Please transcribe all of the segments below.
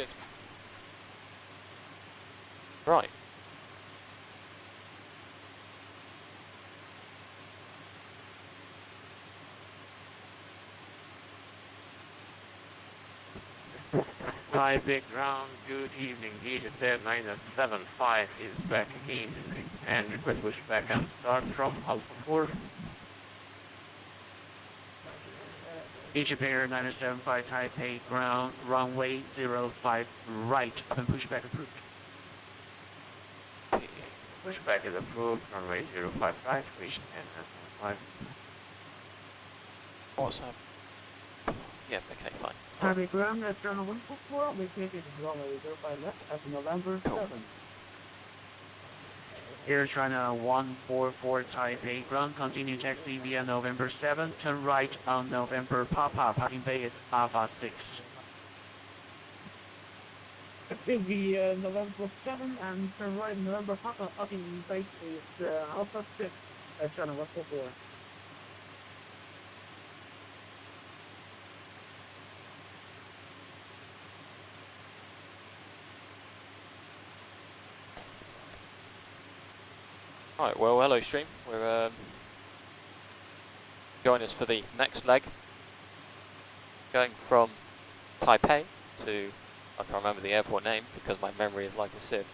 Cheers. Right. Taipei ground, good evening. EasyJet 975 is back again and request pushback and start from Alpha 4. EasyJet 975 Taipei ground, runway 05 right, up and pushback approved. Pushback is approved, runway 05 right, reach 10.5. What's up? Yeah, okay, fine. Taipei ground, that's runway 144, we take it to runway 05 left at November 7. Air China 144 Taipei ground, continue taxi via November 7, turn right on November Papa, parking bay is Alpha 6. It will be November 7 and turn right November Papa, parking bay is Alpha 6 at China 144. Right, well, hello stream. We're join us for the next leg. Going from Taipei to, I can't remember the airport name because my memory is like a sieve.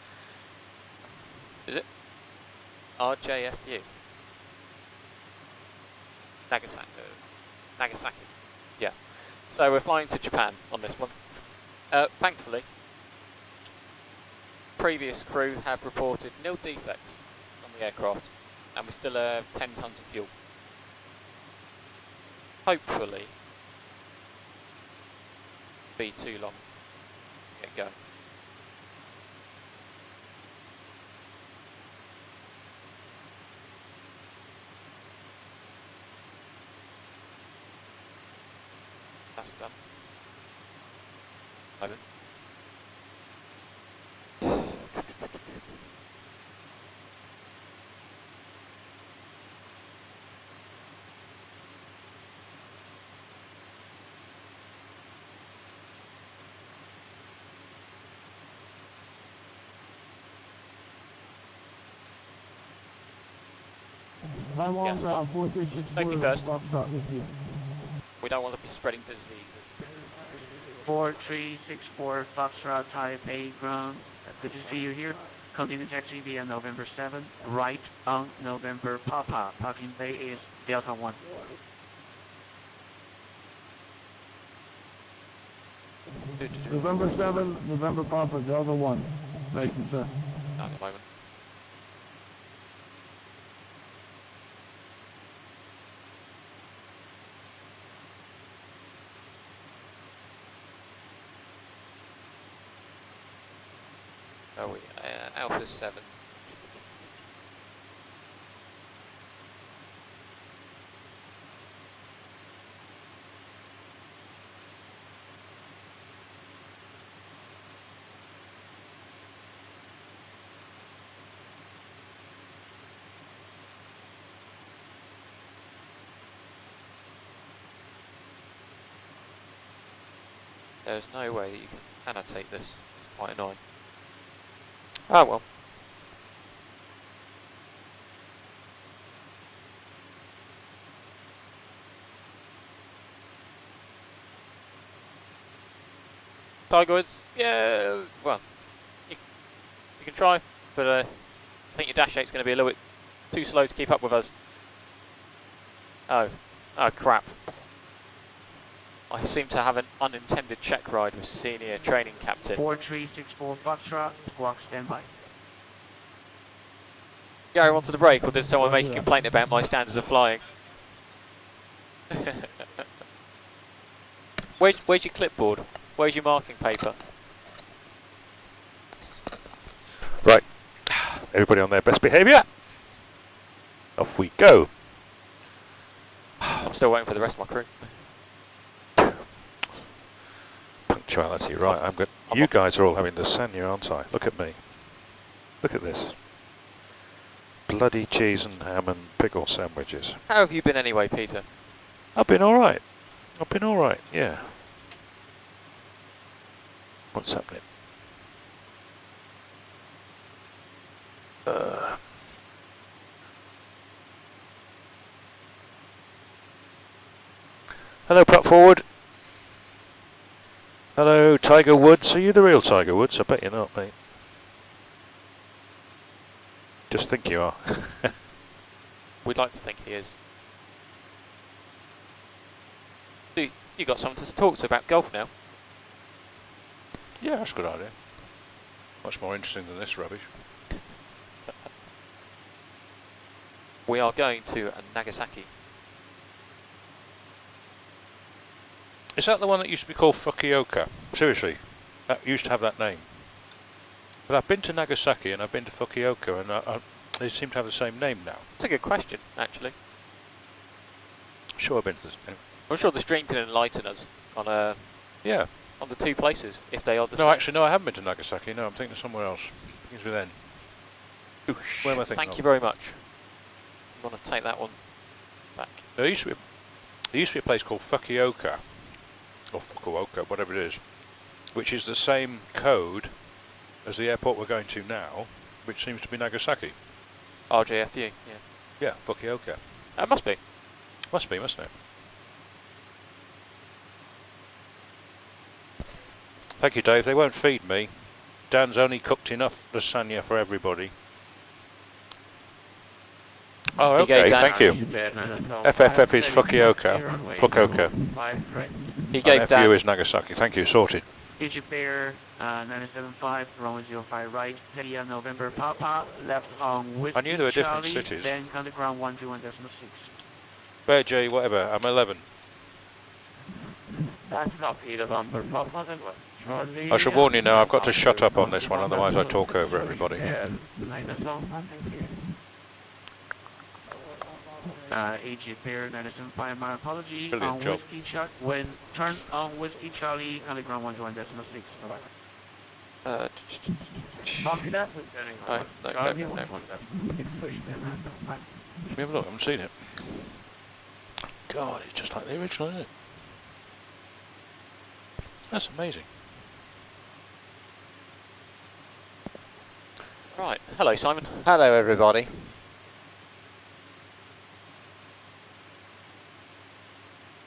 Is it? RJFU. Nagasaki. Nagasaki. Yeah. So we're flying to Japan on this one. Thankfully, previous crew have reported nil defects the aircraft, and we still have 10 tons of fuel. Hopefully, be too long to get going. That's done. Moment. Yes. Safety first. We don't want to be spreading diseases. 4364 Foxtrot Taipei ground. Good to see you here. Continue taxi via November 7, right on November Papa. Parking bay is Delta 1. November 7, November Papa, Delta 1. Thank you, sir. At the moment. Are we? Alpha 7. There's no way that you can annotate this. It's quite annoying. Oh well. Tigerwoods? Yeah, well, you can try, but I think your dash 8's going to be a little bit too slow to keep up with us. Oh crap. I seem to have an unintended check ride with senior training captain. 4364 Foxtrot, squawk standby. Gary wanted the break, or did someone make a complaint about my standards of flying? Where's your clipboard? Where's your marking paper? Right, everybody on their best behaviour. Off we go. I'm still waiting for the rest of my crew. Punctuality, right? I'm good. You guys are all having lasagna, aren't I? Look at me. Look at this. Bloody cheese and ham and pickle sandwiches. How have you been anyway, Peter? I've been all right. I've been all right. Yeah. What's happening? Hello, prop forward. Hello, Tiger Woods. Are you the real Tiger Woods? I bet you're not, mate. Just think you are. We'd like to think he is. You got someone to talk to about golf now. Yeah, that's a good idea. Much more interesting than this rubbish. We are going to Nagasaki. Is that the one that used to be called Fukuoka? Seriously, that used to have that name. But I've been to Nagasaki and I've been to Fukuoka, and they seem to have the same name now. It's a good question, actually. I'm sure I've been to this. I'm sure the stream can enlighten us on Yeah. on the two places, if they are the No, same. actually, no, I haven't been to Nagasaki. No, I'm thinking of somewhere else. Begins with N. Oosh. Where am I thinking Thank of? you very much. You want to take that one back? There used to be a place called Fukuoka, or Fukuoka, whatever it is, which is the same code as the airport we're going to now, which seems to be Nagasaki. RJFU, yeah. Yeah, Fukuoka. That must be. Must be, mustn't it? Thank you, Dave. They won't feed me. Dan's only cooked enough lasagna for everybody. Oh, He gave okay, Dan- thank you. FFF is Fukuoka. Fukuoka. He gave And Dan. FU is Nagasaki. Thank you, sorted. Egypt Air 975, runway 05 right, India November Papa, left on Whiskey I knew there were different Charlie, cities. then count the ground 121.6. Bear J, whatever, I'm 11. That's not Peter Lumber Papa, then what? Charlie, I should warn you now, I've got to shut up on this one, otherwise I talk over everybody. Egypt Air 975, my apologies. Brilliant On job. Whiskey Charlie, when turn on Whiskey Charlie, count the ground 121.6. Copy that? No. Let me have a look, I haven't seen it. God, it's just like the original, isn't it? That's amazing. Right. Hello, Simon. Hello, everybody.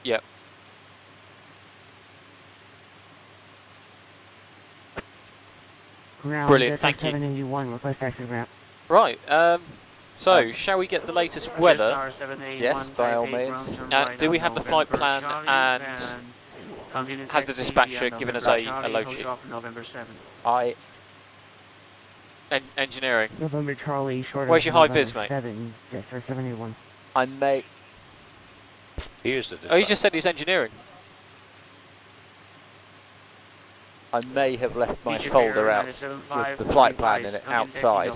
Yep. Brilliant, thank you. 781, request taxi ramp. Right. So, shall we get the latest weather? Yes, by all means. Do we have the flight plan, and has the dispatcher given us a load sheet? Engineering. November Charlie, short Where's of your high November vis, mate? 7, yes, sir, 781. I may. He is the Oh, he just said he's engineering. I may have left my folder out with the flight plan in it outside.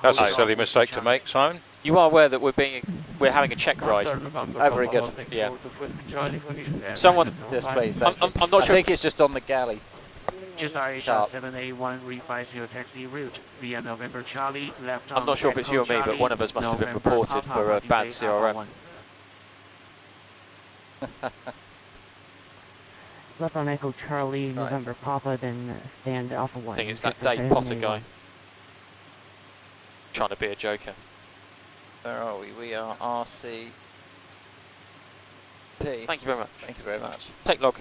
That's a Oh. silly mistake to make, Simon. You are aware that we're having a check ride. Oh, very good. Yeah. Someone. Yes, please. I'm, Thank you. I'm not I sure. think it's just on the galley. Sorry, Sharp. 781 revising taxi route via November Charlie, left I'm not sure if it's you or me, but one of us must have been reported for a bad CRM. Left on Echo Charlie, Right. November Papa, then stand Alpha 1. I think it's that Sector Dave Potter 781. guy. Trying to be a joker. Where are we? We are RCP. Thank you very much. Thank you very much. Take log.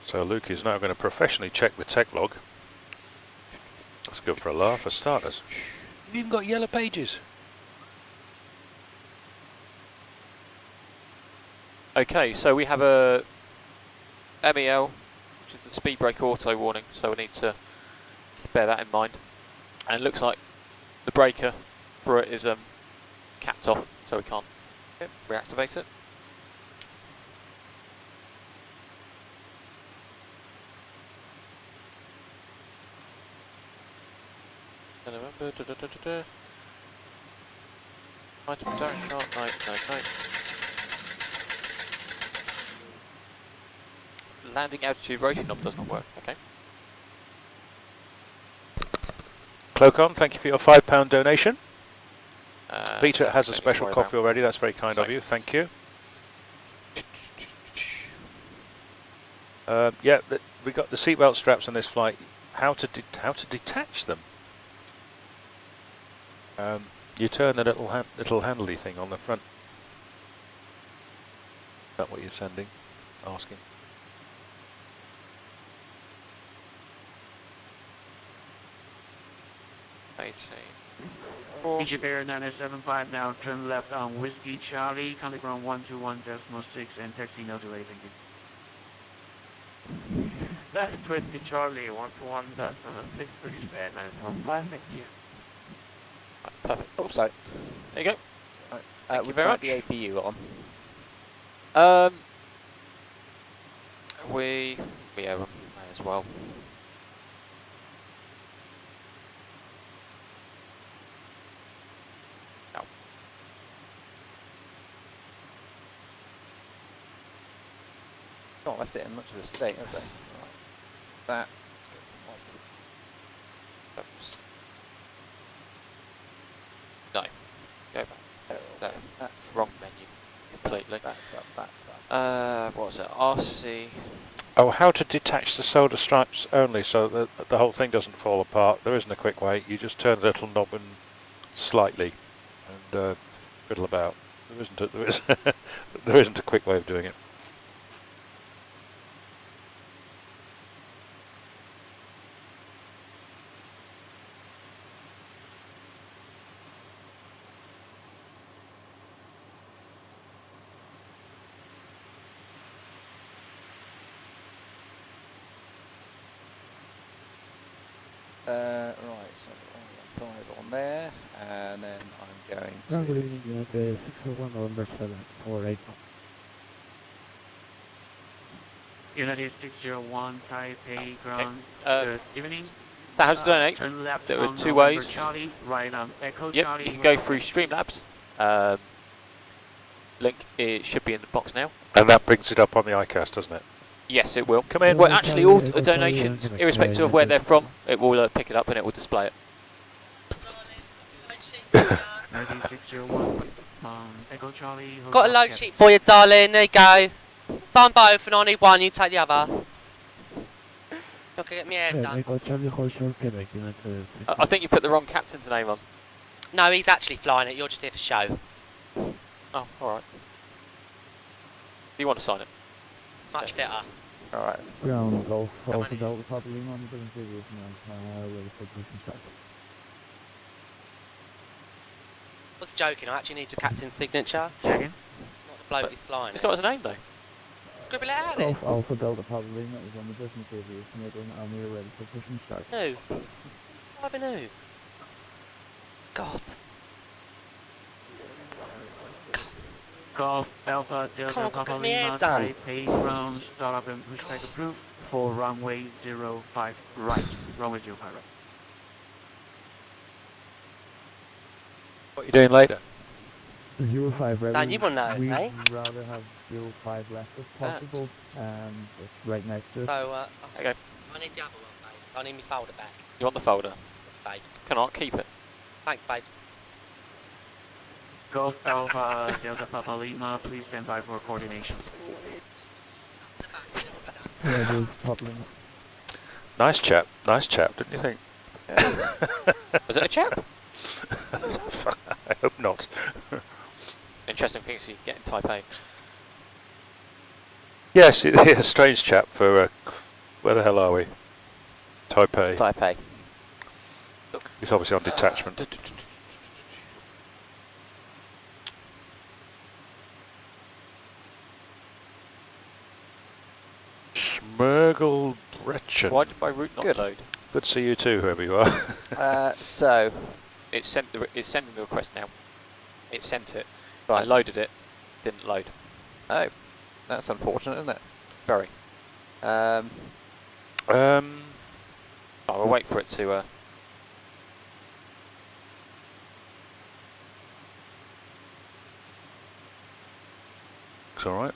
So Luke is now going to professionally check the tech log. That's good for a laugh for starters. You've even got yellow pages. Okay, so we have a MEL, which is the speed brake auto warning, so we need to bear that in mind. And it looks like the breaker for it is capped off, so we can't reactivate it. Item direct shot, no. Landing altitude rotation knob does not work, okay. Clocon, thank you for your £5 donation. Peter has a don't need to special worry coffee about. already, that's very kind of Sorry. you, thank you. Yeah, we got the seatbelt straps on this flight. How to detach them? You turn the little handly thing on the front. Is that what you're sending? Asking. Egypt Air 975 now, turn left on Whiskey Charlie, contact ground 121.6 and taxi no delay, thank you. That's Whiskey Charlie, 121.6, pretty bad, 975, thank you. Perfect. Also, There you go. would you you very like much. the APU on? Yeah, may as well. No. Not left it in much of a state, have they? Right. That. Oops. No. Go back. No. That's Wrong menu. Completely. That's up. That's up. What was it? RC. Oh, how to detach the solder stripes only so that the whole thing doesn't fall apart. There isn't a quick way. You just turn the little knob and slightly and fiddle about. There isn't a quick way of doing it. Right, so I'll 5 on there, and then I'm going Good to. evening, United 601 November 7 for April. United 601 Taipei ground, Okay. good evening. So how to donate? Turn left There were on 2 November ways. Charlie, right on Echo Yep, Charlie. you can go through Streamlabs. Link should be in the box now. And that brings it up on the iCast, doesn't it? Yes, it will. Come in. Well, actually, all donations, irrespective of where they're from, it will pick it up and it will display it. United 601 Echo Charlie. Got a load sheet for you, darling. There you go. Sign both, and I need one. You take the other. Not gonna get my hair done. Charlie Horseshoe, Quebec, United I think you put the wrong captain's name on. No, he's actually flying it. You're just here for show. Oh, alright. Do you want to sign it? Much fitter. Alright. Ground Golf, Come on Alpha in. Delta, Papa Lima, on the present previous man, ready for position start. I was joking. I actually need the captain's signature. Second. Not the bloke who's flying It's it. got his name though. Scribble it out there. Golf, Alpha Delta, Papa Lima is on the present previous man, Almir, ready for position start. Who? Driving who? God. Golf Alpha Come Delta on, Papa get me hair Lima done. Taipei ground, start up and respect approved for runway 05 right. Runway 05 right. What are you doing later? 05 ready. No, you will know, We'd eh? rather have 05 left if possible, and it's right next to it. So, Okay. I need the other one, babes. I need my folder back. You want the folder? Babes. Cannot keep it. Thanks, babes. Golf Alpha Delta Papa Lima, please stand by for coordination. Yeah, there's Papa Lima. Nice chap, didn't you think? Was it a chap? I hope not. Interesting things you get in Taipei. Yes, a strange chap for, where the hell are we? Taipei. Taipei. He's obviously on detachment. Schmergelbrechen. Why did my route not Good. load? Good to see you too, whoever you are. So, It's sending the request now. It sent it. I right. loaded it. Didn't load. Oh, that's unfortunate, isn't it? Very. I will wait for it to. It's alright.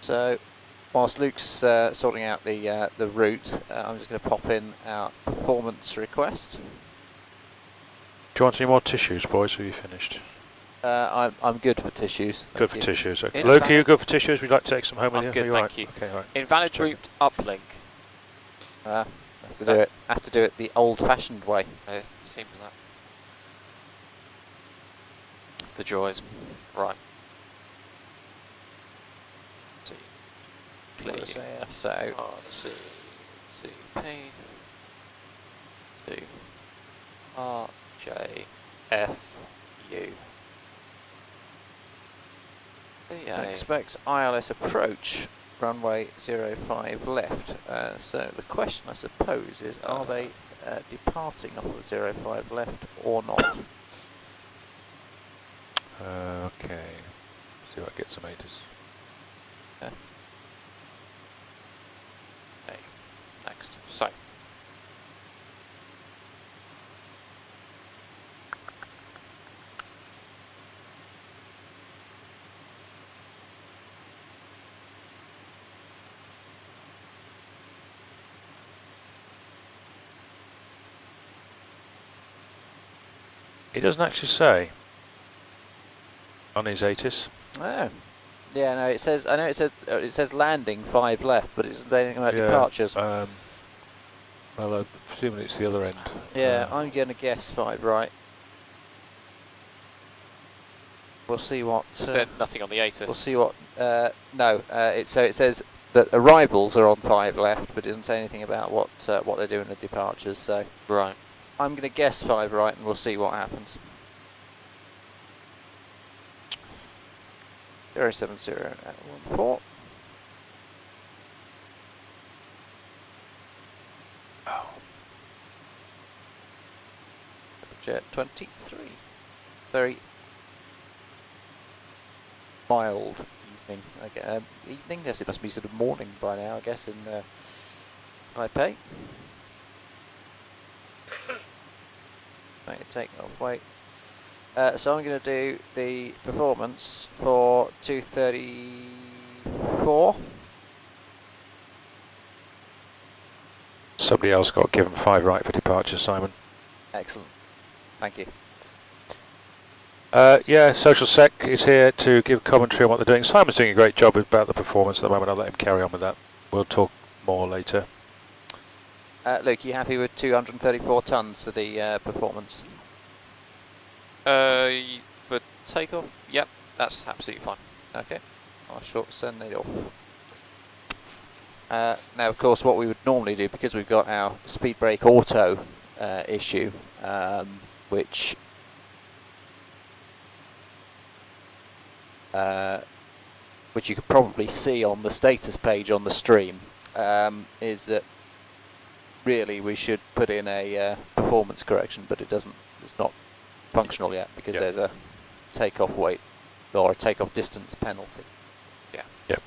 So, whilst Luke's sorting out the route, I'm just going to pop in our performance request. Do you want any more tissues, boys, or are you finished? I'm good for tissues. Good thank for you. tissues. Okay. In Luke, are fact- you good for tissues? We'd like to take some home with I'm you. good, Are you thank right? you. Okay, right. Invalid Just checking. grouped uplink. Have to do it the old-fashioned way. It seems that. The joys. Right. See. Clear. So RC to P to R J F U. expects ILS approach runway 05 left. So the question, I suppose, is are they departing off of 05 left or not? Okay. See if I get some 80s. Okay. Next. So. He doesn't actually say on his 80s. Oh. Yeah, no, it says. I know it says landing 5 left, but it doesn't say anything about departures. Well, I'm presuming it's the other end. Yeah, I'm going to guess 5 right. We'll see what. Instead, nothing on the ATIS. We'll see what. No, it says that arrivals are on 5 left, but it doesn't say anything about what they're doing at departures. So Right. I'm going to guess 5 right, and we'll see what happens. 070 at 14. Oh. Jet 23. Very mild evening. Okay, evening? Yes, it must be sort of morning by now, I guess, in Taipei. Right, take off, wait. So I'm going to do the performance for 234. Somebody else got given 5 right for departure, Simon. Excellent. Thank you. Yeah, Social Sec is here to give commentary on what they're doing. Simon's doing a great job about the performance at the moment. I'll let him carry on with that. We'll talk more later. Luke, you happy with 234 tons for the performance? For takeoff, yep, that's absolutely fine. Okay, I shall send it off. Now, of course, what we would normally do, because we've got our speed brake auto issue, which you could probably see on the status page on the stream, is that really we should put in a performance correction, but it doesn't. It's not functional yet because there's a takeoff weight or a takeoff distance penalty. Yeah. Yep.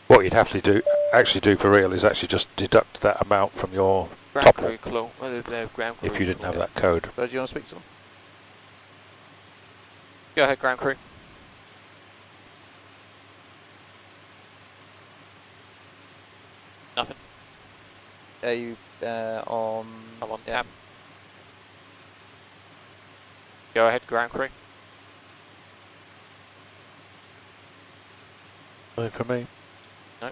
What you'd have to actually do for real is actually just deduct that amount from your Ground top crew claw. Ground crew. if you didn't have that code. So do you want to speak to them? Go ahead, ground crew. Nothing. Are you on? I'm on cab. Go ahead, ground crew. Nothing for me. No.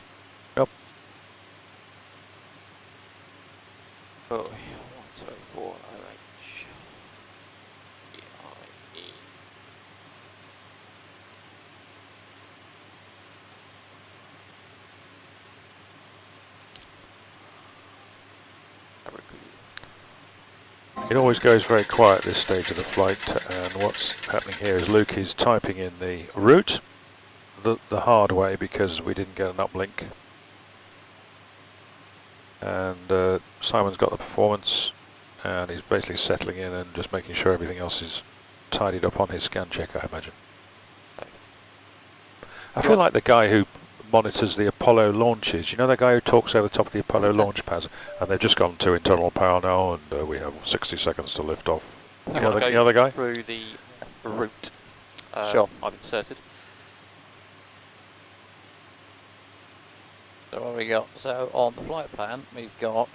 Nope. Oh, 124 OH. E-I-E. It always goes very quiet at this stage of the flight, and what's happening here is Luke is typing in the route the hard way because we didn't get an uplink, and Simon's got the performance, and he's basically settling in and just making sure everything else is tidied up on his scan check, I imagine. I feel like the guy who monitors the Apollo launches. You know that guy who talks over the top of the Apollo launch pads, and they've just gone to internal power now, and we have 60 seconds to lift off. You know the guy? Through the route Sure. I've inserted. So what have we got? So on the flight plan, we've got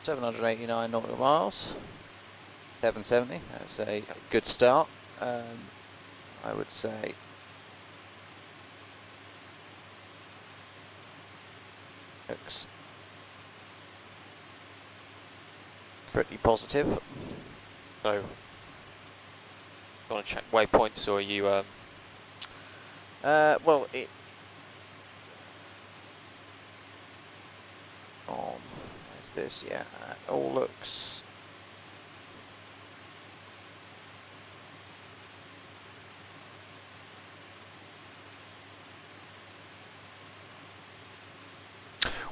789 nautical miles. 770. That's a good start. I would say. Looks pretty positive. So, you want to check waypoints, or are you? Well, it on this, yeah. All looks.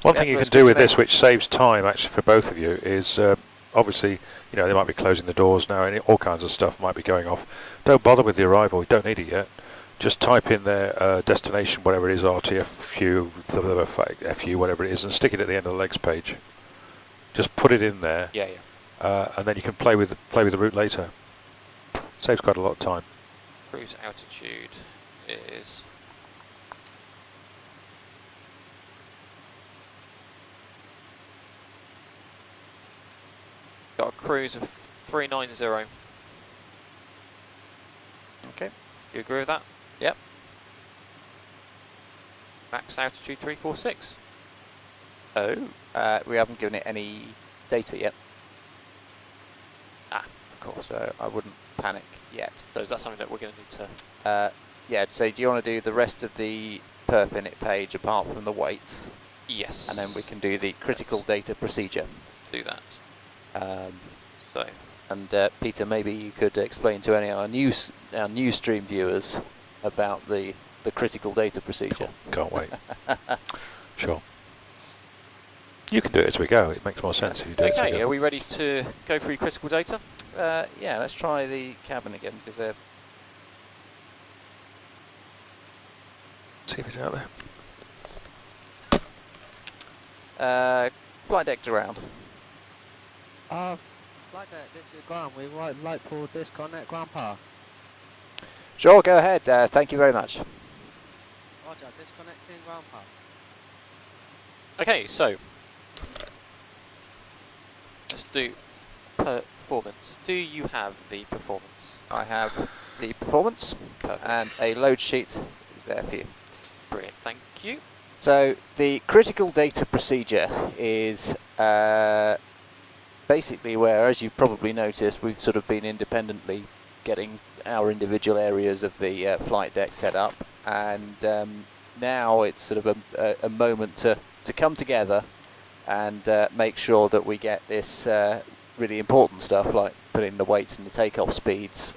One Yeah, thing you can looks do good with to me. this, which saves time actually for both of you, is obviously, you know, they might be closing the doors now, and all kinds of stuff might be going off. Don't bother with the arrival. You don't need it yet. Just type in their destination, whatever it is, RTFU, FU, whatever it is, and stick it at the end of the legs page. Just put it in there, Yeah, yeah. and then you can play with the route later. Saves quite a lot of time. Cruise altitude is. Got a cruise of 390. Okay. You agree with that? Yep. Max altitude 346. Oh, we haven't given it any data yet, Ah, of course. so I wouldn't panic yet. So is that something that we're going to need to? Yeah, so do you want to do the rest of the perf init page apart from the weights? Yes. And then we can do the critical data procedure. do that. Um, So. and Peter, maybe you could explain to any of our news stream viewers about the critical data procedure. Can't wait. Sure. You can do it as we go. It makes more sense if you do it as we Okay, go. are we ready to go through critical data? Yeah, let's try the cabin again because they're. See if it's out there. Flight deck's around. Flight deck, this is ground. We would like to disconnect ground path. Sure, go ahead. Thank you very much. Roger, disconnecting ground path. Okay, so let's do performance. Do you have the performance? I have the performance Perfect. and a load sheet is there for you. Brilliant, thank you. So the critical data procedure is basically where, as you've probably noticed, we've sort of been independently getting our individual areas of the flight deck set up, and now it's sort of a moment to come together and make sure that we get this really important stuff like putting the weights and the takeoff speeds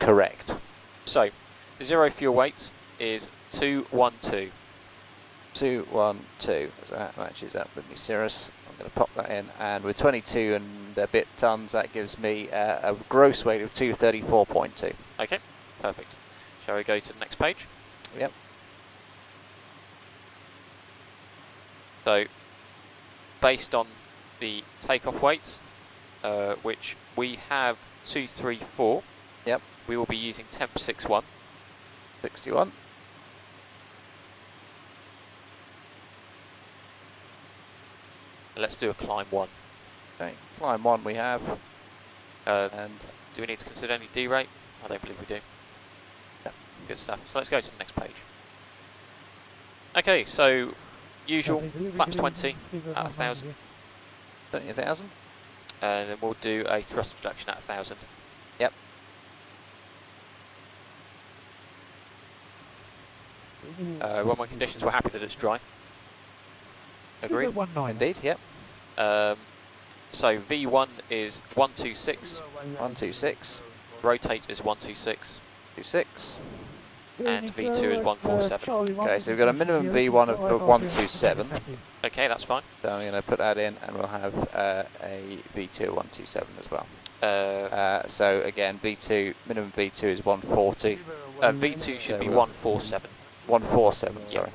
correct. So, the zero fuel weight is 212. 212, so that matches up with me, Cirrus. I'm going to pop that in, and with 22 and a bit tons, that gives me a gross weight of 234.2. Okay, perfect. Shall we go to the next page? Yep. So, based on the takeoff weight, which we have 234. Yep. We will be using temp 61. 61. Let's do a climb 1. Okay, climb 1 we have, and Do we need to consider any D rate? I don't believe we do. No. Good stuff. So let's go to the next page. Okay, so usual flaps 20 at 1,000, 20,000. and then we'll do a thrust reduction at 1,000. Yep. Runway conditions, we're happy that it's dry. Agree? Indeed, yep. So V1 is 126, 126, rotate is 126, 26. and V2 is 147. Okay, so we've got a minimum V1 of 127. Okay, that's fine. So I'm going to put that in, and we'll have a V2 127 as well. So again, V2 minimum V2 is 140. V2 should be 147. 147, sorry.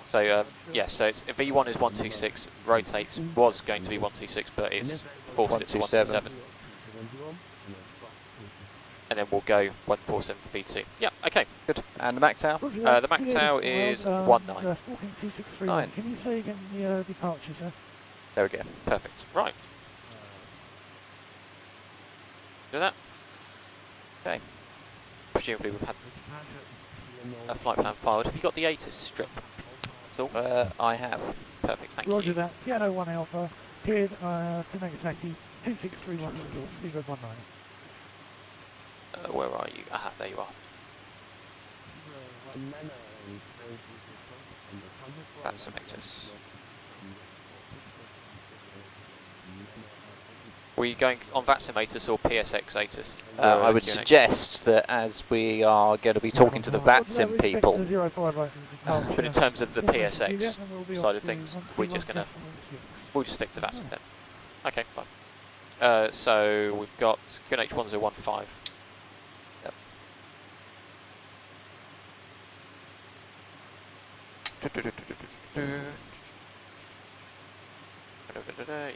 So yeah, so it's V1 is 126, rotates was going to be 126, but it's forced it to 127. And and then we'll go 147 for V2. Yeah, okay. Good. And the MACTOW? The MACTOW is 19. 9. Can you say again the departure, sir? There we go. Perfect. Right. Do that. Okay. Presumably we've had a flight plan filed. Have you got the ATIS strip? I have. Perfect, thank Roger you. that. Piano 1 Alpha, cleared to Nagasaki, 2631 019. Where are you? Aha, there you are. That's some ATIS. Were you going on VATSIM ATIS or PSX ATIS? I would suggest that as we are going to be talking to the VATSIM people, but in terms of the PSX side of things, we'll just stick to VATSIM then. Okay, fine. So we've got QNH 1015. Yep. Yep,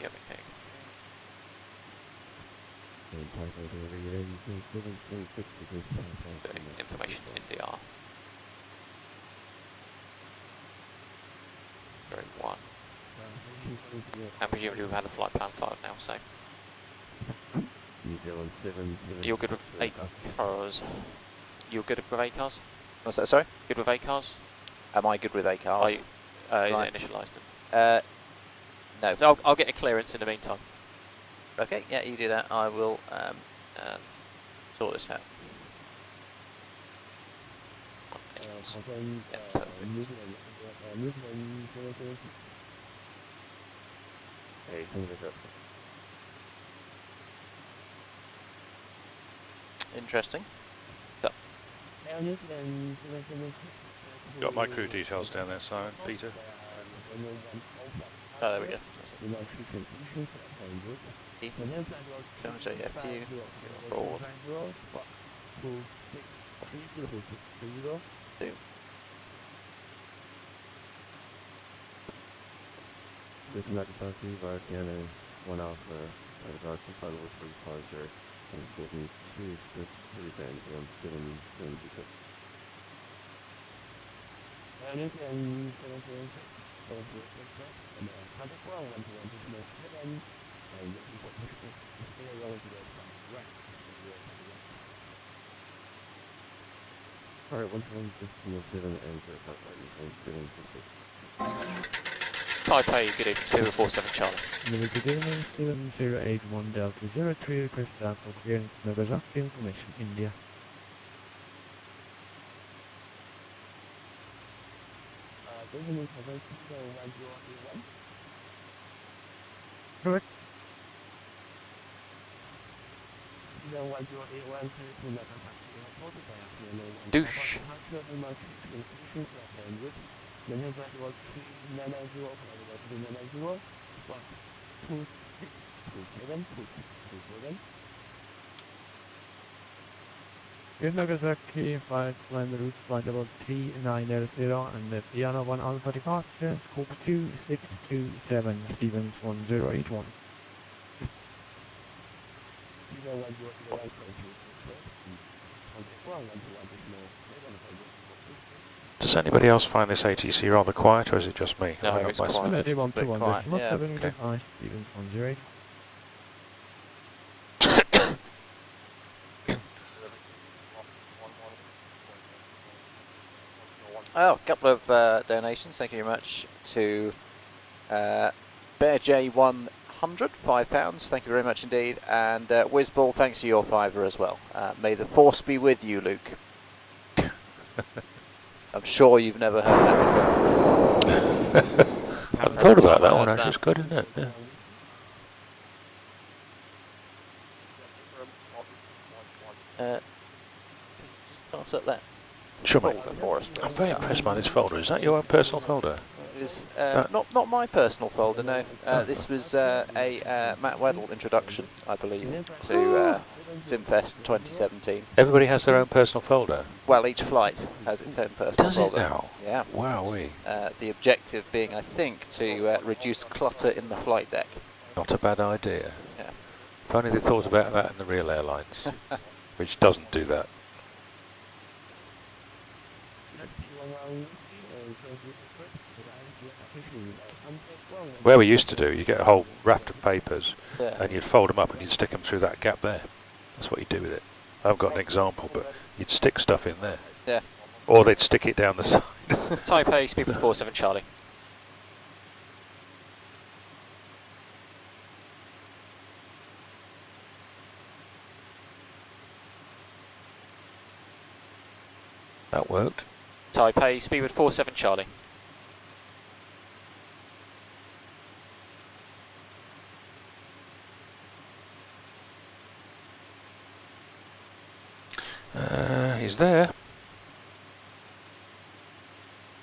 okay. Information NDR. 1. And presumably we've had the flight plan filed now, so. You're good with ACARs? You're good with ACARs? What's that, sorry? Good with ACARs? Am I good with ACARs? Is it initialised? No. So I'll get a clearance in the meantime. Okay, yeah, you do that. I will sort this out. Yeah, perfect. Interesting. Got my crew details down there, Simon, Peter. Oh, there we go. Come and check FU. Forward. 2. This is Nagasaki via Piano 1 Alpha, Nagasaki final 350, and Sydney 263 band 1776. Alright, 117 and Taipei, good evening, 047 Charlie. Good evening, 7081 Delta 03, request out for clearance Nagasaki, information India. Correct. Douche. In Nagasaki, flight line the route flight about 3900 and the Piano 1 Alpha departure, scope 2627, Stevens 1081. Does anybody else find this ATC rather quiet, or is it just me? No, Have I got it's my- quiet. Bit quiet, yeah. Okay. Stevens 108. Oh, a couple of donations. Thank you very much to Bear J100, £5. Thank you very much indeed. And Whizball, thanks for your $5 as well. May the force be with you, Luke. I'm sure you've never heard that before. I haven't thought about that one, actually. It's good, isn't it? Yeah. Pass up that. Sure, mate. folder for us, I'm very impressed by this folder. Is that your own personal folder? It is not my personal folder, no. This was a Matt Weddle introduction, I believe, to Simfest 2017. Everybody has their own personal folder. Well, each flight has its own personal Does folder. it now? Yeah. Wowee. The objective being, I think, to reduce clutter in the flight deck. Not a bad idea. Yeah. If only they thought about that in the real airlines. which doesn't do that. Where we used to do, you get a whole raft of papers, Yeah. and you'd fold them up and you'd stick them through that gap there. That's what you do with it. I've got an example, but you'd stick stuff in there. Yeah. Or they'd stick it down the side. Taipei, speed with 47 Charlie. That worked. Taipei, speed with 47 Charlie. He's there.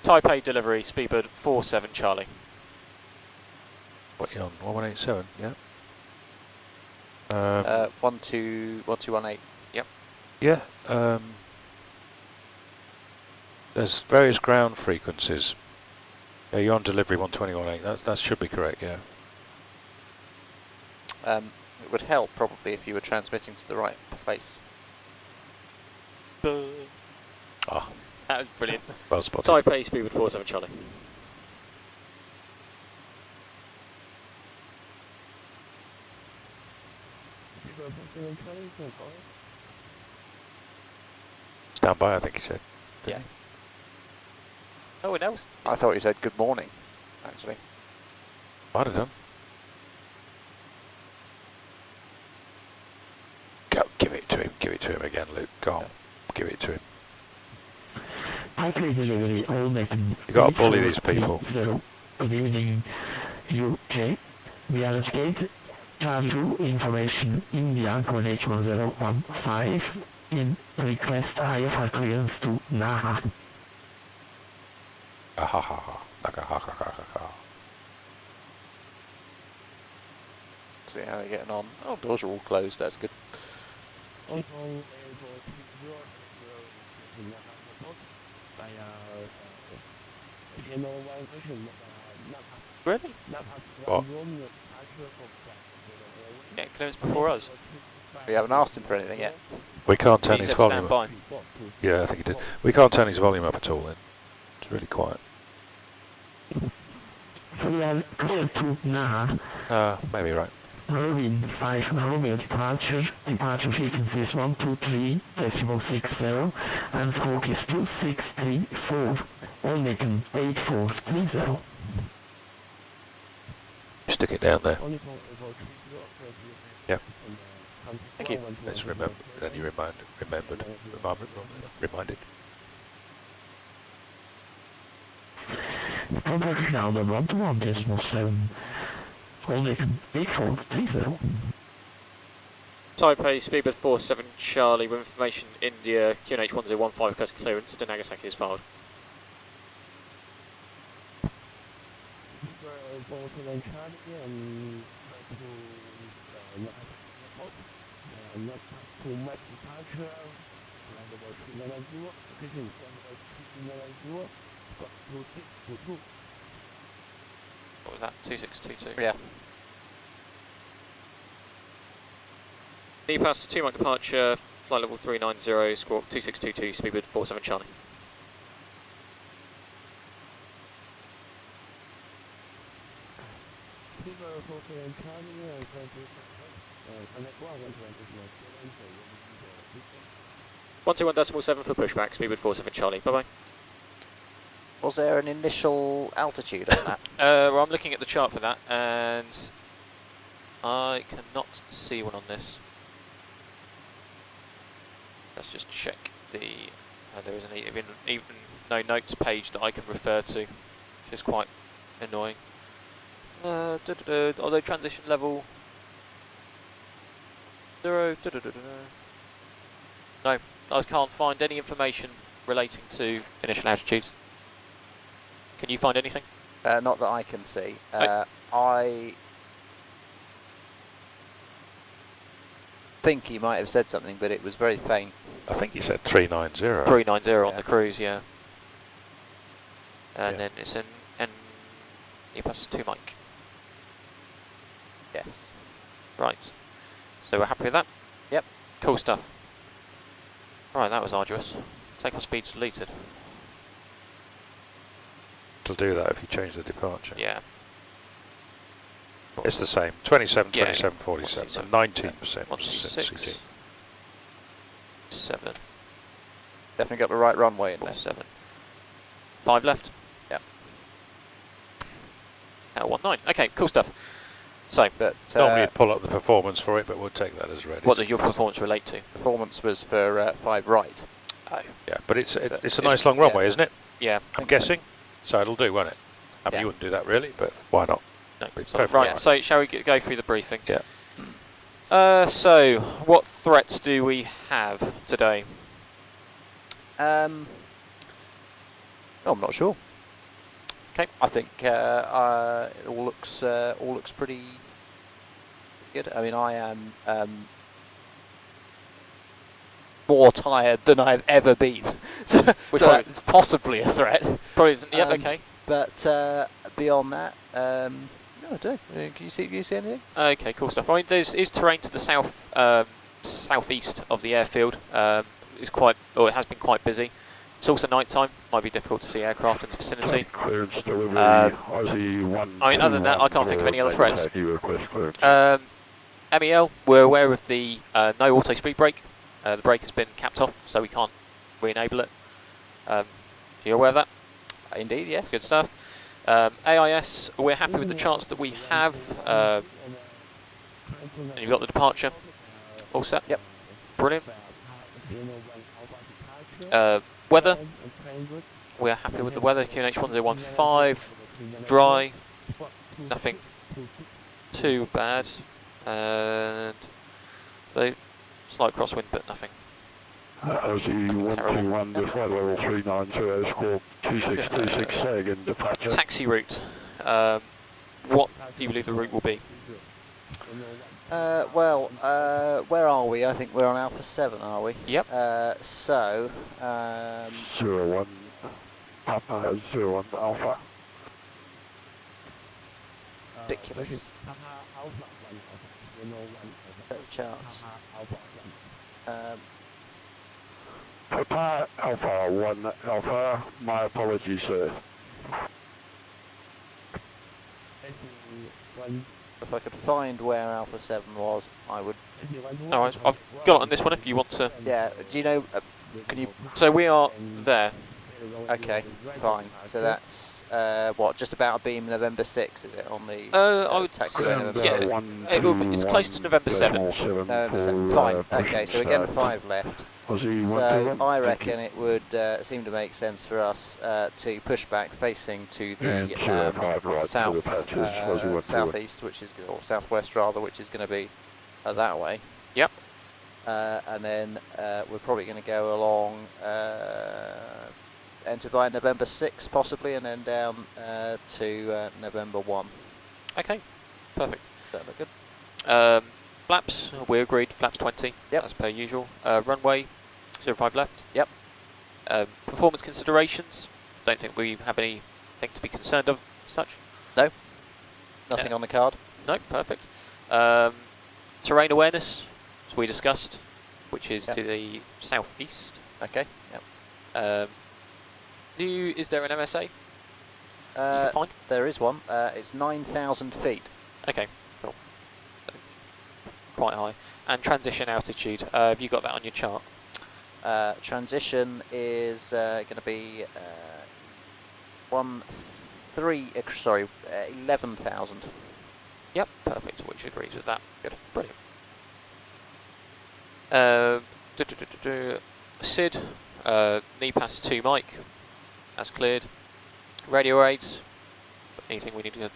Taipei delivery, speedbird 47 Charlie. What are you on? 1187, yeah. 1218. Yeah. There's various ground frequencies. Yeah, you're on delivery 121.8. That should be correct, yeah. It would help probably if you were transmitting to the right place. Ah, That was brilliant. well spotted. Taipei, speed with 47 Charlie. Stand by, I think he said. Yeah. No one else. I thought you said good morning, actually. Might have done. Go, give it to him. Give it to him again, Luke. Go on. Give it to him. Taipei delivery, all making. You got to bully these people. Good evening, UK. We are escaped. Charge 2 information, India, coordinate 1015, in request IFR clearance to Naha. Ahahaha. Nagahahahaha. See how they're getting on. Oh, doors are all closed, that's good. Really? What? Yeah, clearance before us. We haven't asked him for anything yet. We can't turn He his said volume stand up. by. Yeah, I think he did. We can't turn his volume up at all then. It's really quiet. We are clear to Naha. Maybe right. Robin 5 Romeo departure frequency is 123.60 and scope is 2634, all making 8430. Stick it down there. Yep. Thank you. Let's remember. Then you remembered. Contact now the 121.7, all making 8430. Taipei, speedbird 47 Charlie, with information India, QNH 1015 request clearance to Nagasaki is filed. What was that? 2622? Yeah. EPAS 2 Mike departure, flight level 390, squawk 2622, speedbird 47 Charlie. One two 1.7 for pushback, speedbird 47 Charlie. Bye bye. Was there an initial altitude on that? Well, I'm looking at the chart for that, and I cannot see one on this. Let's just check the. There isn't even no notes page that I can refer to, which is quite annoying. Although transition level 0. No, I can't find any information relating to initial altitudes. Can you find anything? Not that I can see. I think he might have said something, but it was very faint. I think you said 390. 390 on Yeah. the cruise, yeah. And Yeah. then it's an EPAS 2 Mike. Yes. Right. So we're happy with that? Yep. Cool stuff. Right, that was arduous. Take our speeds deleted. It'll do that if you change the departure. Yeah. It's the same. 27, Yeah, 27, 47, 167. and 19% 166. CT. 7. Definitely got the right runway in there. 7. 5 left. Yep. 19. Okay, cool stuff. So, But Normally you'd pull up the performance for it, but we'll take that as ready. what does your performance relate to? performance was for 5 right. Oh. Yeah, but it's a It's- nice long runway, yeah. isn't it? Yeah. I'm think so. guessing. So it'll do, won't it? I mean, Yeah. you wouldn't do that really, but why not? No. It's So, perfectly right, fine. so shall we go through the briefing? Yeah. So, what threats do we have today? I'm not sure. Okay. I think it all looks pretty good. I mean, I am more tired than I've ever been, so, Which so probably- that's possibly a threat. Probably isn't. Yep, Um, okay. But beyond that, no, I don't. Can you see anything? Okay, cool stuff. I mean, there is terrain to the south, southeast of the airfield. It's quite, or it has been quite busy. It's also night time. Might be difficult to see aircraft in the vicinity. Clearance delivery, I mean, other than that, I can't think of any other threats. Nagasaki request clearance. MEL, we're aware of the no auto speed brake. The brake has been capped off, so we can't re-enable it. You're aware of that? Indeed, yes. Good stuff. AIS, we're happy with the charts that we have. And you've got the departure all set. Yep. Brilliant. Weather, we're happy with the weather. QNH 1015, dry, nothing too bad. And the slight crosswind, but nothing. LZ121 to flight level 392, score 2626 SAG and departure. Taxi route. What do you believe the route will be? Well, where are we? I think we're on Alpha 7, are we? Yep. So, 01 Papa 01 Alpha. ridiculous. Charts. Papa Alpha 1 Alpha, my apologies, sir. If I could find where Alpha 7 was, I would. Alright, I've got it on this one if you want to. Yeah, do you know, can you, So we are there. okay, fine. So that's, what, just about a beam November 6, is it, on the I would taxiway November yeah, 7? it will be, it's close to November 7. November 7, fine. Okay, so we're getting 5 left. So I reckon it would seem to make sense for us to push back facing to the southeast, which is, or southwest rather, which is going to be that way. Yep. And then we're probably going to go along, enter by November 6 possibly, and then down to November 1. Okay, perfect. Does that look good? Flaps, we agreed, flaps 20, Yep. as per usual. Runway, 05 left. Yep. Performance considerations, don't think we have anything to be concerned of as such. Nothing on the card? No, perfect. Terrain awareness, as we discussed, which is Yep. to the southeast. Okay, yep. Is there an MSA you Uh, can find? there is one. It's 9,000 feet. Okay, cool. Quite high. And transition altitude, have you got that on your chart? Transition is going to be 11,000. Yep, perfect, which agrees with that. Good, brilliant. SID, knee pass 2 mic, that's cleared. Radio aids, anything we need to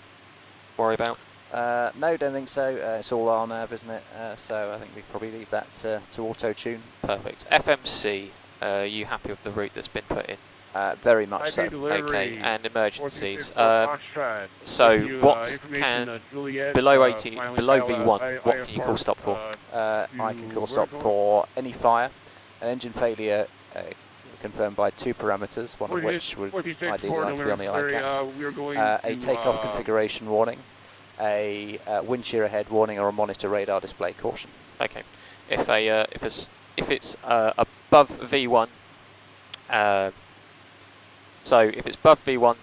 worry about? No, don't think so. It's all RNAV, isn't it? So I think we probably leave that to auto-tune. Perfect. FMC, you happy with the route that's been put in? Very much so. Okay, and emergencies. So what can, below 80, below V1, what can you call stop for? I can call stop for any fire, an engine failure confirmed by 2 parameters, one of which would ideally like to be on the ICAS, a takeoff configuration warning, a wind shear ahead warning, or a monitor radar display caution. Okay, if it's above V1, so if it's above V1,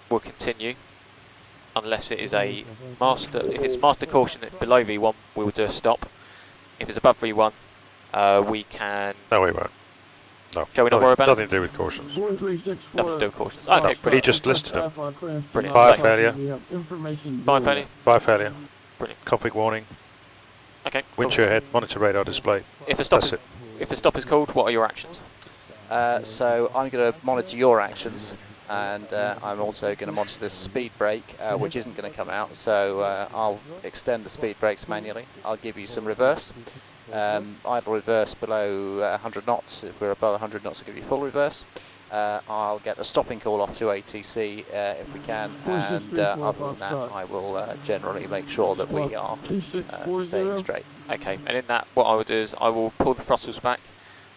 we'll continue, unless it is a master. If it's master caution below V1, we will do a stop. If it's above V1, we can. No, we won't. No. Shall we not worry about it? Nothing to do with cautions. Nothing to do with cautions. Okay, He brilliant. just listed them. Brilliant. Fire failure. Fire failure. Fire failure. Brilliant. Conflict warning. Okay. Wind Cool. shear ahead. Monitor radar display. If a stop, That's it. if a stop is called, what are your actions? So I'm going to monitor your actions, and I'm also going to monitor this speed brake, which isn't going to come out. So I'll extend the speed brakes manually. I'll give you some reverse. Idle reverse below 100 knots. If we're above 100 knots, I'll give you full reverse. I'll get a stopping call off to ATC if we can, and other than that, I will generally make sure that we are staying straight. Okay, and in that, what I will do is I will pull the throttles back.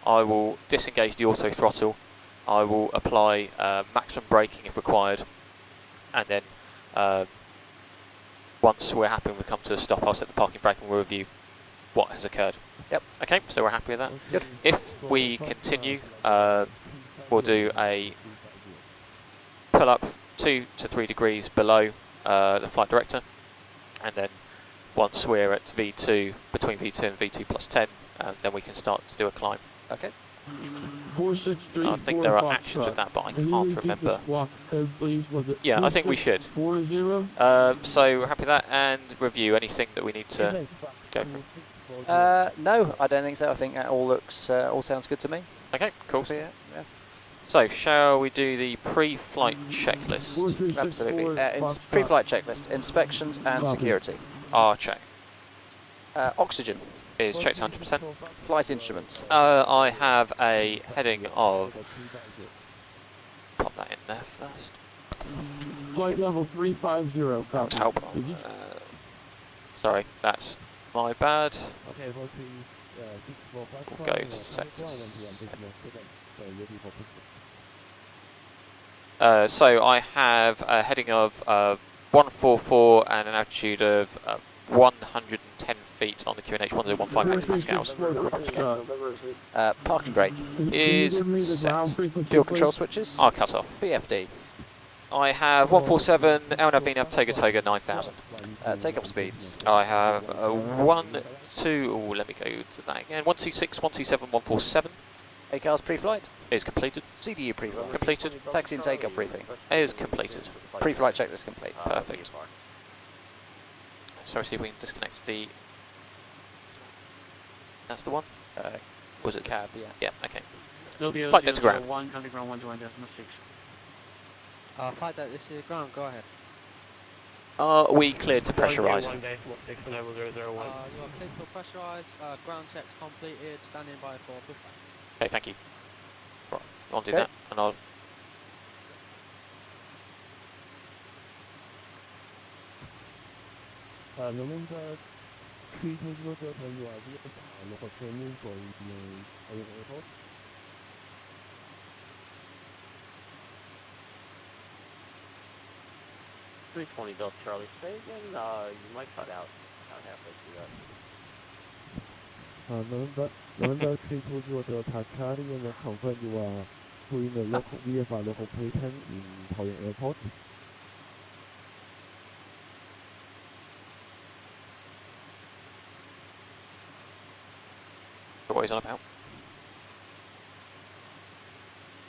I will disengage the auto throttle. I will apply maximum braking if required, and then once we're happy and we come to a stop, I'll set the parking brake and we'll review what has occurred. Yep. Okay, so we're happy with that. Good. If we continue, we'll do a pull up 2 to 3 degrees below the flight director, and then once we're at V2, between V2 and V2 plus 10, then we can start to do a climb. Okay. I think there are actions with that, but I can't remember. Yeah, I think we should. So we're happy with that, and review anything that we need to go through. No, I don't think so. I think that all looks, all sounds good to me. Okay, cool. Yeah. So, shall we do the pre-flight checklist? Absolutely. Pre-flight checklist: inspections and security. Our check Oxygen. is checked 100%. Flight instruments. I have a heading of. Pop that in there first. Flight level 350. Copy. Help. Sorry, that's my bad. We'll go to sectors. So I have a heading of 144 and an altitude of 110 feet on the QNH 1015 hectopascals. Okay. Parking brake. Is set. Fuel control switches. I'll cut off. PFD. I have 147, LNAV, VNAV, Toga Toga 9000. Takeoff speeds. I have 1, 2, oh, let me go to that again. 126, 127, 147 ACARS pre-flight. is completed. CDU pre-flight. Completed. Taxi and takeoff briefing. Is completed. Pre-flight checklist complete. Perfect. So see if we can disconnect the. That's the one? Was it Cab, yeah. Yeah, okay. Flight deck to ground. 1 underground 121.6. Flight deck, this is ground, go ahead. Are we cleared to pressurise? You are cleared to pressurise, ground checks completed, standing by for pushback. Okay, thank you. Right, I'll do Okay. that, and I'll. November 320 Delta, you are via local training for Boeing Airport. 320 Delta Charlie, say again, you might cut out halfway through that. November 320 Delta Charlie, and confirm you are doing the local VFR local patent in Boeing Airport. What he's on about.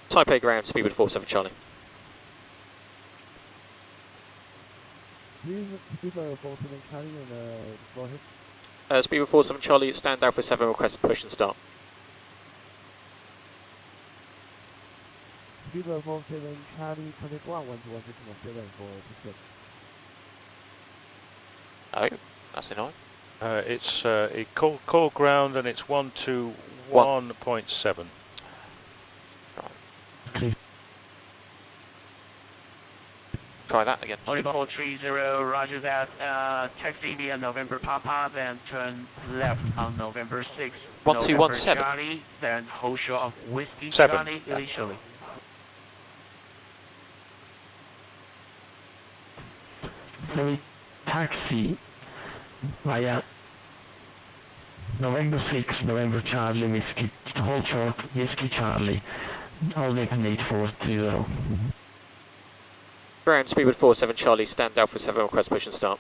Taipei ground, speedbird 47 Charlie. Please, speedbird 47 Charlie, and go ahead. Speedbird 47 Charlie, stand down for 7, request push and start. Speedbird 47 Charlie, 21, 121, for push. Oh, that's annoying. It's call ground and it's 121.7. Try that again. Volleyball 30, roger that. Taxi via November Papa, then turn left on November 6. 1217. Charlie, then hold short of Whiskey 7. Charlie initially. Taxi via November 6, November Charlie, Whiskey, hold short, Whiskey Charlie, alternate 840. Ground, speedbird 47 Charlie, stand Alpha 7, request push and start.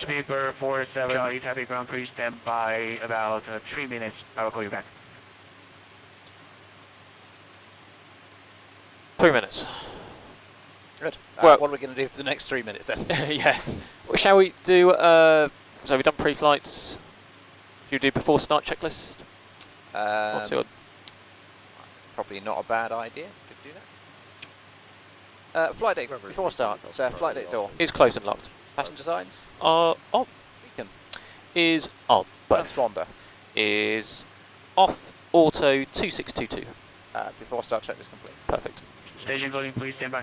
Speedbird 47 Charlie, Taipei ground, please stand by about 3 minutes. I will call you back. 3 minutes. Good. Well- What are we going to do for the next 3 minutes then? Yes. Well, shall we do, so we've done pre-flights. Should you do before start checklist? What's your- It's probably not a bad idea to do that. Flight deck, before start, flight deck door. Is closed and locked. Passenger signs, On. beacon, Is on. Both. transponder. Is off auto 2622. Before start checklist complete. Perfect. Station coding, please stand by.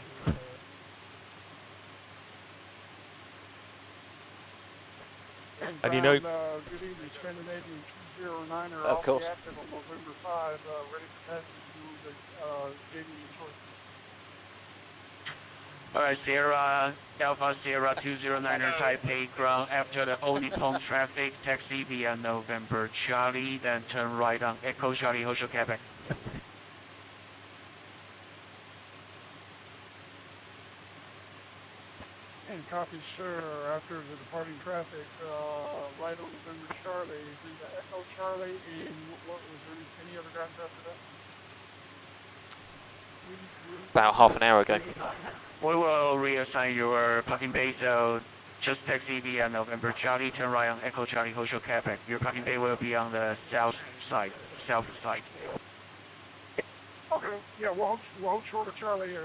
And you know- Good evening, Scandinavian 209er. Of course. I'll be active on November 5, ready for passage to the JV choice. Alright, Sierra Alpha Sierra 209er Taipei ground after the Onipong traffic taxi via November Charlie, then turn right on Echo Charlie Hotel Quebec. And copy, sir. After the departing traffic, right on November Charlie, through the Echo Charlie, and what was there any other guidance after that? About half an hour ago. We will reassign your parking bay, so just taxi via November Charlie, turn right on Echo Charlie Hotel Quebec. Your parking bay will be on the south side. Okay, yeah, we'll hold short of Charlie for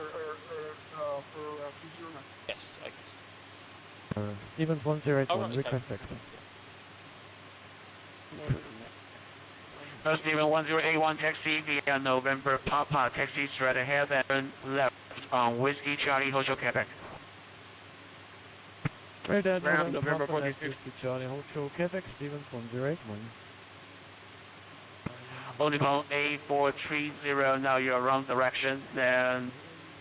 209. Yes. Okay. Stevens 1081, request exit. Steven 1081 taxi via November Papa, taxi straight ahead and turn left on Whiskey Charlie Hotel Quebec. Right at Ground, November November Papa, 46. Whiskey Charlie Hotel Quebec, Stevens 1081. Onipong 8430, now you're wrong direction, then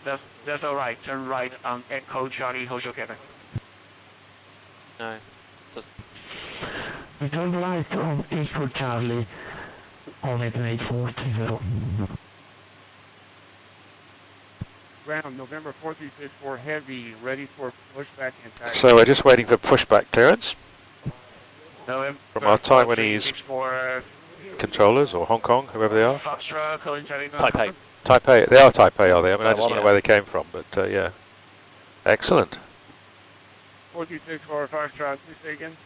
that's alright, turn right on Echo Charlie Hotel Quebec. No. We turn right on Echo Charlie on 840. Ground, November 4364 heavy, ready for pushback and taxi. So we're just waiting for pushback clearance November from our Taiwanese 4364 controllers or Hong Kong, whoever they are. Foxtrot, calling Charlie. Taipei. Taipei, they are Taipei, are they? I mean, I just Taiwan, don't know yeah. where they came from, but yeah. Excellent. 4364 Foxtrot, please say again.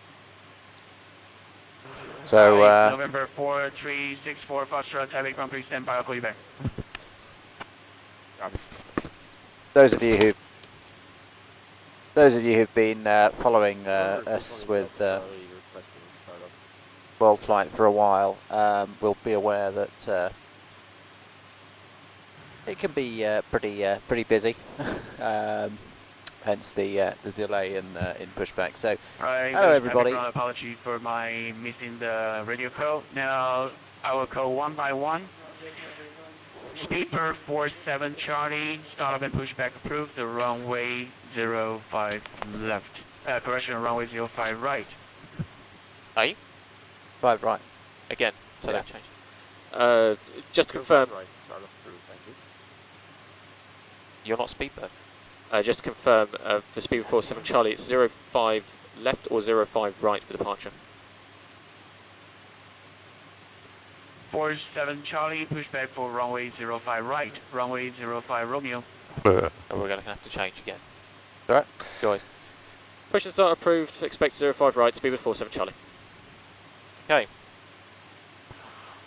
So, November 4364 Foxtrot, Taipei Grand Prix, stand by, I'll call you back. those of you who've been following us with Worldflight for a while will be aware that it can be pretty busy. Hence the delay in pushback. So, hello everybody. Apology for my missing the radio call. Now I will call one by one. Speedbird 47 Charlie, start up and pushback approved. The runway 05 left. Correction, runway 05 right. Are you? 5 right. Again. So Yeah. that changed. Just to confirm. Right, start up through, thank you. You're not speedbird. Just to confirm, for speedbird 47 Charlie, it's 05 left or 05 right for departure. 47 Charlie, pushback for runway 05 right. Runway 05 Romeo. Oh, we're going to have to change again. Alright. Guys. Push and start approved. Expect 05 right. Speedbird 47 Charlie. Okay.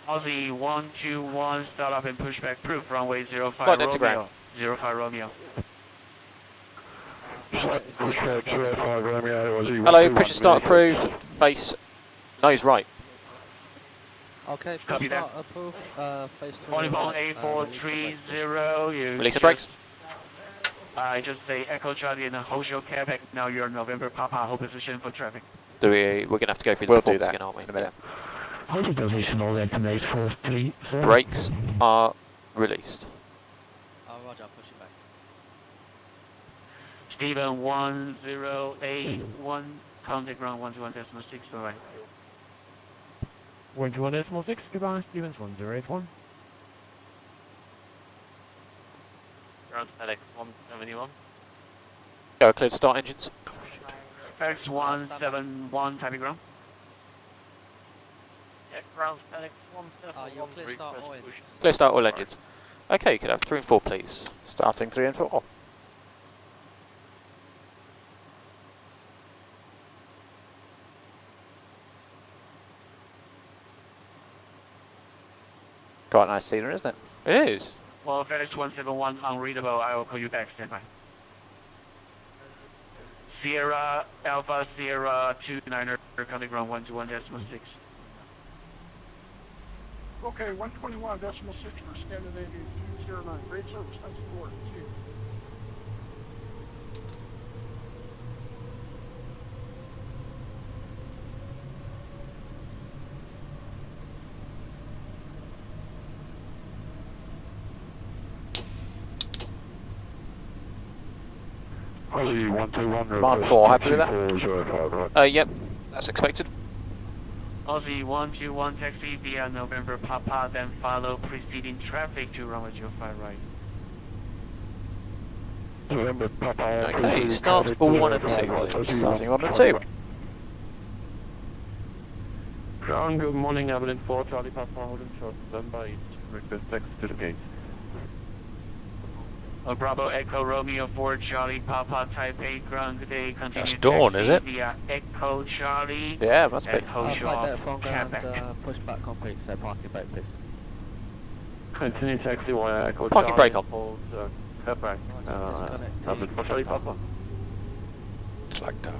Aussie 121, start up and pushback proof. Runway 05 Flight deck to Romeo. 05 Romeo. Hello, push and start approved. Face nose right. Okay, Copy push that. start approved. Phase 2. Onipong 8430. Release the brakes. I just say Echo Charlie and Hotel Quebec. Now you're November Papa, hold position for traffic. We're going to have to go through the We'll do performance that again, aren't we? in a minute. Hold position, all that to 843. Brakes are released. Roger, I'll push it back. Steven 1081, contact ground 121.6, bye-bye. 121.6, goodbye, Stevens 1081. Ground FedEx 171. Go, clear to start engines. FedEx 171, Taipei ground. Yeah, ground FedEx 171. You're clear to start all engines. Clear start all engines. Okay, you could have 3 and 4, please. Starting 3 and 4. Quite nice scenery, isn't it? It is. Well, FedEx 171, unreadable, I will call you back, stand by. Sierra, Alpha, Sierra 29er, contact ground 121.6. Okay, 121.6 for Scandinavia 209. Great service. Thanks for board. See you. Aussie 121. Mark 4, happy with that? Yep, that's expected. Aussie 121 taxi via November Papa, then follow preceding traffic to runway 05 right. November Papa. Okay, start 1 and 2, please. Starting 1 and 2. Ground, good morning, Abilene 4, Charlie Papa, holding short, standby, request X to the gate. Bravo Echo Romeo 4 Charlie Papa Taipei ground, good day, continue. That's Dawn, is it? Via Echo Charlie. Yeah, it must be. Echo Flight Shaw, data from ground, Quebec. push back complete, so parking brake please. Continue taxi via Echo Parking brake on. Hold, Quebec, Disconnect Abilene 4, Charlie Papa. Like that.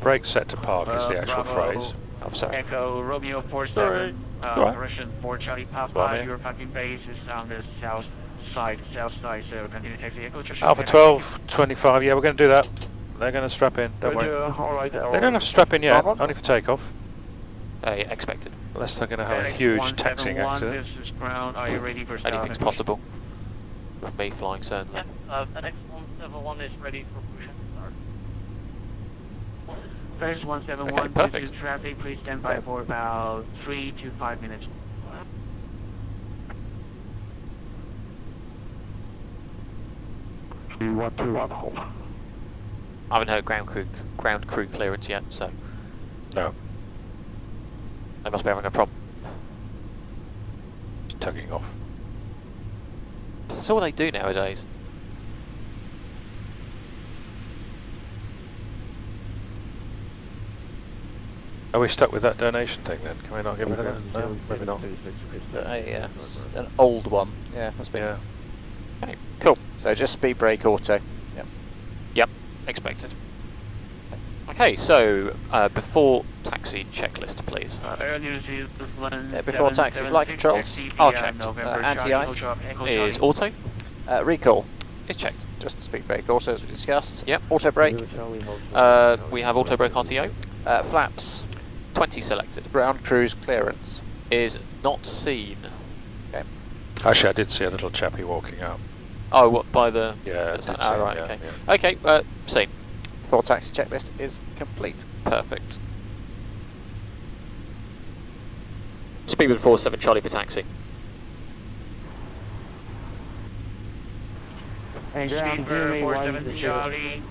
Brake set to park is the actual Bravo, phrase. I'm sorry. Echo Romeo 47, Sorry. Right. correction 4 Charlie That's what I Papa, mean. your parking base is on the south side, so continue taxi Echo Charlie. Alpha 12, 25, yeah, we're going to do that. They're going to strap in, don't worry. Alright, They don't have to strap in yet, only for takeoff. Yeah, expected. Unless they're going to have a huge taxiing accident. This is ground, are you ready for start? Anything's possible. With me flying, certainly. FedEx 171 is ready for push and start. FedEx 171, Okay, perfect. to traffic, please stand by for about 3 to 5 minutes. What to run home? I haven't heard ground crew clearance yet, so No, they must be having a problem. tugging off. That's all they do nowadays. Are we stuck with that donation thing then? Can we not get rid of that? No, maybe not. It's an old one. Yeah, must be. Yeah. Okay, cool. So just speed brake auto. Yep. Yep, expected. Okay, so before taxi checklist, please. Before taxi, flight controls are checked. Anti-ice Is auto? recall is checked. Just speed brake auto as we discussed. Yep. Auto brake. We have auto brake RTO. Flaps. 20 selected. Ground cruise clearance. Is not seen. Okay. Actually, I did see a little chappie walking out. Oh, what, by the... Yeah, I did see Oh, him, right, yeah, okay. yeah. Okay, seen. Full taxi checklist is complete. Perfect. Speedbird 47 Charlie for taxi. And Speedbird 47 Charlie.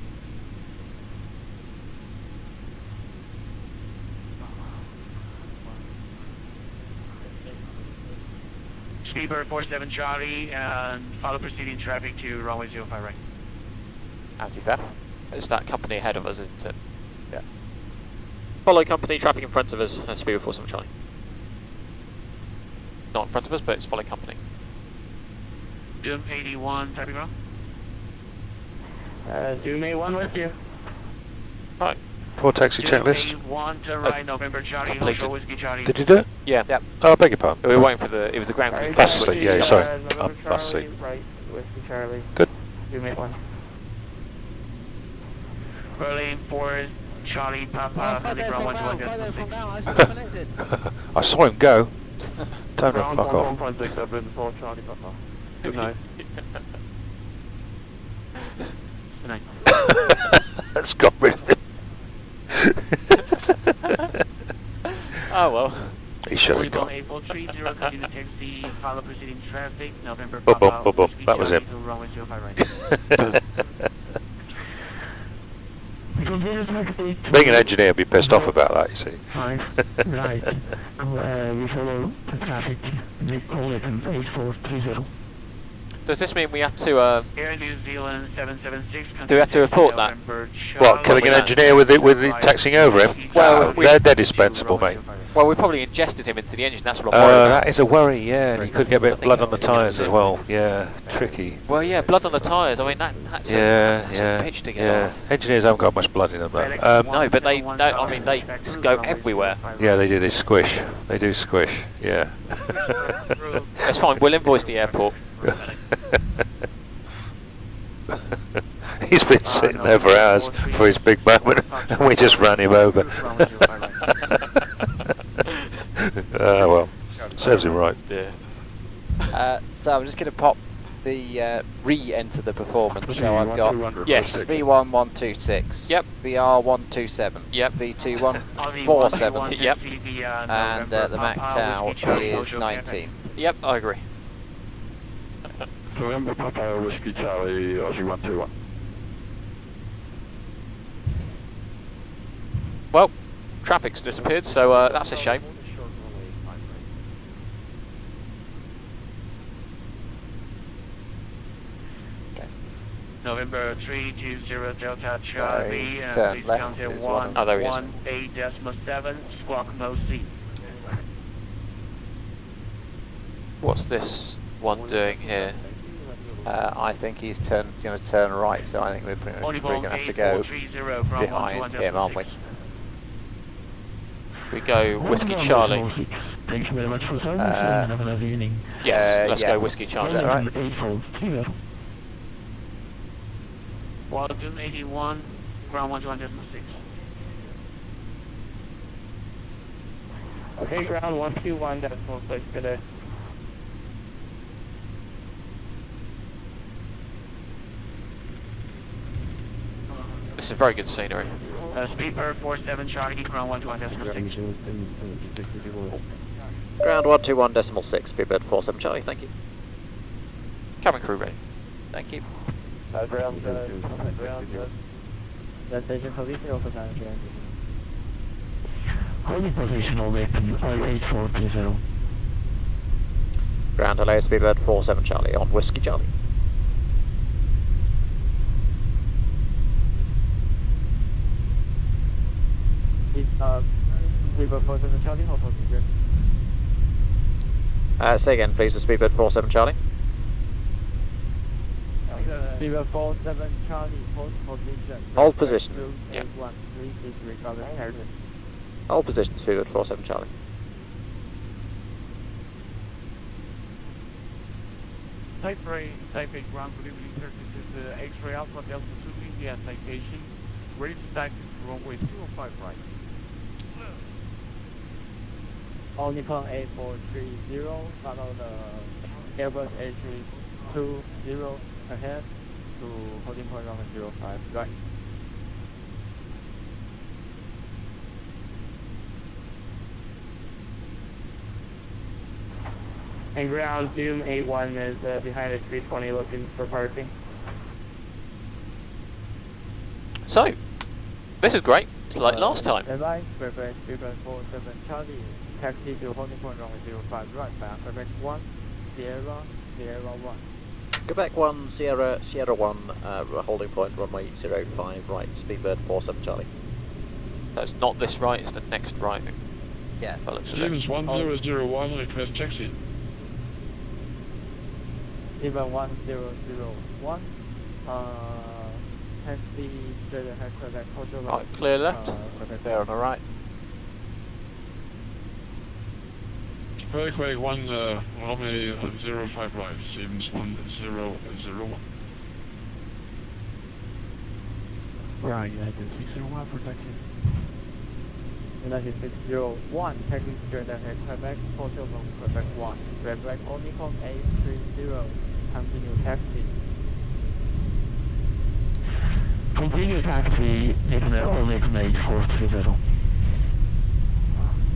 Speedbird 47 Charlie, and follow preceding traffic to runway 05 right. Anti-theft. It's that company ahead of us, isn't it? Yeah. Follow company, traffic in front of us, Speedbird 47 Charlie. Not in front of us, but it's follow company. Doom 81, traffic ground. Doom 81 with you. Right. Full taxi Doom checklist. 81 to right, November Charlie, completed. Hotel Whiskey Charlie. Did you do it? Yeah. Yep. Oh, I beg your pardon. We were waiting for the... It was the ground crew. Fast asleep, yeah, sorry. November I'm fast asleep. Charlie, right, Whiskey Charlie. Good. Doom 81. Berlin 4 Charlie Papa, Flight data from ground, flight data from ground, I still connected. I saw him go. Tell him to Ground fuck off. 1.6, Abilene 4, Charlie Papa. Good night. Good night. That's got rid of him. Oh well. He should have gone. 8430, continue taxi, follow proceeding traffic, November Bum, bum, Papa, bum, bum. Whiskey That was Charlie him. to runway 05 right. Being an engineer, I'd be pissed off about that, you see. Right. We follow the traffic, we call it an 8430. Does this mean we have to? Air New Zealand 776. Do we have to report that? What, killing an engineer with it taxiing over him? Well, they're dispensable, mate. Well, we probably ingested him into the engine. That's what I'm worried about. That is a worry, yeah. And you could get a bit of blood on the tyres as well. Yeah, tricky. Well, yeah, blood on the tyres. I mean, that's a bitch to get off. Engineers haven't got much blood in them, though. No, but they don't. I mean, they just go everywhere. Yeah, they do. They squish. They do squish. Yeah. That's fine. We'll invoice the airport. He's been sitting there for hours for his big moment, and we just ran him over. Well, serves him right. So I'm just going to pop the re-enter the performance. So I've got yes V1126. Yep. VR127. Yep. V2147. Yep. And the Mac Tau is 19. Yep, I agree. November Papa, Whiskey Charlie, Aussie 121. Well, traffic's disappeared, so that's a shame. November 320 Delta Charlie, turn please left count is 118.7, squawk mode C. What's this one doing here? I think he's going to turn right, so I think we're going to have to go behind him, aren't we? We go Whiskey Charlie. Thank you very much for the service, and have a nice evening. Yes, let's go Whiskey Charlie. Is that right? 181, ground 121.6. Okay, ground 121.6 today. This is very good scenery. Speedbird 47 Charlie, ground 121.6. Ground 121.6, Speedbird 47 Charlie, thank you. Cabin crew ready. Thank you. Ground, station position also down here. Holding position all way from 8430. Ground hello, Speedbird 47 Charlie on Whiskey Charlie. Speedbird 47 Charlie, hold position. Say again, please, the Speedbird 47 Charlie. Speedbird 47 Charlie, hold position. Hold position. Yeah. 813 is recovered. Hold position, Speedbird 47 Charlie. Taipei ground, good evening, sir. This is X-ray Alpha Delta 2 India citation. Ready to taxi to runway 205 right. All Nippon 8430, follow the Airbus A320 ahead to holding point runway 05 right. And ground Doom 81 is behind the 320 looking for parking. So, this is great. It's like last time. Standby, Quebec 47 Charlie, taxi to holding point runway 05 right, back Quebec 1, Sierra 1. Quebec 1, Sierra 1, holding point runway 05 right, Speedbird 47 Charlie. So it's not this right, it's the next right. Yeah. By the looks of it. Siemens 1001, request taxi. Even 1001, taxi straight ahead Quebec Hotel. Right, clear left. There on the right. Quebec 1, runway 05 right, Siemens 1001. Right, United 601 for taxi. United 601, taxi straight ahead Quebec Hotel Quebec 1, Quebec Omnicom A30, continue taxi. Continue taxi, Niconet Omega 8430.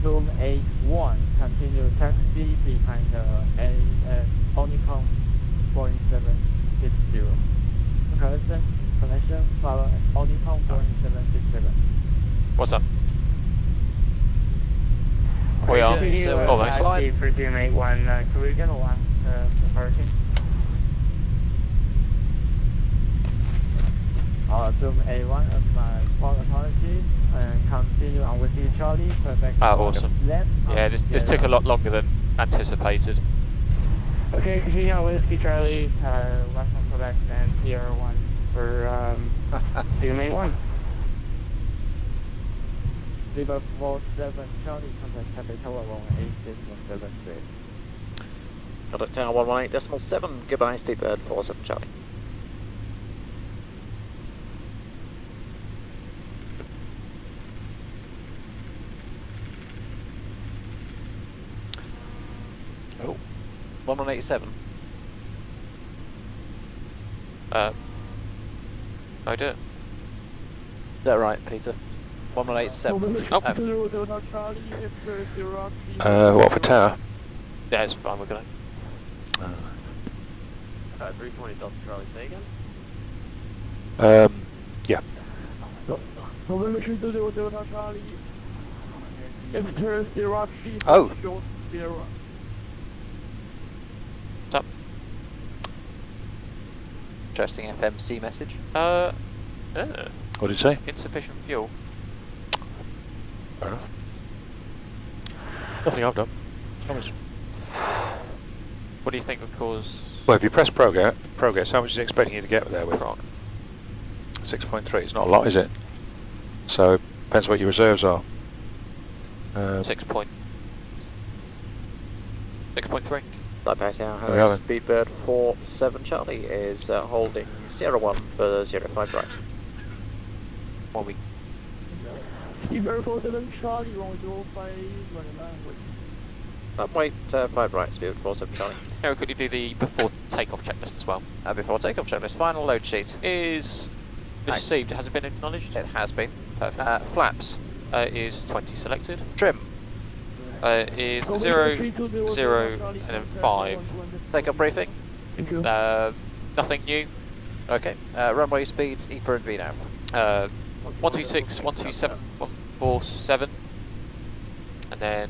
Zoom 81, continue taxi behind Onicom Boeing 760. Connection, follow Onicom Boeing 767. What's up? We are. Oh, thanks. Taxi for Zoom 81, Korean 1, departing. Zoom 81 of my apologies, and continue on with you, Charlie. Perfect. Awesome. Left, Yeah, this took a lot longer than anticipated. Okay, continue on Whiskey Charlie, left on Quebec, and Sierra 1 for Zoom 81. Zebra 47 Charlie, contact Taipei Tower 118.73. Contact Tower 118.7, goodbye, Speedbird 47 Charlie. Oh, 1187. I do. Is that right, Peter? 1187. What for tower? Yeah, it's fine, we're gonna. 320 Delta Charlie, say again? Yeah. Oh. What's up? Interesting FMC message. What did it say? Insufficient fuel. Fair enough. Nothing I've done. Promise. What do you think would cause? Well, if you press progress, how much is it expecting you to get there with? 6.3. It's not a lot, is it? So depends what your reserves are. 6.3. Taipei There we are Tower, then. Speedbird 47 Charlie is holding Sierra 1 for 05 right. 1 week. Speedbird 47 Charlie, 105, Wait, 5 right, Speedbird 47 Charlie. Now we quickly do the before takeoff checklist as well. Before takeoff checklist, final load sheet. Is received, has it been acknowledged? It has been. Perfect. Flaps. Is 20 selected. Trim. Is 0, 0, and then 5. Takeoff briefing. Nothing new. Okay. Runway speeds, EPA and VNAV. 126, 127, 147. And then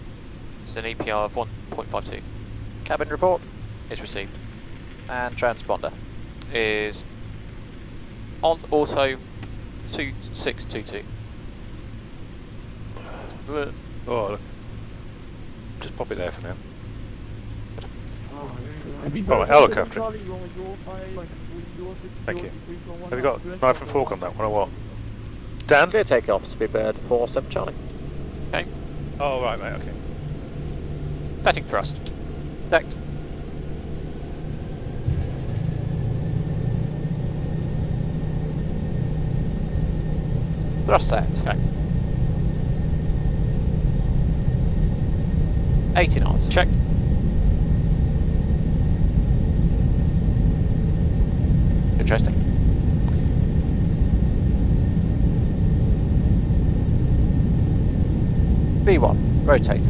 it's an EPR of 1.52. Cabin report. Is received. And transponder. Is on auto 2622. Oh, just pop it there for now. Alright, helicopter. Thank you. Have you got knife and fork on that one or what? Dan? Clear takeoff, Speedbird 47 Charlie. Okay. Oh, right, mate, okay. Setting thrust. Checked. Thrust set. Checked. 80 knots. Checked. Interesting. B1, rotate.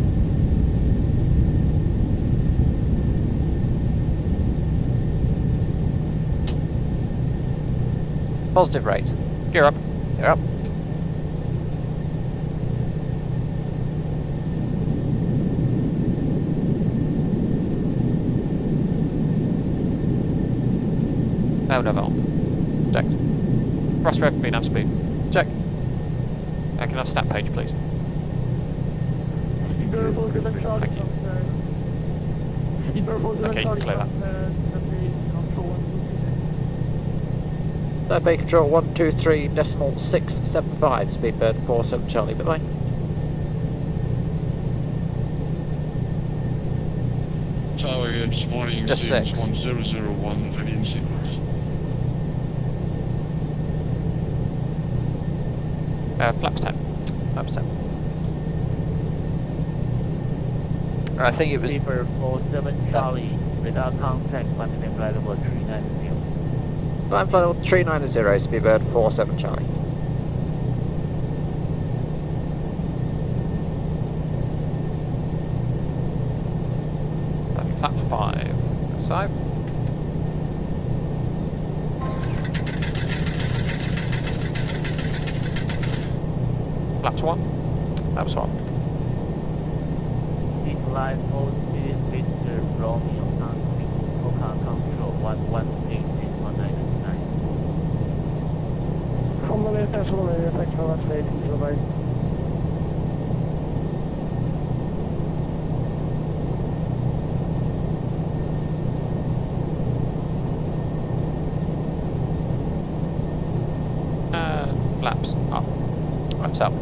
Positive rate. Gear up. Gear up. Now never on. Checked. Thrust rev, VNAV speed. Check. And can I have stat page, please? Thank you. Okay, you can clear that. Taipei control 123.675, Speedbird 47 Charlie, bye-bye. Tower it's morning. Just 6. 1001, ready in sequence. Flaps 10. Flaps 10. I think it was... Sleeper 47 Charlie, without contact, landing flight level 390. Flight level 390, speedbird 47 Charlie. Flap 5. That's 5. Flaps 1. Flaps 1. Flight 46 Victor Romeo Tango, Coca Control 11861999. Thanks for that, Steve. Bye-bye. And flaps up. Flaps up.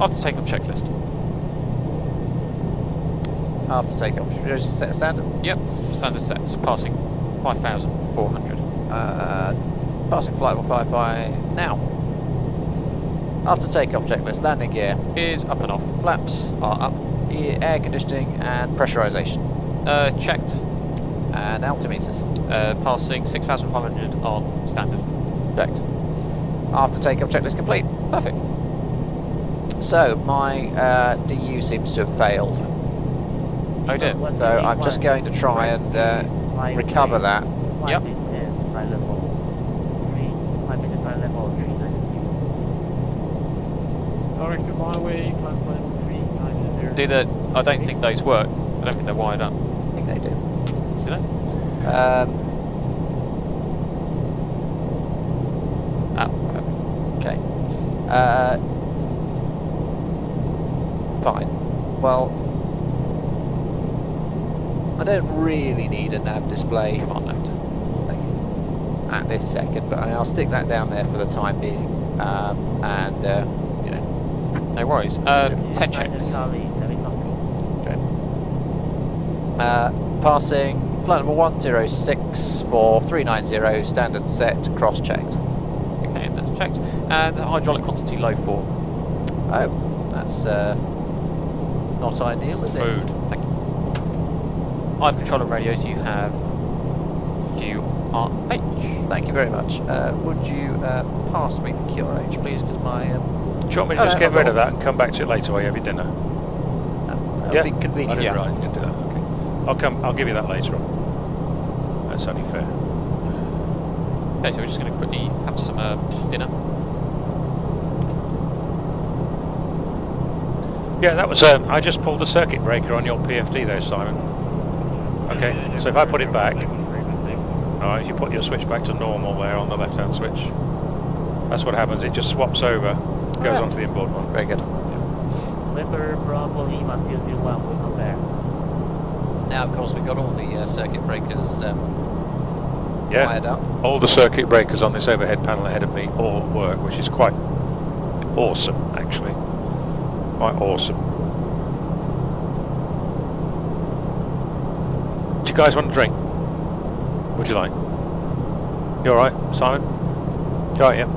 After takeoff checklist. After takeoff, should we just set a standard? Yep, standard sets, passing 5,400. Passing flight level 55 now. After takeoff checklist, landing gear Is up and off. flaps are up, air conditioning and pressurization, Checked. and altimeters Passing 6,500 on standard. checked. After takeoff checklist complete. Perfect. So my DU seems to have failed. Oh dear. So I'm just going to try and recover that. Yep. Flight level 3, 5 minutes flight level 390. Director Byway, climb flight level 390. Do the, I don't think those work. I don't think they're wired up. I think they do. Do they? Okay. Fine. Well, I don't really need a nav display. Come on, left. At this second, but I'll stick that down there for the time being. And you know, No worries. 10 checks. Charlie, helicopter. passing flight number 106 for 390, standard set, cross-checked. Okay, that's checked. And hydraulic quantity low 4. Oh, that's not ideal, is it? Food. Thank you. I have control of radios, you have QRH. Thank you very much. Would you pass me the QRH, please, because my... Do you want me to just get rid of that and come back to it later while you have your dinner? that would be convenient. Yeah. Right, you can do that. Okay. I'll give you that later on. That's only fair. Okay, so we're just going to quickly have some dinner. Yeah, that was. I just pulled the circuit breaker on your PFD there, Simon. Okay, so if I put it back, alright, if you put your switch back to normal there on the left-hand switch, that's what happens. It just swaps over, goes onto the inboard one. Very good. November Bravo Lima 001, we'll come back. Now, of course, we've got all the circuit breakers Yeah, wired up. all the circuit breakers on this overhead panel ahead of me all work, which is quite awesome, actually. Quite awesome. Do you guys want a drink? Would you like? You alright, Simon? You alright, yeah?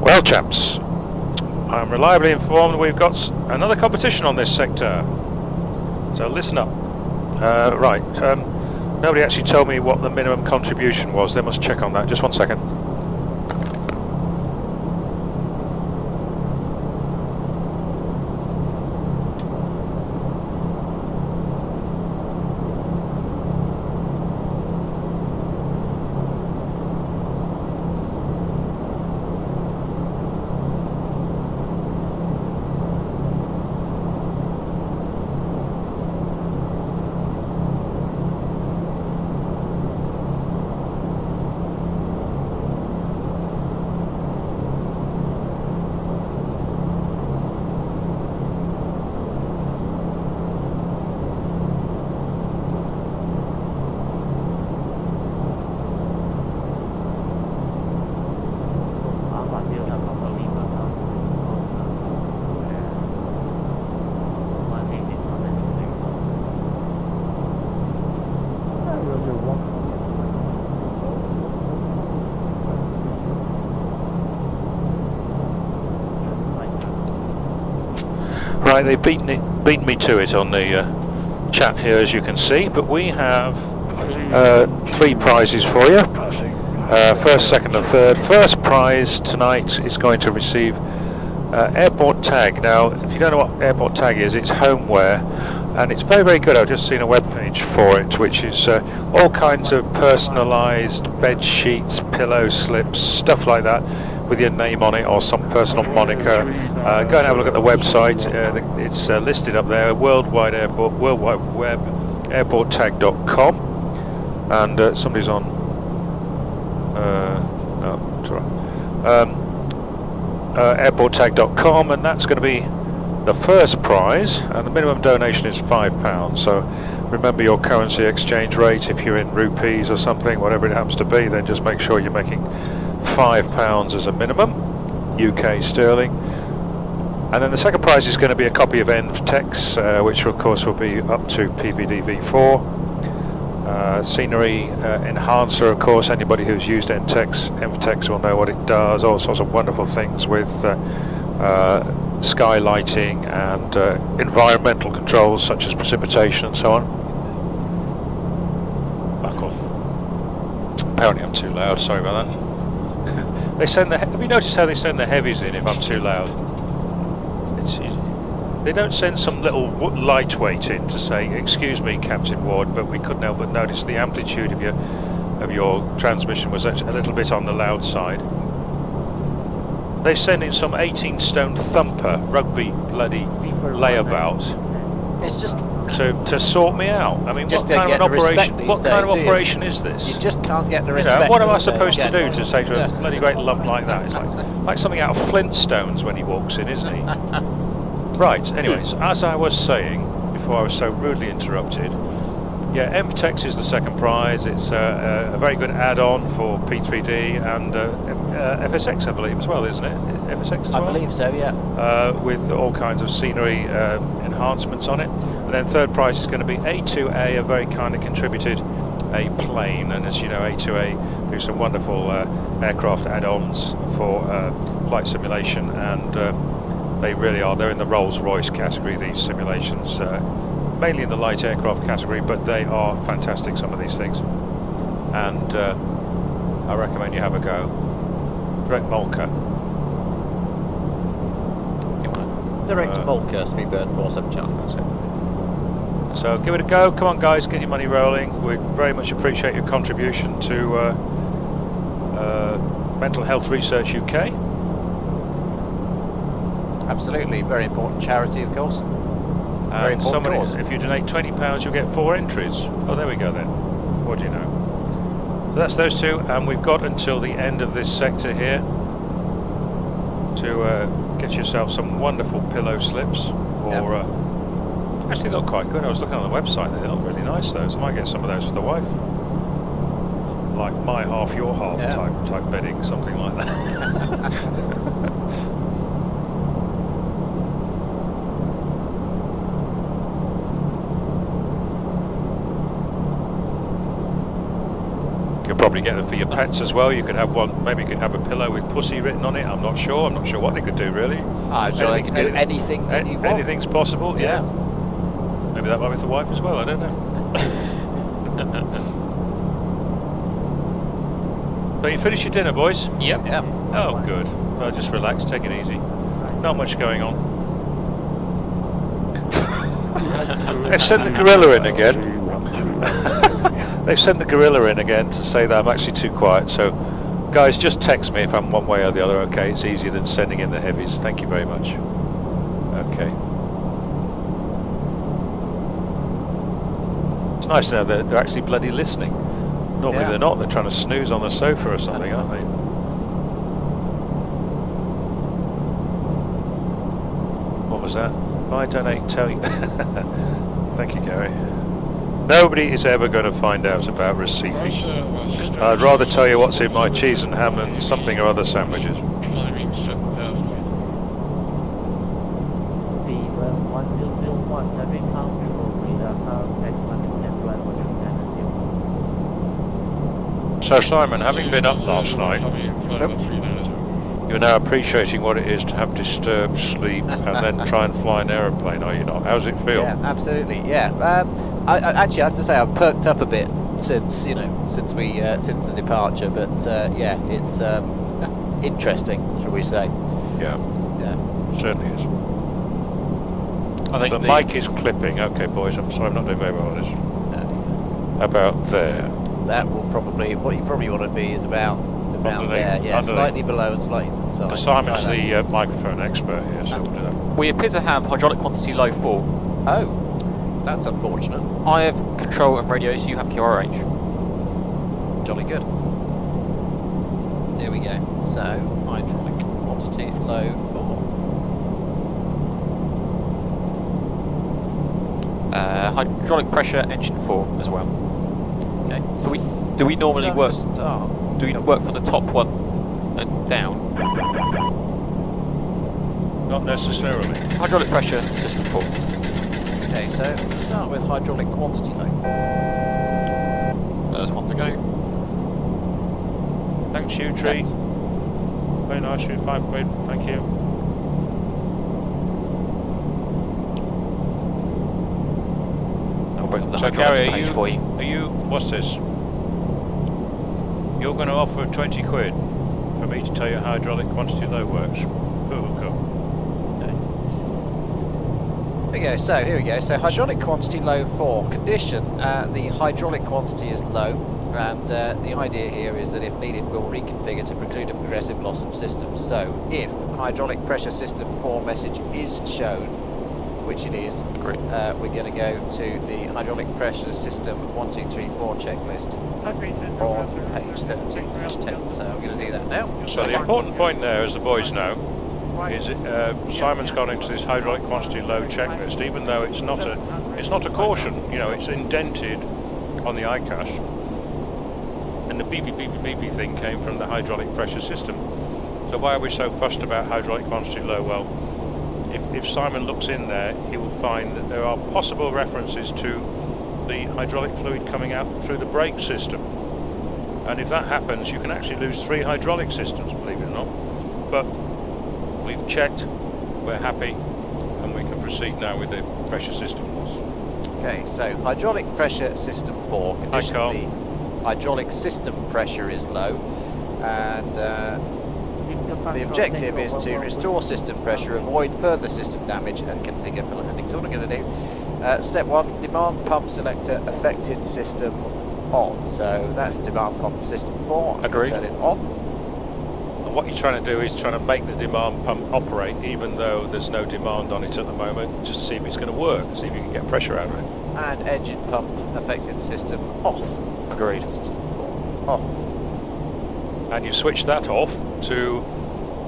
Well, chaps, I'm reliably informed we've got another competition on this sector. So listen up. Right, nobody actually told me what the minimum contribution was. They must check on that. Just 1 second. Right, they've beaten me to it on the chat here, as you can see, but we have 3 prizes for you. First, second and third. First prize tonight is going to receive airport tag. Now, if you don't know what airport tag is, it's homeware, and it's very, very good. I've just seen a web page for it, which is all kinds of personalised bed sheets, pillow slips, stuff like that, with your name on it or some personal moniker. Go and have a look at the website. It's listed up there, World Wide Web, airporttag.com, and somebody's on. No, it's all right. Airporttag.com, and that's going to be the first prize, and the minimum donation is £5. So remember your currency exchange rate. If you're in rupees or something, whatever it happens to be, then just make sure you're making £5 as a minimum, UK sterling. And then the second prize is going to be a copy of NVTEX, which of course will be up to PPDV4. Scenery enhancer, of course. Anybody who's used NVTEX will know what it does. All sorts of wonderful things with skylighting and environmental controls such as precipitation and so on. Back off. Apparently I'm too loud. Sorry about that. They send the. Have you noticed how they send the heavies in if I'm too loud? They don't send some little lightweight in to say, "Excuse me, Captain Ward, but we couldn't help but notice the amplitude of your transmission was a little bit on the loud side." They send in some 18-stone thumper, rugby bloody layabout. It's just to sort me out. I mean, what kind of an operation? What kind of operation is this? You just can't get the respect. What am I supposed to do to say to a bloody great lump like that? It's like something out of Flintstones when he walks in, isn't he? Right. Anyways, as I was saying before, I was so rudely interrupted. Yeah, NVTEX is the second prize. It's a very good add-on for P3D and FSX, I believe, as well, isn't it? FSX as well? I believe so, yeah. With all kinds of scenery enhancements on it. And then third prize is going to be A2A, have very kindly contributed a plane. And as you know, A2A do some wonderful aircraft add-ons for flight simulation, and they really are. They're in the Rolls-Royce category, these simulations. Mainly in the light aircraft category, but they are fantastic, some of these things. And I recommend you have a go. Direct Molka. Direct Molka, Speedbird 47 Charlie. That's it. So give it a go. Come on, guys, get your money rolling. We very much appreciate your contribution to Mental Health Research UK. Absolutely, very important charity, of course. And if you donate £20, you'll get 4 entries. Oh, there we go then. What do you know? So that's those two, and we've got until the end of this sector here to get yourself some wonderful pillow slips. Or actually, they look quite good. I was looking on the website; they look really nice. Those. I might get some of those for the wife, like my half, your half type bedding, something like that. probably get them for your pets as well. You could have one, maybe you could have a pillow with pussy written on it. I'm not sure what they could do really. I'm sure they could do anything that you want. Anything's possible, yeah. Maybe that might be with the wife as well, I don't know. So you finished your dinner, boys? Yep. Oh, good. Well, just relax, take it easy. Not much going on. They've sent the gorilla in again. They've sent the gorilla in again to say that I'm actually too quiet. So, guys, just text me if I'm one way or the other, okay? It's easier than sending in the heavies. Thank you very much. Okay. It's nice to know that they're actually bloody listening. Normally they're not. They're trying to snooze on the sofa or something, aren't they? What was that? I donate, tell you. Thank you, Gary. Nobody is ever going to find out about receiving. I'd rather tell you what's in my cheese and ham and something or other sandwiches. So Simon, having been up last night, you're now appreciating what it is to have disturbed sleep and then try and fly an aeroplane, are you not? How's it feel? Yeah, absolutely. Yeah. I actually have to say I've perked up a bit since since the departure, but yeah, it's interesting, shall we say? Yeah. Certainly is. I think the mic is clipping. Okay, boys. I'm sorry, I'm not doing very well on this. About there. That will probably what you probably want to be is about there. Yeah, slightly below and slightly to the side. Simon's the microphone expert here, so we'll do that. We appear to have hydraulic quantity low 4. Oh, that's unfortunate. I have control and radios, you have QRH. Jolly good. Here we go. So, hydraulic quantity low 4. Hydraulic pressure engine 4 as well. Okay. Do we normally work? Start. Do we work from the top one and down? Not necessarily. Hydraulic pressure system 4. Okay, so start with hydraulic quantity low. There's one to go. Thanks, you tree. Very nice, you £5. Thank you. I'll bring up the So hydraulics Gary, page for you. Are you? What's this? You're going to offer £20 for me to tell you how hydraulic quantity low works. Oh, go. Here we go. So here we go. So hydraulic quantity low 4 condition. The hydraulic quantity is low, and the idea here is that if needed, we'll reconfigure to preclude a progressive loss of system. So if hydraulic pressure system 4 message is shown, which it is, we're going to go to the hydraulic pressure system 1, 2, 3, 4 checklist on page 13, page 10. So I'm going to do that now. So the important point there, as the boys know, is Simon's gone into this hydraulic quantity low checklist, even though it's not a caution. You know, it's indented on the ICAS, and the beepy thing came from the hydraulic pressure system. So why are we so fussed about hydraulic quantity low? Well, if Simon looks in there, he will find that there are possible references to the hydraulic fluid coming out through the brake system. And if that happens, you can actually lose 3 hydraulic systems, believe it or not. But we've checked, we're happy, and we can proceed now with the pressure system loss. Okay, so hydraulic pressure system 4, condition the hydraulic system pressure is low, and the objective is to restore system pressure, avoid further system damage, and configure for landing. So what I'm going to do, step 1, demand pump selector affected system on. So that's the demand pump system 4. Agreed. Turn it on. And what you're trying to do is trying to make the demand pump operate, even though there's no demand on it at the moment, just to see if it's going to work, see if you can get pressure out of it. And engine pump affected system off. Agreed. System 4 off. And you switch that off to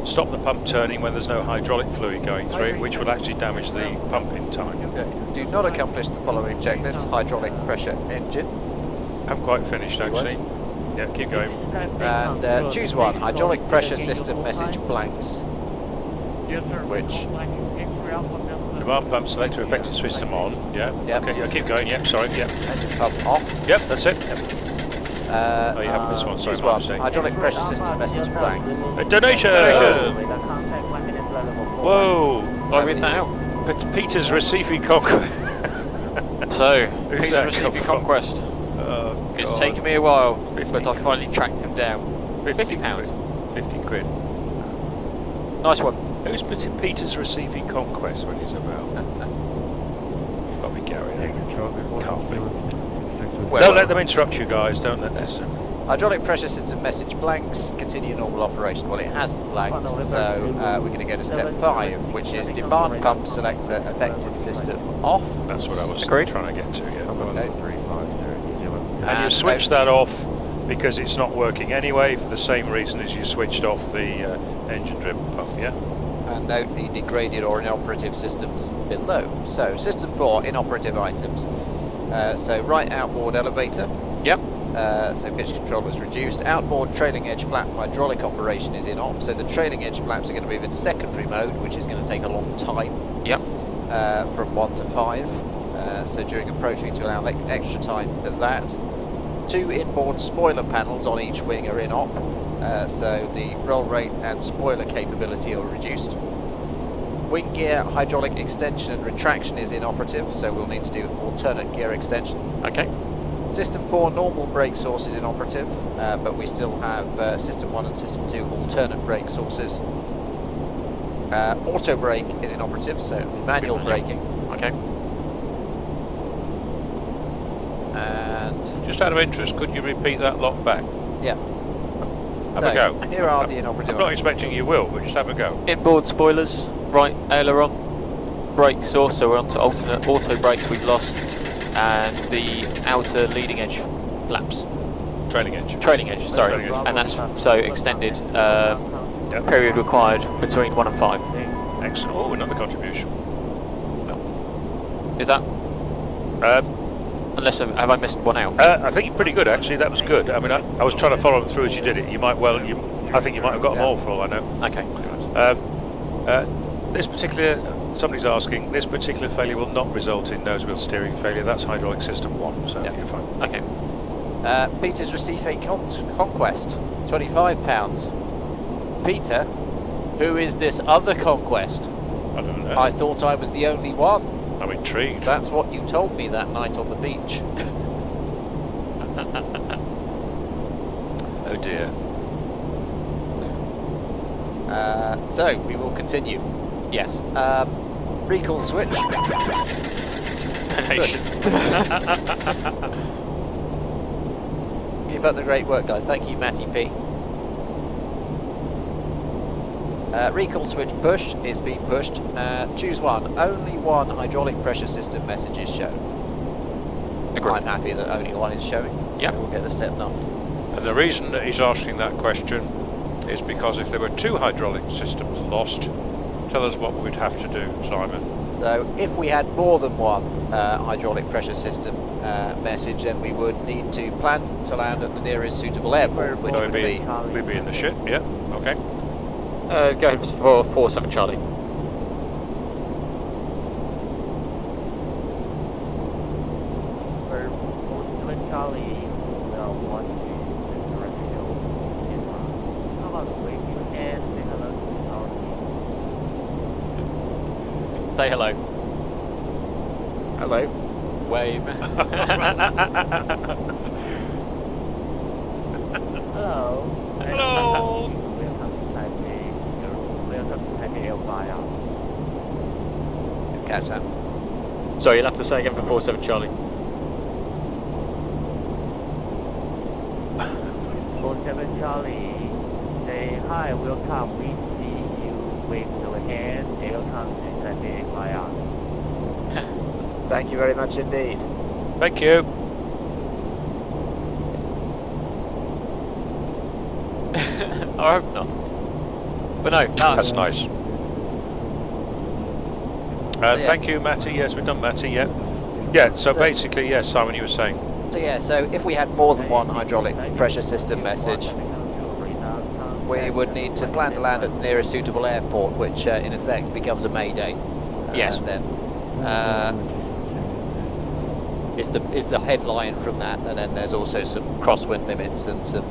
stop the pump turning when there's no hydraulic fluid going through it, which will actually damage the pump in time. Okay. Do not accomplish the following checklist: hydraulic pressure engine. Haven't quite finished actually. Yeah, keep going. And choose one. Hydraulic pressure system message blanks. Which? Demand pump selector affected system on. Yeah. Yep. Okay. Yeah. Keep going. Yep. Sorry. Yep. Engine pump off. Yep. That's it. Yep. Oh, you haven't missed one. Sorry, Choose my one. mistake. Hydraulic pressure system message blanks. A donation! Whoa! I read that out. Peter's Recife Conquest. So, Who's Peter's that Recife come from? Conquest. Oh, It's God. taken me a while, 50 but I finally tracked him down. £50. 50 quid. Nice one. Who's Peter's Recife Conquest when he's about? It's got to be Gary. Can't be. Well, Don't let them interrupt you guys, don't let this. Hydraulic pressure system message blanks, continue normal operation. Well, it hasn't blanked, so we're going to go to step 5, which is demand pump selector affected system off. That's what I was Agreed. trying to get to, yeah. Okay. And you switch that off because it's not working anyway for the same reason as you switched off the engine driven pump, yeah? And note the degraded or inoperative systems below. So, system 4, inoperative items. So, right outboard elevator. Yep. So pitch control was reduced. Outboard trailing edge flap hydraulic operation is in op. So the trailing edge flaps are going to move in secondary mode, which is going to take a long time. Yep. From 1 to 5. So during approach we need to allow extra time for that. 2 inboard spoiler panels on each wing are in op. So the roll rate and spoiler capability are reduced. Wing gear hydraulic extension and retraction is inoperative, so we'll need to do alternate gear extension. Okay. System 4 normal brake source is inoperative, but we still have System 1 and System 2 alternate brake sources. Auto brake is inoperative, so manual braking. Okay. And Just out of interest, could you repeat that lot back? yeah. Have a go. Here are the inoperative. I'm not expecting you will, but just have a go. Inboard spoilers, right aileron, brake source, so we're on to alternate auto brakes we've lost, and the outer leading edge flaps. Trailing edge. Trailing edge, sorry. Trailing edge. And that's so extended period required between 1 and 5. Excellent. Oh, another contribution. Is that? Unless have I missed one out? I think you're pretty good actually. That was good. I mean, I was trying to follow them through as you did it. You might well. I think you might have got them all for all I know. Okay. This particular, somebody's asking, this particular failure will not result in nose wheel steering failure. That's hydraulic system 1, so you're fine. Okay. Peter's Recife Conquest, £25. Peter, who is this other conquest? I don't know. I thought I was the only one. I'm intrigued. That's what you told me that night on the beach. Oh dear. So, we will continue. Yes. Recall switch. Keep up the great work, guys. Thank you, Matty P. Recall switch push is being pushed. Choose one. Only one hydraulic pressure system message is shown. Agreed. I'm happy that only one is showing. Yep. So we'll get the step number. And the reason that he's asking that question is because if there were 2 hydraulic systems lost, tell us what we'd have to do, Simon. So if we had more than one hydraulic pressure system message, then we would need to plan to land at the nearest suitable airport, which would be... We'd be in the ship, yeah, okay. Go ahead for 47 Charlie. For 47 Charlie, we'll want to terrestrial. How about wave you and say hello to our Say hello. Hello. Wave. Hello. Hello. Welcome to Taipei. Welcome to Taipei Airflyer. Catch that. Sorry, you'll have to say again for 47 Charlie. 47 Charlie. Say hi, welcome. We see you. Wave your hand. Welcome to Taipei Airflyer. Thank you very much indeed. Thank you. I hope not. But no, That's nice. yeah. Thank you, Matty. Yes, we've done Matty, yeah. Yeah, so basically, yes, Simon, you were saying. So yeah, so if we had more than one hydraulic pressure system message, we would need to plan to land at the nearest suitable airport, which in effect becomes a Mayday. Yes. Then. is the headline from that, and then there's also some crosswind limits and some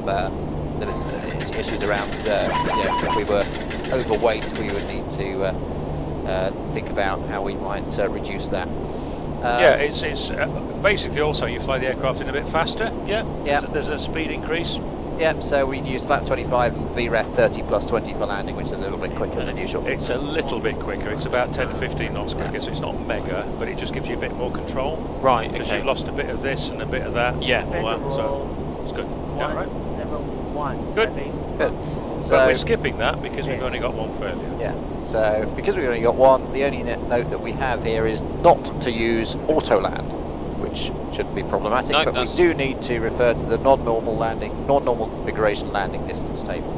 issues around. If we were overweight, we would need to think about how we might reduce that. Yeah, it's basically also you fly the aircraft in a bit faster. Yeah. Yeah. There's a speed increase. Yep, so we'd use flap 25 and VREF 30 plus 20 for landing, which is a little bit quicker than usual. It's a little bit quicker. It's about 10 to 15 knots quicker, so it's not mega, but it just gives you a bit more control. Right, Because okay. you've lost a bit of this and a bit of that. Yeah. All that, so it's good. Yeah, right. 171. Good. Good. But So we're skipping that because we've only got one failure. yeah, so because we've only got one, the only note that we have here is not to use auto land, which shouldn't be problematic, No, but we do need to refer to the non-normal configuration landing distance table,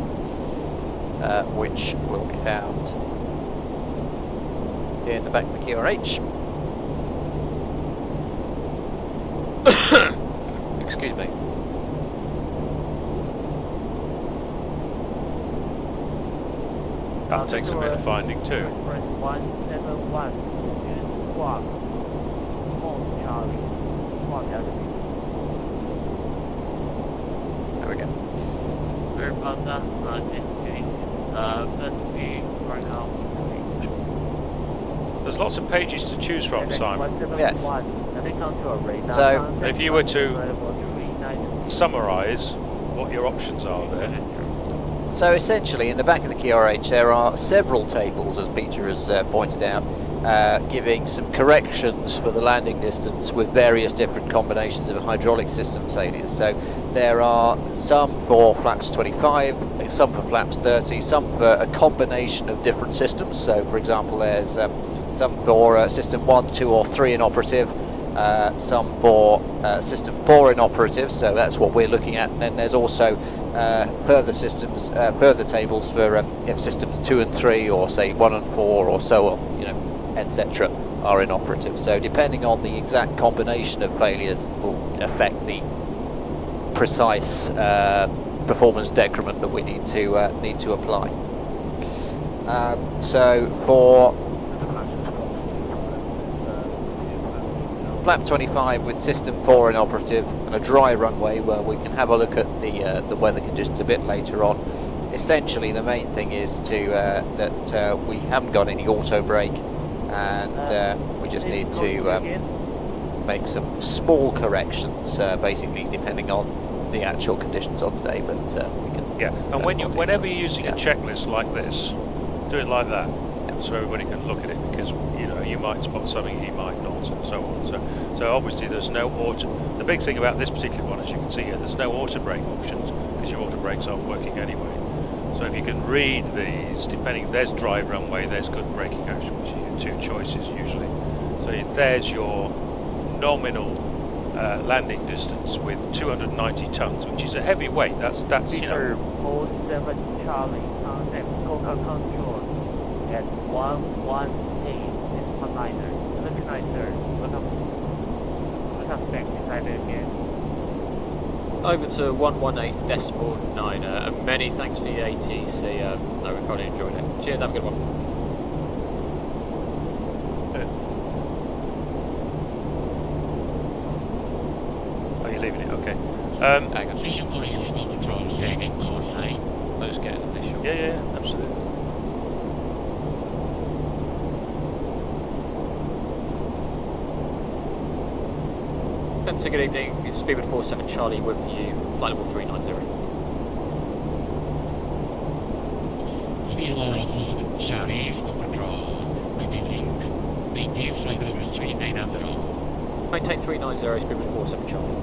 which will be found in the back of the QRH. Excuse me. That takes a bit of finding too. 171. Use squawk. Hold Charlie. Squawk altitude. There we go. We're about that destination. Let's be right now. There's lots of pages to choose from, Simon. Yes. So, if you were to summarise what your options are there. So essentially, in the back of the QRH, there are several tables, as Peter has pointed out, giving some corrections for the landing distance with various different combinations of hydraulic system failures. So there are some for flaps 25, some for flaps 30, some for a combination of different systems. So for example, there's some for system 1, 2 or 3 inoperative, some for system 4 inoperative, so that's what we're looking at. And then there's also further systems, further tables for if systems 2 and 3 or say 1 and 4 or so on, etc. are inoperative. So depending on the exact combination of failures will affect the precise performance decrement that we need to apply. So for flap 25 with system 4 inoperative and a dry runway, where we can have a look at the weather conditions a bit later on. Essentially, the main thing is that we haven't got any auto brake, and we just need to make some small corrections, basically depending on the actual conditions on the day. But we can. Yeah, and whenever you're using a checklist like this, do it like that, so everybody can look at it, because you might spot something, you might not, and so on. So obviously there's no auto. The big thing about this particular one, as you can see here, there's no auto brake options because your auto brakes aren't working anyway. So if you can read these, depending, there's dry runway, there's good braking action, which are your two choices usually. So there's your nominal landing distance with 290 tons, which is a heavy weight. That's 07 Charlie, contact Coca Control at 118 liner. Welcome back to Taipei again. Over to 118.9, and many thanks for your ATC. No, we probably enjoyed it. Cheers, have a good one. Are you leaving it? Okay. Hang on. I'll just get an initial. Yeah, absolutely. So good evening, Speedbird 47 Charlie with you, flight level 390. Charlie, control, maintain flight level 390. Maintain 390, Speedbird 47 Charlie.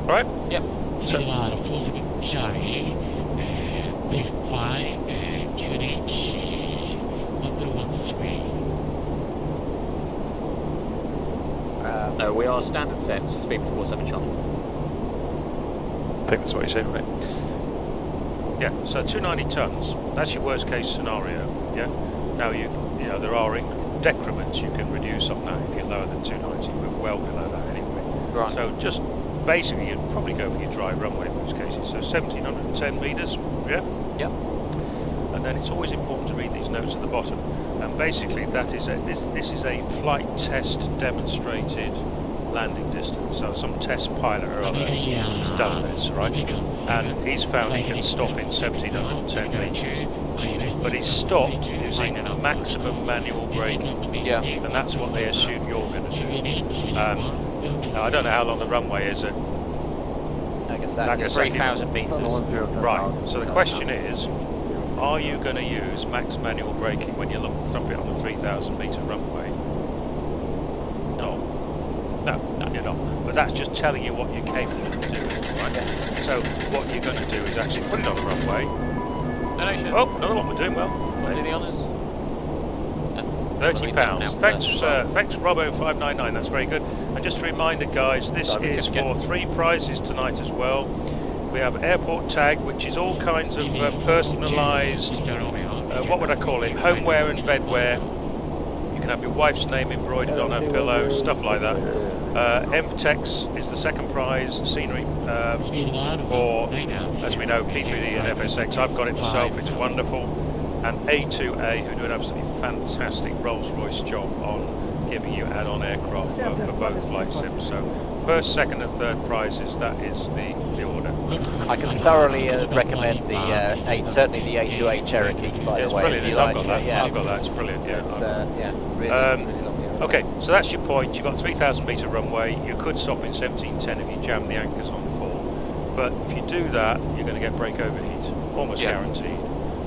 Alright? Yep. So, Charlie, lift 5, QNH, 1013. No, we are standard sets, Speedbird 47 Charlie. I think that's what you said, right? Yeah, so 290 tons, that's your worst case scenario, yeah? Now there are decrements you can reduce on that if you're lower than 290, we're well below that anyway. Right. So just basically you'd probably go for your dry runway in most cases, so 1710 metres, yeah? Yep. and then it's always important to read these notes at the bottom. And basically, that is this is a flight test demonstrated landing distance. So some test pilot or other has done this, right? And he's found he can stop in 1710 metres. But he's stopped using maximum manual braking. Yeah. And that's what they assume you're going to do. Now I don't know how long the runway is at Nagasaki. 3,000 metres. Right, so the question is, are you going to use max manual braking when you look something on the 3,000 metre runway? No, you're not. But that's just telling you what you're capable of doing, right? So what you're going to do is actually put it on the runway. Donation. Oh, another one, we're doing well. Want to do the honours? £30. Thanks Robbo599, that's very good. And just a reminder guys, this is for 3 prizes tonight as well. We have airport tag, which is all kinds of personalised, what would I call it, homeware and bedwear. You can have your wife's name embroidered on her pillow, stuff like that. MTEX is the second prize, scenery for, as we know, P3D and FSX. I've got it myself, it's wonderful. And A2A, who do an absolutely fantastic Rolls-Royce job on giving you add-on aircraft for both flight sims. So first, second and third prizes, that is the order. I can thoroughly recommend the certainly the A2A Cherokee, by the way. Brilliant. If you I've like, got that. yeah. I've got that. It's brilliant. Yeah. It's, really lovely. Okay, so that's your point. You've got 3,000 metre runway. You could stop in 1710 if you jam the anchors on full. But if you do that, you're going to get brake overheat, almost guaranteed.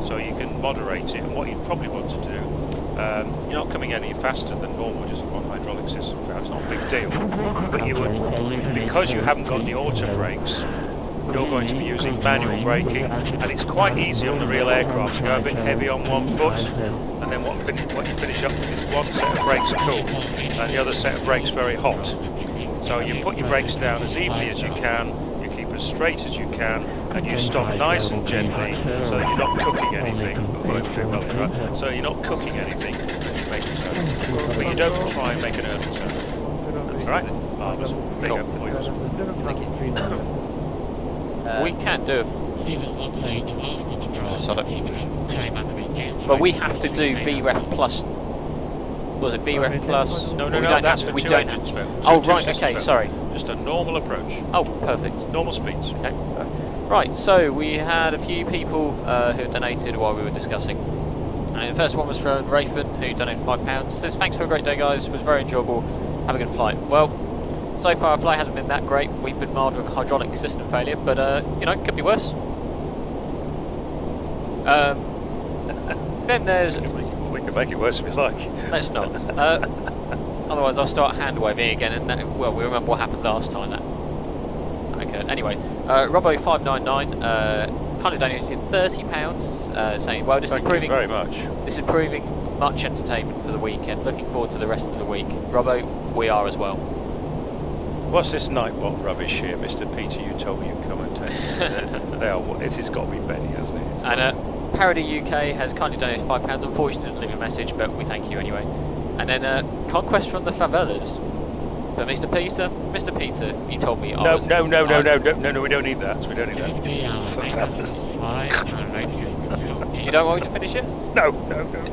So you can moderate it. And what you'd probably want to do, you're not coming any faster than normal, just one hydraulic system. It's not a big deal. But you would, because you haven't got the auto brakes, you're going to be using manual braking, and it's quite easy on the real aircraft to go a bit heavy on one foot, and then what you finish up with is one set of brakes cool, and the other set of brakes very hot. So you put your brakes down as evenly as you can, you keep as straight as you can, and you stop nice and gently, so that you're not cooking anything. So you're not cooking anything when you make a turn, but you don't try and make an early turn. Alright? Big up for you. Thank you. We can't do but we have to do VREF plus. Was it VREF plus? No, that's for two engines. Oh, right, okay, sorry. Just a normal approach. Oh, perfect. Normal speeds. Okay. Right, so we had a few people who donated while we were discussing. And the first one was from Rayford, who donated £5. Says, thanks for a great day, guys. It was very enjoyable. Have a good flight. Well, so far our flight hasn't been that great. We've been marred with a hydraulic system failure, but you know, it could be worse. Then there's... We can make it worse if you like. Let's not. Otherwise I'll start hand waving again, and that, well, we remember what happened last time. That okay. Anyway, Robbo599 kind of donated £30, saying, well, this is proving very much. This is proving much entertainment for the weekend. Looking forward to the rest of the week. Robbo, we are as well. What's this Nightbot rubbish here, Mr. Peter? You told me you'd come and take it. It has got to be Benny, hasn't it? And Parody UK has kindly donated £5. Unfortunately, didn't leave a message, but we thank you anyway. And then Conquest from the Favelas. But Mr. Peter, you told me. No, we don't need that. We don't need that. Favelas. You don't want me to finish it? No.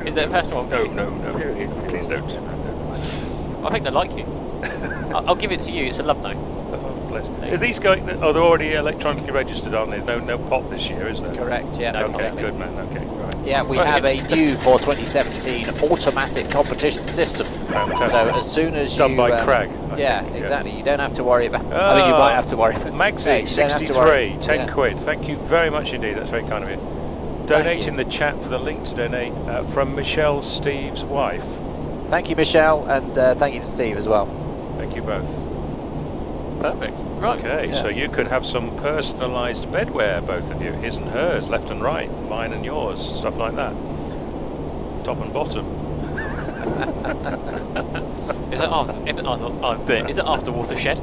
Is it a personal one? No. Please don't. I think they like you. I'll give it to you. It's a love note. Oh, bless. Are these going? Oh, they're already electronically registered, aren't they? No pop this year, is there? Correct. Yeah. Okay, exactly. good man. Okay, right. Yeah, we have a new for 2017 automatic competition system. Fantastic. So as soon as done by Craig. Yeah, exactly. You don't have to worry about. I mean, you might have to worry. Maxi 63, 10 quid. Thank you very much indeed. That's very kind of you. Donate in the chat for the link to donate from Michelle, Steve's wife. Thank you, Michelle, and thank you to Steve as well. Thank you both. Perfect. Right. Okay, so you could have some personalised bedwear, both of you, his and hers, left and right, mine and yours, stuff like that. Top and bottom. Is it after? Is it after Watershed?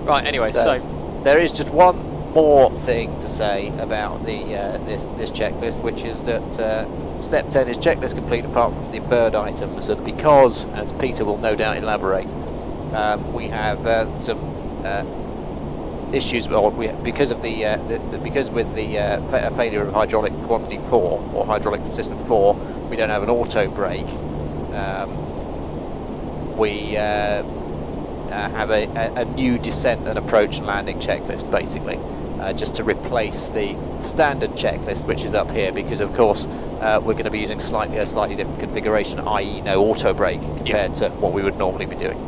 Right. Anyway, so there is just one more thing to say about the this checklist, which is that step 10 is checklist complete apart from the bird items, and because, as Peter will no doubt elaborate, we have some issues, or because of because with the failure of hydraulic quantity 4 or hydraulic system 4, we don't have an auto brake. We have a new descent and approach and landing checklist, basically, just to replace the standard checklist, which is up here, because of course we're going to be using a slightly different configuration, i.e. no auto brake compared to what we would normally be doing.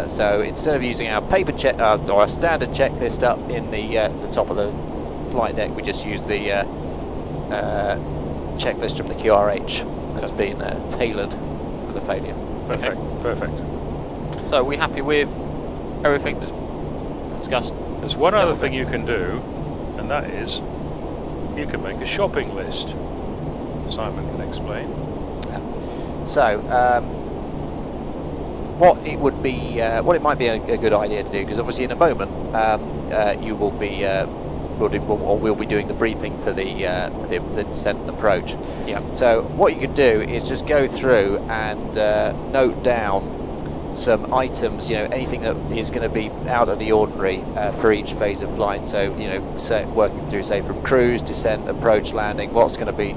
So instead of using our paper check or our standard checklist up in the top of the flight deck, we just use the checklist from the QRH that's been tailored for the failure. Perfect. Okay. Perfect. So are we happy with everything that's discussed? There's one other thing you can do, and that is you can make a shopping list. Simon can explain. So, what it might be a good idea to do, because obviously in a moment you will be we'll be doing the briefing for the descent and approach. Yeah. So what you could do is just go through and note down some items, anything that is going to be out of the ordinary for each phase of flight. So, say, working through, say, from cruise, descent, approach, landing, what's going to be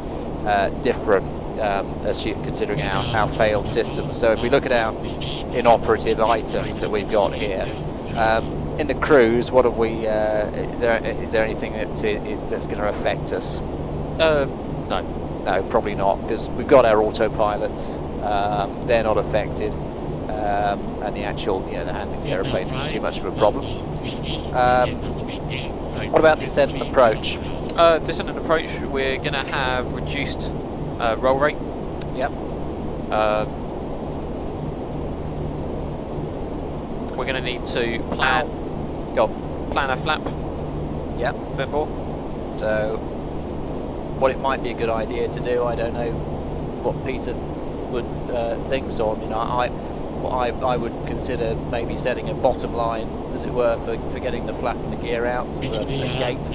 different considering our failed systems. So if we look at our inoperative items that we've got here, in the cruise, what have we? Is there anything that's going to affect us? No, probably not, because we've got our autopilots. They're not affected. And the actual, the handling of the aeroplane isn't too much of a problem. What about descent and approach? Descent and approach, we're going to have reduced roll rate. Yep. We're going to need to plan a flap. Yep. A bit more. So, what it might be a good idea to do, I don't know what Peter would think. So, I would consider maybe setting a bottom line, as it were, for getting the flap and the gear out, the gate.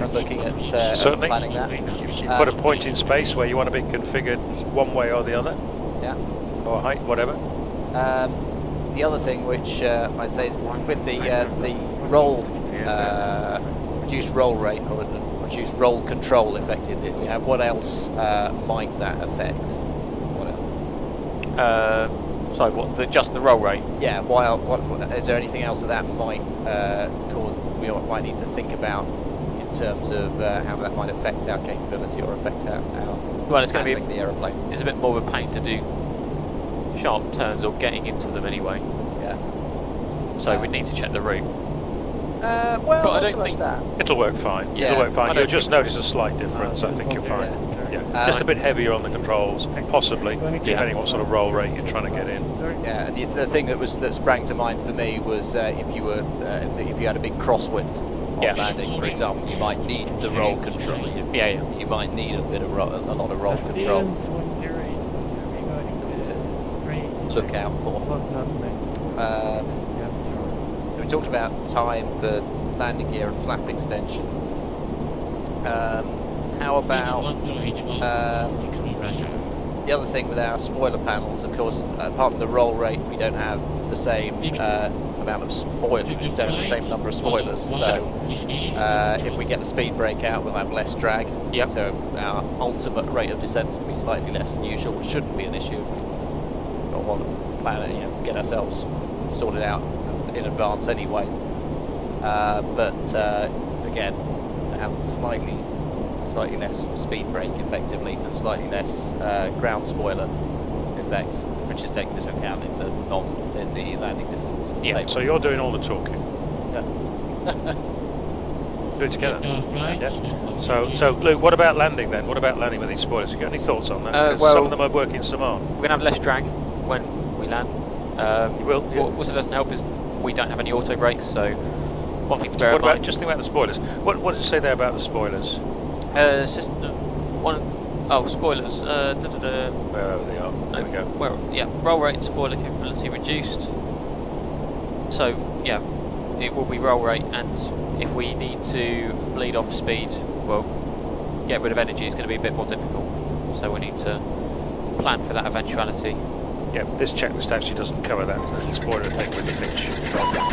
And looking at planning that. You put a point in space where you want to be configured one way or the other. Yeah. Or height, whatever. The other thing, which I'd say, is with the roll, reduced roll rate or reduced roll control effective that we have, what else might that affect? So what? Just the roll rate? Yeah. What is there anything else that might cause? We might need to think about in terms of how that might affect our capability or affect our well, it's going to be the aeroplane. It's a bit more of a pain to do sharp turns or getting into them anyway. Yeah. So we need to check the route. Well, but I not don't so much think that. It'll work fine. Yeah. It'll work fine. You'll just notice a slight difference. I think you're fine. Yeah. Just a bit heavier on the controls, possibly, depending what sort of roll rate you're trying to get in. Yeah, and the thing that sprang to mind for me was if you had a big crosswind on landing, for example, you might need the roll control. You might need a lot of roll control to look out for. So we talked about time for landing gear and flap extension. How about the other thing with our spoiler panels? Of course, apart from the roll rate, we don't have the same amount of spoilers. We don't have the same number of spoilers. So if we get the speed brake out, we'll have less drag. Yep. So our ultimate rate of descent is going to be slightly less than usual, which shouldn't be an issue. We don't want to plan it, get ourselves sorted out in advance anyway. But again, have slightly less speed brake effectively and slightly less ground spoiler effect, which is taken into account in the landing distance. Yeah. So you're doing all the talking. Yeah. Do it together. Yeah. So Luke, what about landing then? What about landing with these spoilers? You got any thoughts on that? Because well, some of them are working, some aren't. We're going to have less drag when we land. You will. Yeah. What also doesn't help is we don't have any auto brakes, so one thing to bear in mind. Just think about the spoilers. What does it say there about the spoilers? Spoilers. Wherever they are. There we go. Roll rate and spoiler capability reduced. So yeah, it will be roll rate, and if we need to bleed off speed, well, get rid of energy, it's going to be a bit more difficult. So we need to plan for that eventuality. Yeah, this checklist actually doesn't cover that spoiler thing with the pitch.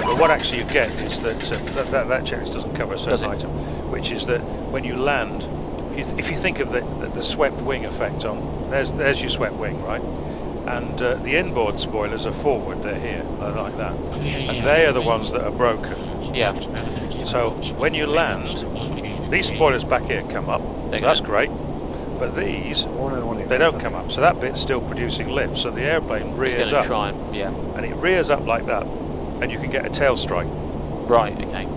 But what actually you get is that that checklist doesn't cover a certain item, which is that when you land, if you think of the swept wing effect on, there's your swept wing, right? And the inboard spoilers are forward, they're here, like that. And they are the ones that are broken. Yeah. So when you land, these spoilers back here come up, so that's great. But these, they don't come up, so that bit's still producing lift. So the airplane rears up, and it rears up like that, and you can get a tail strike. Right. Okay.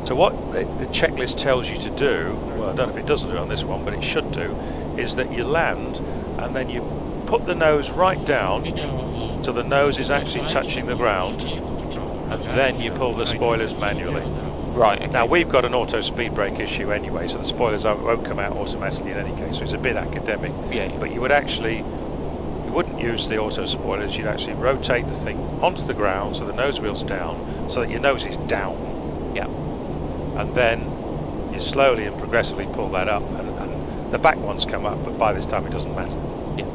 So what the checklist tells you to do, well, I don't know if it doesn't do it on this one, but it should do, is that you land, and then you put the nose right down, so the nose is actually touching the ground, and then you pull the spoilers manually. Right. Okay. Now we've got an auto speed brake issue anyway, so the spoilers won't come out automatically in any case. So it's a bit academic. Yeah. But you wouldn't use the auto spoilers. You'd actually rotate the thing onto the ground, so the nose wheel's down, so that your nose is down. Yeah. And then you slowly and progressively pull that up, and the back ones come up, but by this time it doesn't matter. Yeah.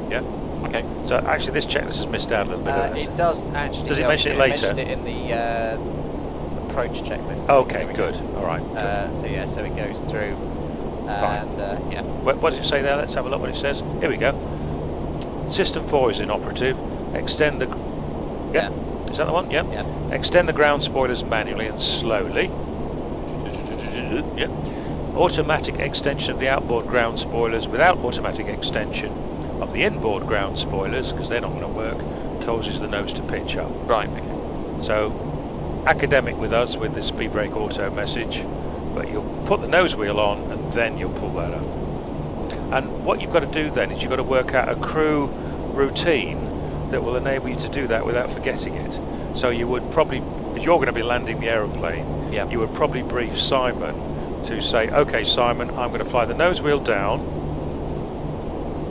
Yeah. Okay. So actually, this checklist has missed out a little bit. Of It does actually. Does it mention it later? Mentioned it in the approach checklist. Okay, good. All right. So yeah, so it goes through, and yeah. What does it say there? Let's have a look what it says. Here we go. System 4 is inoperative. Extend the... Yeah. Is that the one? Yeah. Yeah. Extend the ground spoilers manually and slowly. Yeah. Automatic extension of the outboard ground spoilers without automatic extension of the inboard ground spoilers, because they're not going to work, causes the nose to pitch up. Right. Okay. So, academic with us with the speed brake auto message, but you'll put the nose wheel on and then you'll pull that up. And what you've got to do then is you've got to work out a crew routine that will enable you to do that without forgetting it. So you would probably, if you're going to be landing the aeroplane, you would probably brief Simon to say, okay Simon, I'm going to fly the nose wheel down,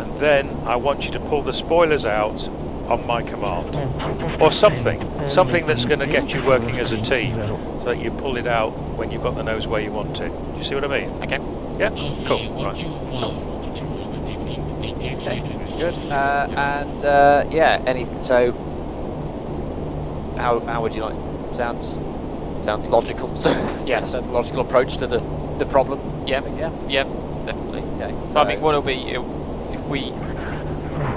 and then I want you to pull the spoilers out on my command, or something that's going to get you working as a team, so that you pull it out when you've got the nose where you want it. Do you see what I mean? Okay. Yeah. Cool. Right. Okay. Good. And yeah. So how would you like? Sounds logical. So yes, that's a logical approach to the problem. Yeah. Yeah. Definitely. Okay. So I mean, what it'll be if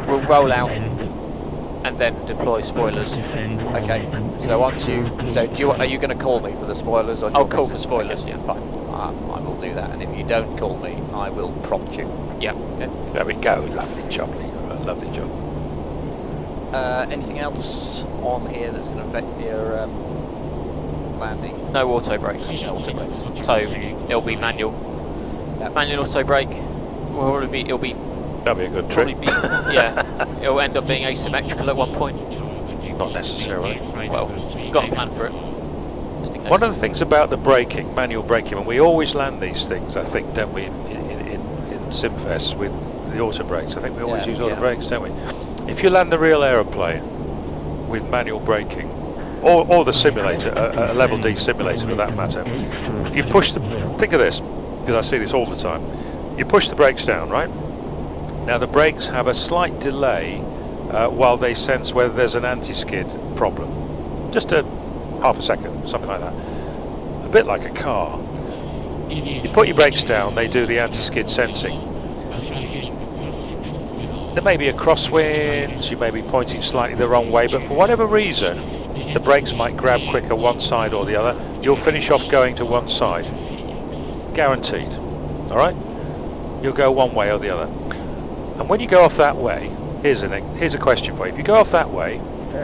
we'll roll out and then deploy spoilers. Okay. So once are you going to call me for the spoilers? Or I'll call for spoilers. Yeah. Fine. I will do that. And if you don't call me, I will prompt you. Yeah. Okay. There we go. Lovely job. Lovely job. Anything else on here that's going to affect your landing? No auto brakes. No auto brakes. So it'll be manual. Yep. Manual auto brake. It'll be. That'll be a good trick. Yeah. It'll end up being asymmetrical at one point. Not necessarily. Well, you've got to plan for it. Just in case. One of the things about the braking, manual braking, and we always land these things, I think, don't we, in Simfest with the auto brakes. I think we always use auto brakes, don't we? If you land the real aeroplane with manual braking, or the simulator, a level D simulator for that matter, if you push think of this, because I see this all the time, you push the brakes down, right? Now the brakes have a slight delay while they sense whether there's an anti-skid problem. Just half a second, something like that. A bit like a car. You put your brakes down, they do the anti-skid sensing. There may be a crosswind, you may be pointing slightly the wrong way, but for whatever reason, the brakes might grab quicker one side or the other. You'll finish off going to one side. Guaranteed. Alright? You'll go one way or the other. And when you go off that way, here's a question for you. If you go off that way,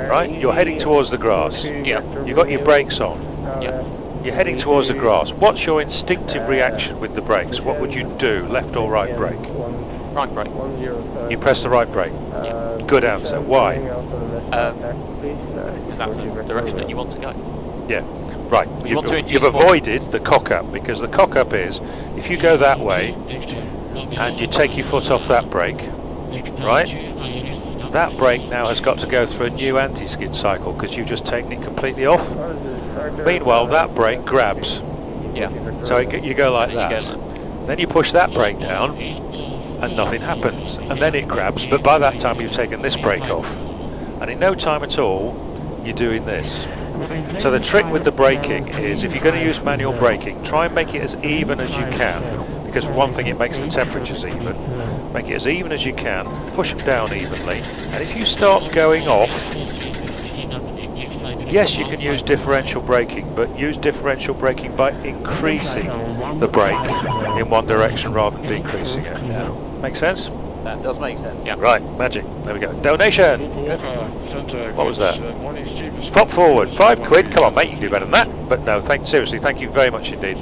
right, you're heading towards the grass. Yeah. You've got your brakes on. Yeah. You're heading towards the grass. What's your instinctive reaction with the brakes? What would you do, left or right brake? Right brake. You press the right brake. Good answer. Why? Because that's the direction that you want to go. Yeah. Right. You've avoided the cock-up, because the cock-up is, if you go that way, and you take your foot off that brake, right? That brake now has got to go through a new anti-skid cycle because you've just taken it completely off. Meanwhile, that brake grabs. Yeah. So you go like that. Then you push that brake down, and nothing happens. And then it grabs, but by that time you've taken this brake off. and in no time at all you're doing this. So the trick with the braking is, if you're going to use manual braking, try and make it as even as you can, because for one thing it makes the temperatures even. Make it as even as you can, push them down evenly, and if you start going off, yes, you can use differential braking, but use differential braking by increasing the brake in one direction rather than decreasing it. Yeah. Make sense? That does make sense. Yeah. Right, magic. There we go. Donation! Good. What was that? Prop forward, £5. Come on, mate, you can do better than that. But no, seriously, thank you very much indeed.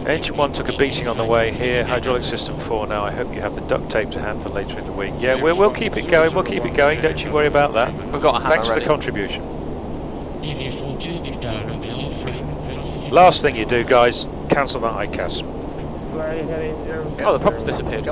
Engine 1 took a beating on the way here. Hydraulic system 4 now. I hope you have the duct tape to hand for later in the week. Yeah, we'll keep it going. We'll keep it going. Don't you worry about that. We've got a hammer Thanks for ready. the contribution. Last thing you do, guys, cancel that ICAS. Oh, the prop's disappeared.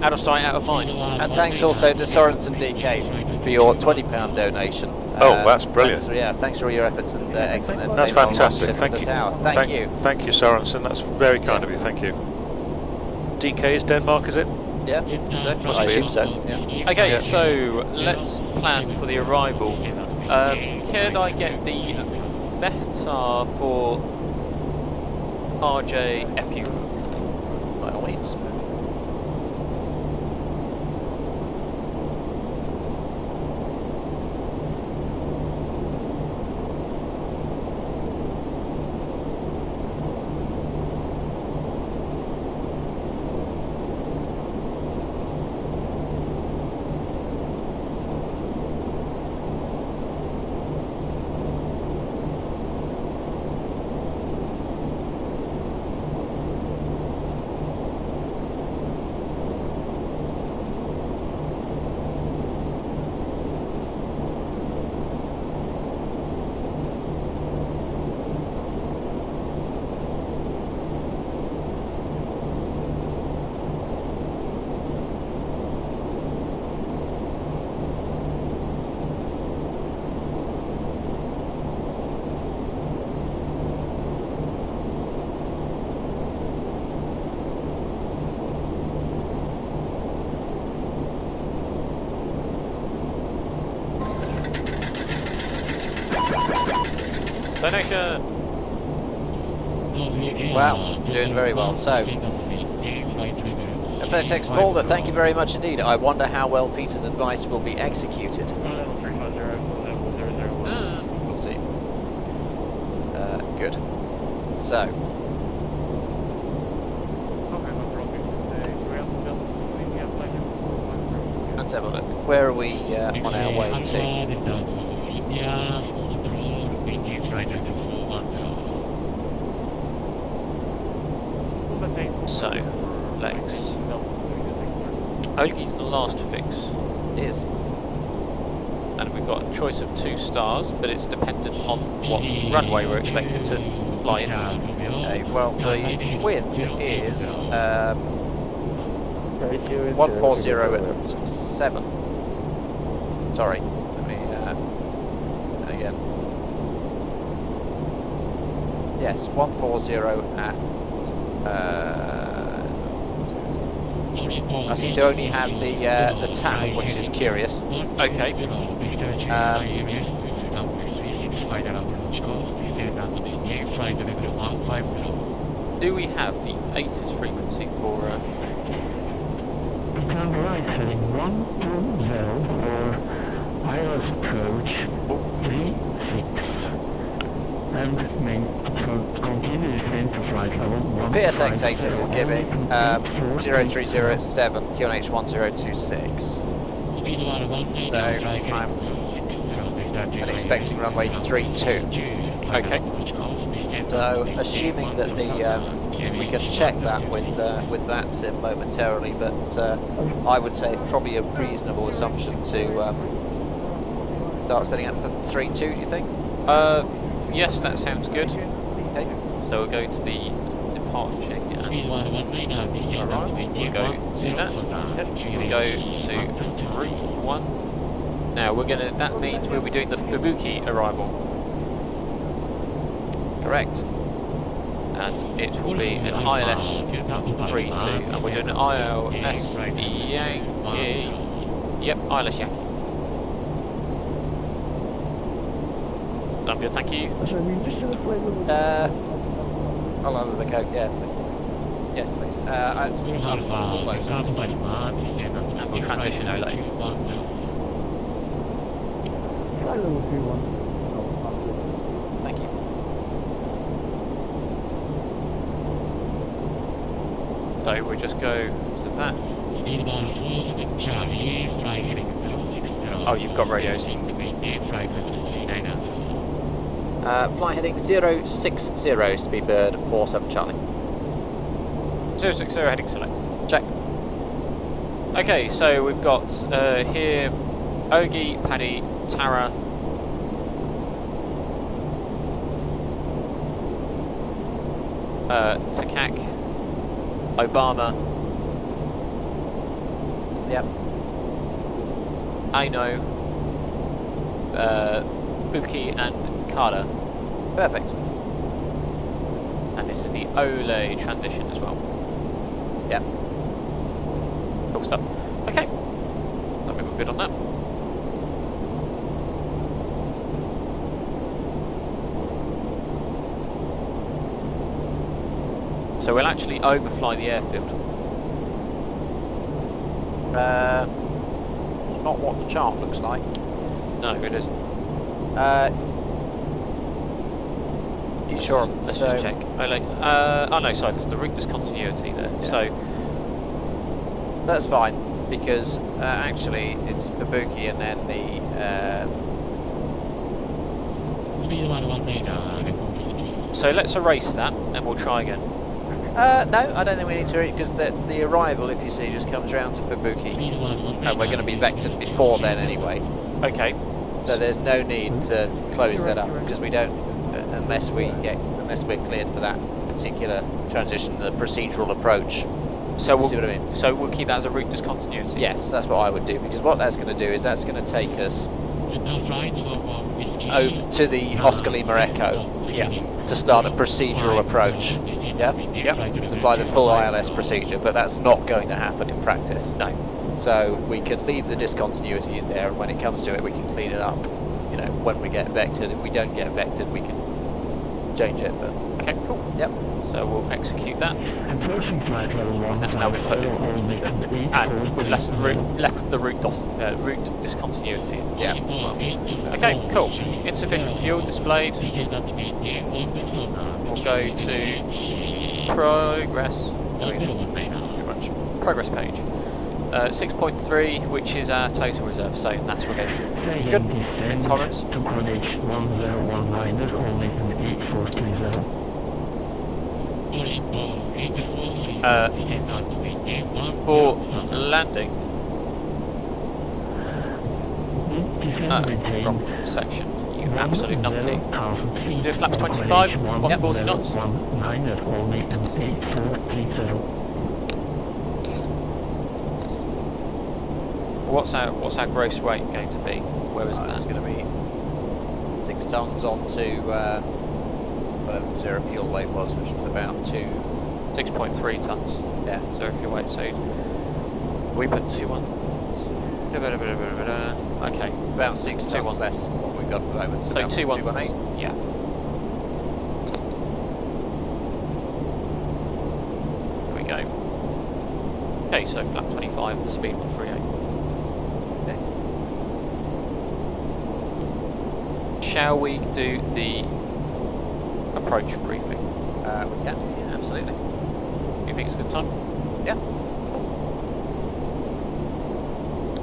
Out of sight, out of mind. And thanks also to Sorensen DK for your £20 donation. Oh, that's brilliant. Thanks for all your efforts and excellent. That's fantastic. Thank you. Thank you. Thank you, Sorensen. That's very kind of you. Thank you. DK is Denmark, is it? Yeah, Must I be. assume so. Yeah. Okay, Yeah. so let's plan for the arrival. Could I get the META for RJFU? By all means. Donation! Wow, doing very well. So, FSX Boulder, thank you very much indeed. I wonder how well Peter's advice will be executed. We'll see. Good. So, let's have a look. Where are we on our way to? So, Lex. Ogie's the last fix. Is. And we've got a choice of 2 stars, but it's dependent on what runway we're expected to fly into. Okay, well, the wind is 140 at 7. Sorry, let me again. Yes, 140 at. I seem to only have the tap, which is curious. Okay. Do we have the ATIS frequency for? Turn right heading 120 for ILS approach 36. And continue descent to flight level 1. PSX ATIS is giving 030 at 7, QNH 1026. So I'm expecting runway 32. Okay. So assuming that the we can check that with VATSIM momentarily, but I would say probably a reasonable assumption to start setting up for 32. Do you think? Yes, that sounds good. Okay. So we'll go to the departure and arrival. We'll go to that. Yep. We'll go to route 1. Now that means we'll be doing the Fubuki arrival. Correct. And it will be an ILS 32, and we're doing an ILS Yankee Yep, Eilish Yankee. I'm good, thank you. I'll under the coat, yeah, please. Yes, please. It's close. And we'll transition Ole. Thank you. So we'll just go to that. Oh, you've got radios. Fly heading 060, Speedbird 47 Charlie. 060 heading select. Check. Okay, so we've got here Ogie, Paddy, Tara, Takak, Obama, Yep. Aino, Buki and Carter. Perfect. And this is the Ole transition as well. Yep. Cool stuff. Okay. So I think we're good on that. So we'll actually overfly the airfield. It's not what the chart looks like. No, it isn't. You sure? Let's just check. Oh no, sorry, there's the route discontinuity there. Yeah. So that's fine because actually it's Fubuki and then the. So let's erase that and we'll try again. No, I don't think we need to because the arrival, if you see, just comes round to Fubuki, and we're going to be vectored before then anyway. Okay. So there's no need to close that up because we don't, unless we're cleared for that particular transition, the procedural approach. So we'll see what I mean? So we'll keep that as a route discontinuity. Yes, that's what I would do because what that's going to do is that's going to take us over to the Oscar Lima Echo. Yeah. To start a procedural approach. Yeah? Yep. To fly the full ILS procedure, but that's not going to happen in practice. No. So we can leave the discontinuity in there, and when it comes to it, we can clean it up. You know, when we get vectored. If we don't get vectored, we can change it. But okay, cool. Yep. So we'll execute that. Approaching flight level 1. That's now been put in. And we've left the route discontinuity. Yeah. As well. Okay, cool. Insufficient fuel displayed. We'll go to progress. Pretty much. Progress page. 6.3, which is our total reserve. So that's we're getting good. Intolerance. To college 1019 only in 8430. For landing. Wrong section. You absolute numpty. Do flaps 25, 140 knots. What's our gross weight going to be? Where is that? It's going to be 6 tons onto whatever the zero fuel weight was, which was about 6.3 tons. Yeah. Zero fuel weight. So we put 2 on. Okay. About 6 tons less than what we've got at the moment. So about 218. Yeah. Here we go. Okay, so flap 25 and the speed 138. Okay. Shall we do the approach briefing? We can, yeah, absolutely. You think it's a good time? Yeah.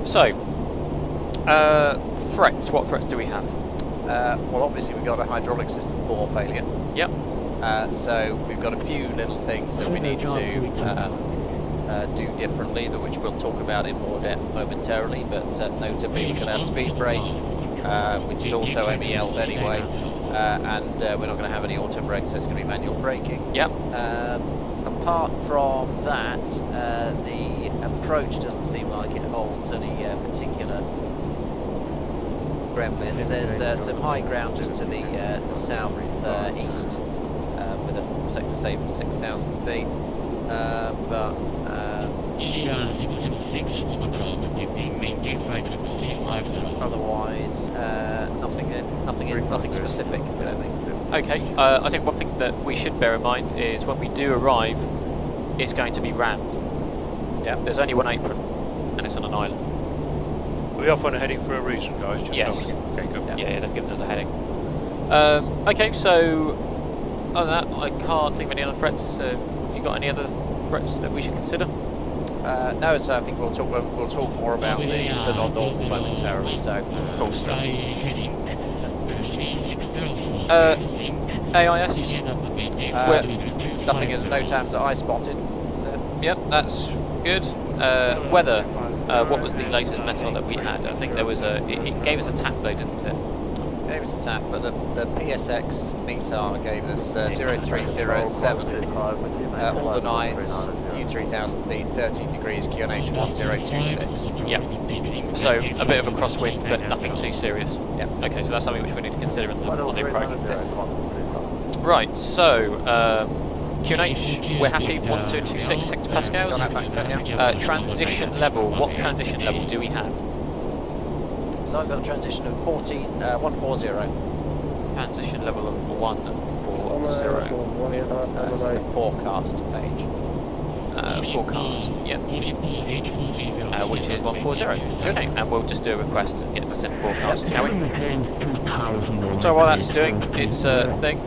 So, threats. What threats do we have? Well, obviously we've got a hydraulic system floor failure. Yep. So we've got a few little things that we need to do differently, which we'll talk about in more depth momentarily. But notably, we've got our speed brake, which is also MEL'd anyway, and we're not going to have any auto brakes, so it's going to be manual braking. Yep. Apart from that, the approach doesn't seem like it holds any particular gremlins. There's some high ground just to the south east with a sector safe of 6,000 feet, but Otherwise, nothing specific, I don't think. Okay, I think one thing that we should bear in mind is when we do arrive, it's going to be rammed. Yeah, there's only one apron, and it's on an island. Are we off on a heading for a reason, guys? Just Yes. tell us. Okay, good. Yeah, they've given us a heading. Okay, so other than that, I can't think of any other threats. You got any other threats that we should consider? No, so I think we'll talk more about the non-normal momentarily. So, Cool stuff. AIS. Nothing in the NOTAMs that I spotted. So. Yep, that's good. Weather. What was the latest metal that we had? I think there was it gave us a TAF though, didn't it? Gave us a TAF, but the PSX METAR gave us 0307, all the 9s, U3000 feet, 13 degrees, QNH 1026. Yep. So a bit of a crosswind, but nothing too serious. Yep. Okay, so that's something which we need to consider on the approach. Right, so QNH, we're happy, 1226 hectopascals. Transition level, what transition level do we have? So I've got a transition of 140. Transition level of 140. That's on the forecast page. Forecast, yep. Which is 140. Okay, and we'll just do a request to get to send forecast, shall we? So while that's doing its thing,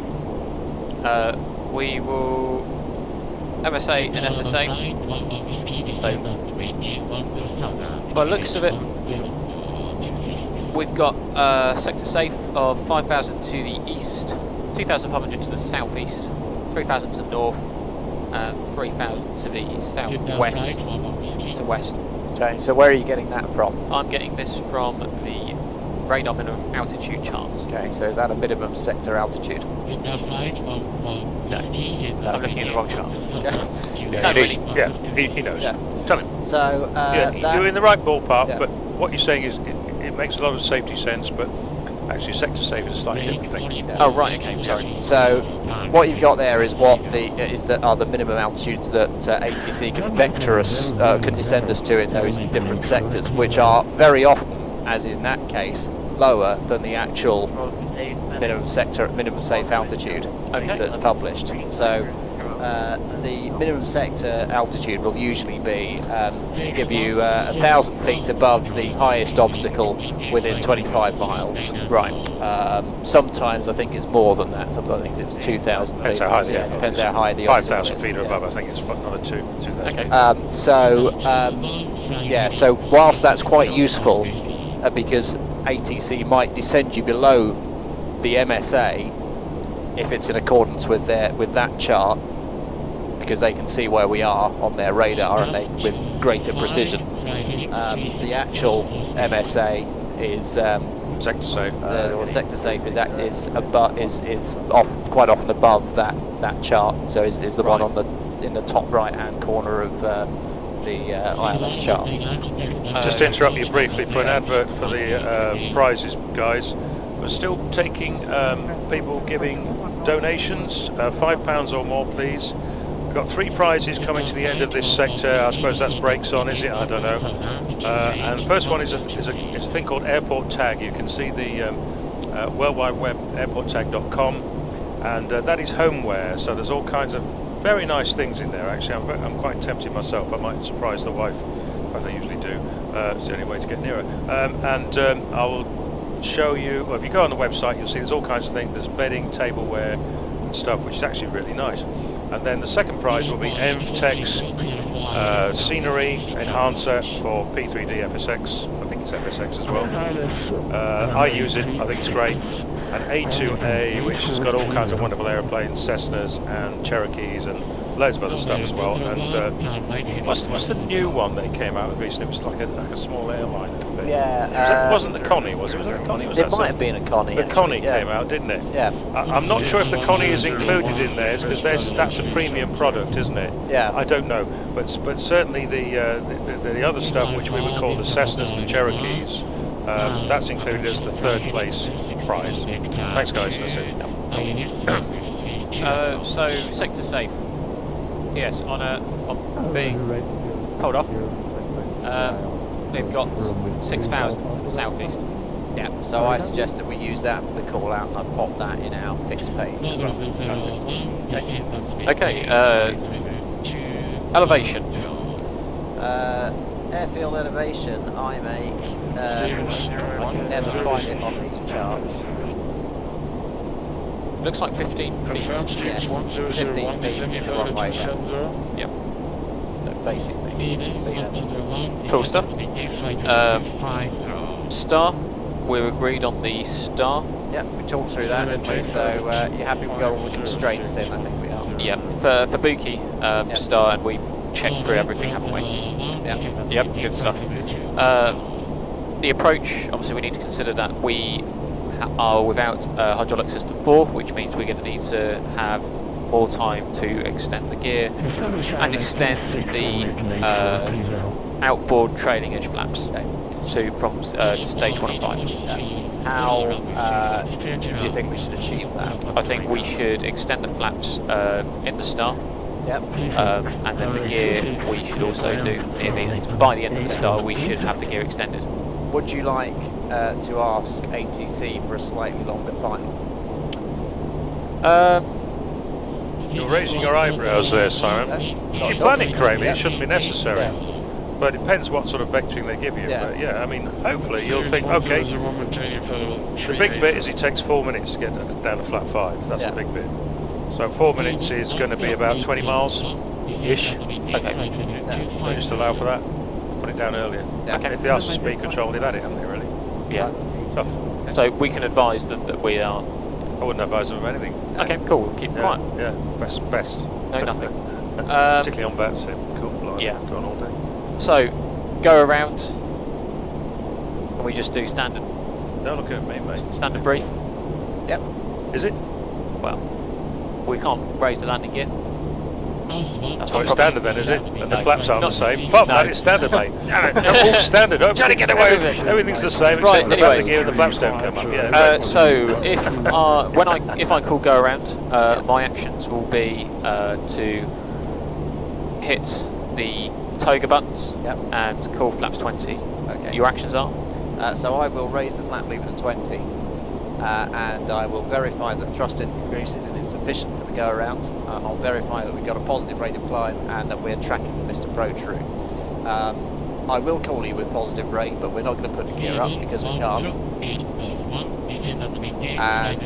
we will MSA and SSA. So, by the looks of it, we've got sector safe of 5,000 to the east, 2,500 to the southeast, 3,000 to the north, and 3,000 to the southwest. To west. Okay, so where are you getting that from? I'm getting this from the radar minimum altitude charts. Okay, so is that a minimum sector altitude? No, I'm looking at the wrong chart. He knows. Yeah. Tell him. So you're in the right ballpark, yeah. but what you're saying is it makes a lot of safety sense, but actually sector safe is a slightly different thing. Oh right, okay, sorry. So what you've got there is what are the minimum altitudes that ATC can vector us, can descend us to in those different sectors, which are very often, as in that case, lower than the actual minimum safe altitude that's published. So the minimum sector altitude will usually be give you 1,000 feet above the highest obstacle within 25 miles. Right. Sometimes I think it's more than that. Sometimes I think it's 2,000 feet. Depends how high the obstacle is. 5,000 feet or above, I think it's another 2,000. Okay. So whilst that's quite useful, because ATC might descend you below the MSA if it's in accordance with that chart, because they can see where we are on their radar and with greater precision. The actual MSA is sector safe. Sector safe is quite often above that chart. So is the one in the top right hand corner of the ILS chart. Just to interrupt you briefly for an advert for the prizes, guys. We're still taking people giving donations, £5 or more, please. We've got 3 prizes coming to the end of this sector. I suppose that's brakes on, is it? I don't know. And the first one is a thing called Airport Tag. You can see the World Wide Web airporttag.com, and that is homeware. So there's all kinds of very nice things in there. Actually, I'm quite tempted myself. I might surprise the wife, as I usually do. It's the only way to get nearer. I will show you. Well, if you go on the website, you'll see there's all kinds of things. There's bedding, tableware, and stuff, which is actually really nice. And then the second prize will be ENVTEC's scenery enhancer for P3D FSX. I think it's FSX as well. I use it. I think it's great. And A2A, which has got all kinds of wonderful aeroplanes, Cessnas and Cherokees and loads of other stuff as well. And what's the new one they came out with recently? It was like a small airliner thing. Yeah. It wasn't the Connie, was it? Was it a Connie? It might have been a Connie. The Connie came out, didn't it? Yeah. I'm not sure if the Connie is included in theirs, because that's a premium product, isn't it? Yeah. I don't know, but certainly the other stuff, which we would call the Cessnas and the Cherokees, that's included as the 3rd place prize. Thanks, guys. That's it. So sector safe. Yes, on being told off. They've got 6,000 to the southeast. Yeah, so I suggest that we use that for the call out and I pop that in our fixed page as well. Okay, elevation. Airfield elevation, I make, I can never find it on these charts. Looks like 15 feet. Yes, 15 feet in the runway. Yep. So basically, see that. Cool stuff. Star. We're agreed on the star. Yep, we talked through that, didn't we? So you're happy we've got all the constraints in? I think we are. Yep. For Buki, star, and we checked through everything, haven't we? Yep. Yep. Good stuff. The approach. Obviously, we need to consider that we are without hydraulic system 4, which means we're going to need to have more time to extend the gear and extend the outboard trailing edge flaps from stage 1 and 5. How do you think we should achieve that? I think we should extend the flaps in the star. Yep. And then the gear we should also do near the end. By the end of the star, we should have the gear extended. Would you like to ask ATC for a slightly longer final? You're raising your eyebrows there, Simon. If you plan it correctly, it shouldn't be necessary. Yeah. But it depends what sort of vectoring they give you. Yeah. But yeah, I mean, hopefully you'll think, okay, the big bit is it takes 4 minutes to get down to flat 5. That's the big bit. So 4 minutes is going to be about 20 miles-ish. Okay. So just allow for that. Put it down earlier. Yeah. Okay. If they ask for speed control, they've had it, haven't they, really? Yeah. Tough. So we can advise them that we are. I wouldn't advise them of anything. Okay, cool. We'll keep quiet. Yeah, best. No, nothing. Particularly on that sim. Cool. Like, yeah. Go on all day. So, go around. And we just do standard. Don't look at me, mate. Standard brief. Yep. Is it? Well, we can't raise the landing gear. That's why it's standard then, is it? And the flaps aren't Not- the same. Apart from that, it's standard, mate. They're all standard. Trying to get away with it. Everything's the same, Right, except for the landing gear and the flaps don't come up. Yeah. So if I call go around, my actions will be to hit the toga buttons and call flaps 20. Okay. Your actions are? So I will raise the flap lever to 20, and I will verify that thrust increases is sufficient for the go around. I'll verify that we've got a positive rate of climb and that we're tracking the missed approach route. I will call you with positive rate, but we're not going to put the gear up because we can't. And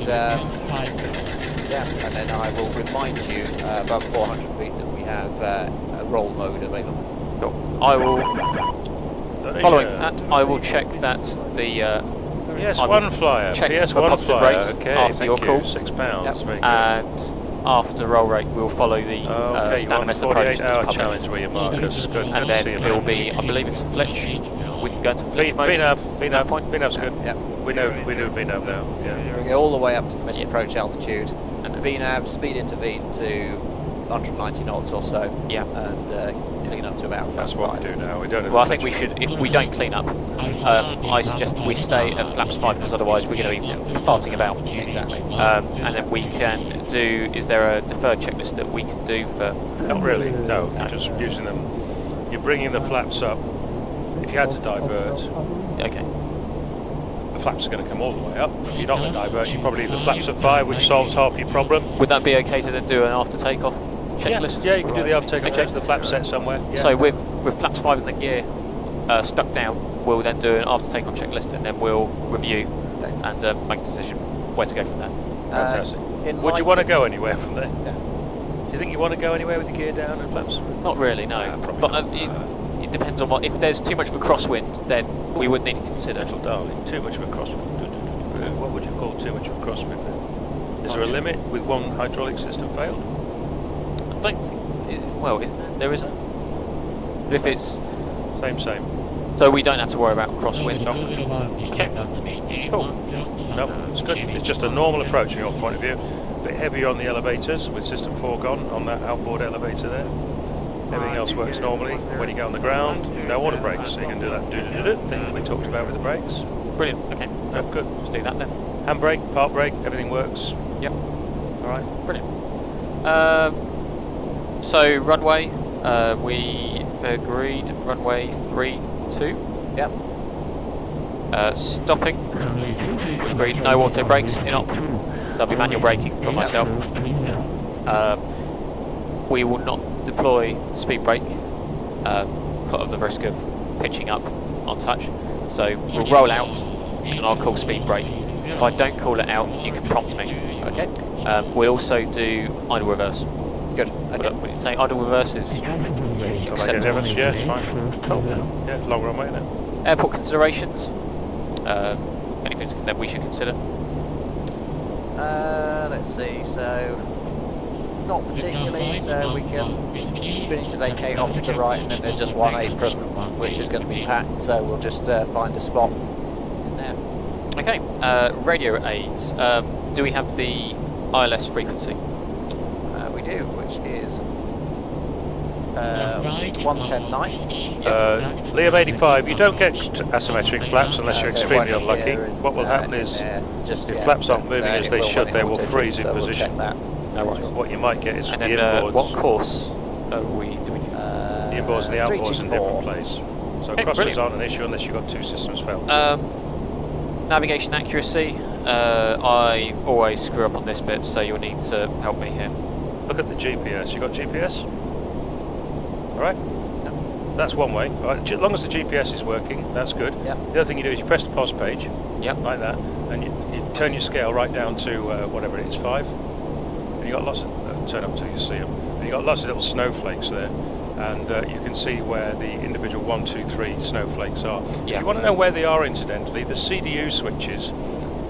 and then I will remind you above 400 feet that we have a roll mode available. Cool. I will. Following that, I will check that the PS1 flyer. check PS1 for positive flyer. rates Okay, after your call. £6. Very good. And after roll rate, we'll follow the Okay, you standard want missed a approach that's 48-hour published. challenge where you mark us. Good. And then it will be, I believe it's a flitch. We can go into flitch mode. VNAV's good. Yep. We do VNAV now. Yeah. We go all the way up to the missed approach altitude, and VNAV speed intervene to 190 knots or so. Yeah. And clean up to about. That's what we do now. We don't. Well, I think we should, if we don't clean up, I suggest that we stay at flaps 5 because otherwise we're going to be farting about. Exactly. And then we can do, is there a deferred checklist that we can do for... Not really, no. You're just using them. You're bringing the flaps up. If you had to divert, Okay. the flaps are going to come all the way up. If you're not going to divert, you probably leave the flaps at 5, which solves half your problem. Would that be okay to then do an after takeoff checklist? Yeah, you can do the after takeoff check, the flap set somewhere. Yeah. So with flaps 5 in the gear stuck down, we'll then do an after takeoff checklist and then we'll review and make a decision where to go from there. Fantastic. Would you want to go anywhere from there? Yeah. Do you think you want to go anywhere with your gear down and flaps? Not really, no. But it depends on what. If there's too much of a crosswind, then we would need to consider. Little darling, too much of a crosswind. What would you call too much of a crosswind then? Is there a limit with one hydraulic system failed? I don't think. Well, isn't there? There isn't. If it's same. So we don't have to worry about crosswind. Okay. Cool. No, it's good. It's just a normal approach from your point of view. A bit heavier on the elevators with system 4 gone on that outboard elevator there. Everything else works normally. When you go on the ground, no auto brakes, so you can do that thing that we talked about with the brakes. Brilliant. Okay. Oh, good. Let's do that then. Handbrake, park brake, everything works. Yep. All right. Brilliant. So runway, we agreed runway 3 2. Yep. Stopping. We've agreed no auto brakes in op, so I'll be manual braking for myself. We will not deploy speed brake, because of the risk of pitching up on touch. So we'll roll out, and I'll call speed brake. If I don't call it out, you can prompt me. Okay. We'll also do idle reverse. Good. Okay. What do you say? Idle reverse is acceptable. Yeah, it's fine. Cool. Yeah, it's long runway, isn't it? Airport considerations. Anything that we should consider? Let's see. So, not particularly. So we need to vacate off to the right, and then there's just one apron, which is going to be packed. So we'll just find a spot in there. Okay. Radio aids. Do we have the ILS frequency? We do, which is 110.9. Liam 85, you don't get asymmetric flaps unless you're so it extremely won't unlucky. appear in, What will happen is, just if yet, flaps aren't but, moving as it they will should, when they it will auto freeze check, in so we'll position. check that. No worries. So what you might get is And the then inboards. what course do we need? The inboards and the outboards in a 324. different place. So Okay, crosswinds brilliant. aren't an issue unless you've got two systems failed. Navigation accuracy. I always screw up on this bit, so you'll need to help me here. Look at the GPS. You got GPS? Alright? That's one way. All right. As long as the GPS is working, that's good. Yep. The other thing you do is you press the POS page, like that, and you turn your scale right down to whatever it is, 5. And you got lots of, turn up till you see them. And you got lots of little snowflakes there. And you can see where the individual 1, 2, 3 snowflakes are. If you want to know where they are, incidentally, the CDU switches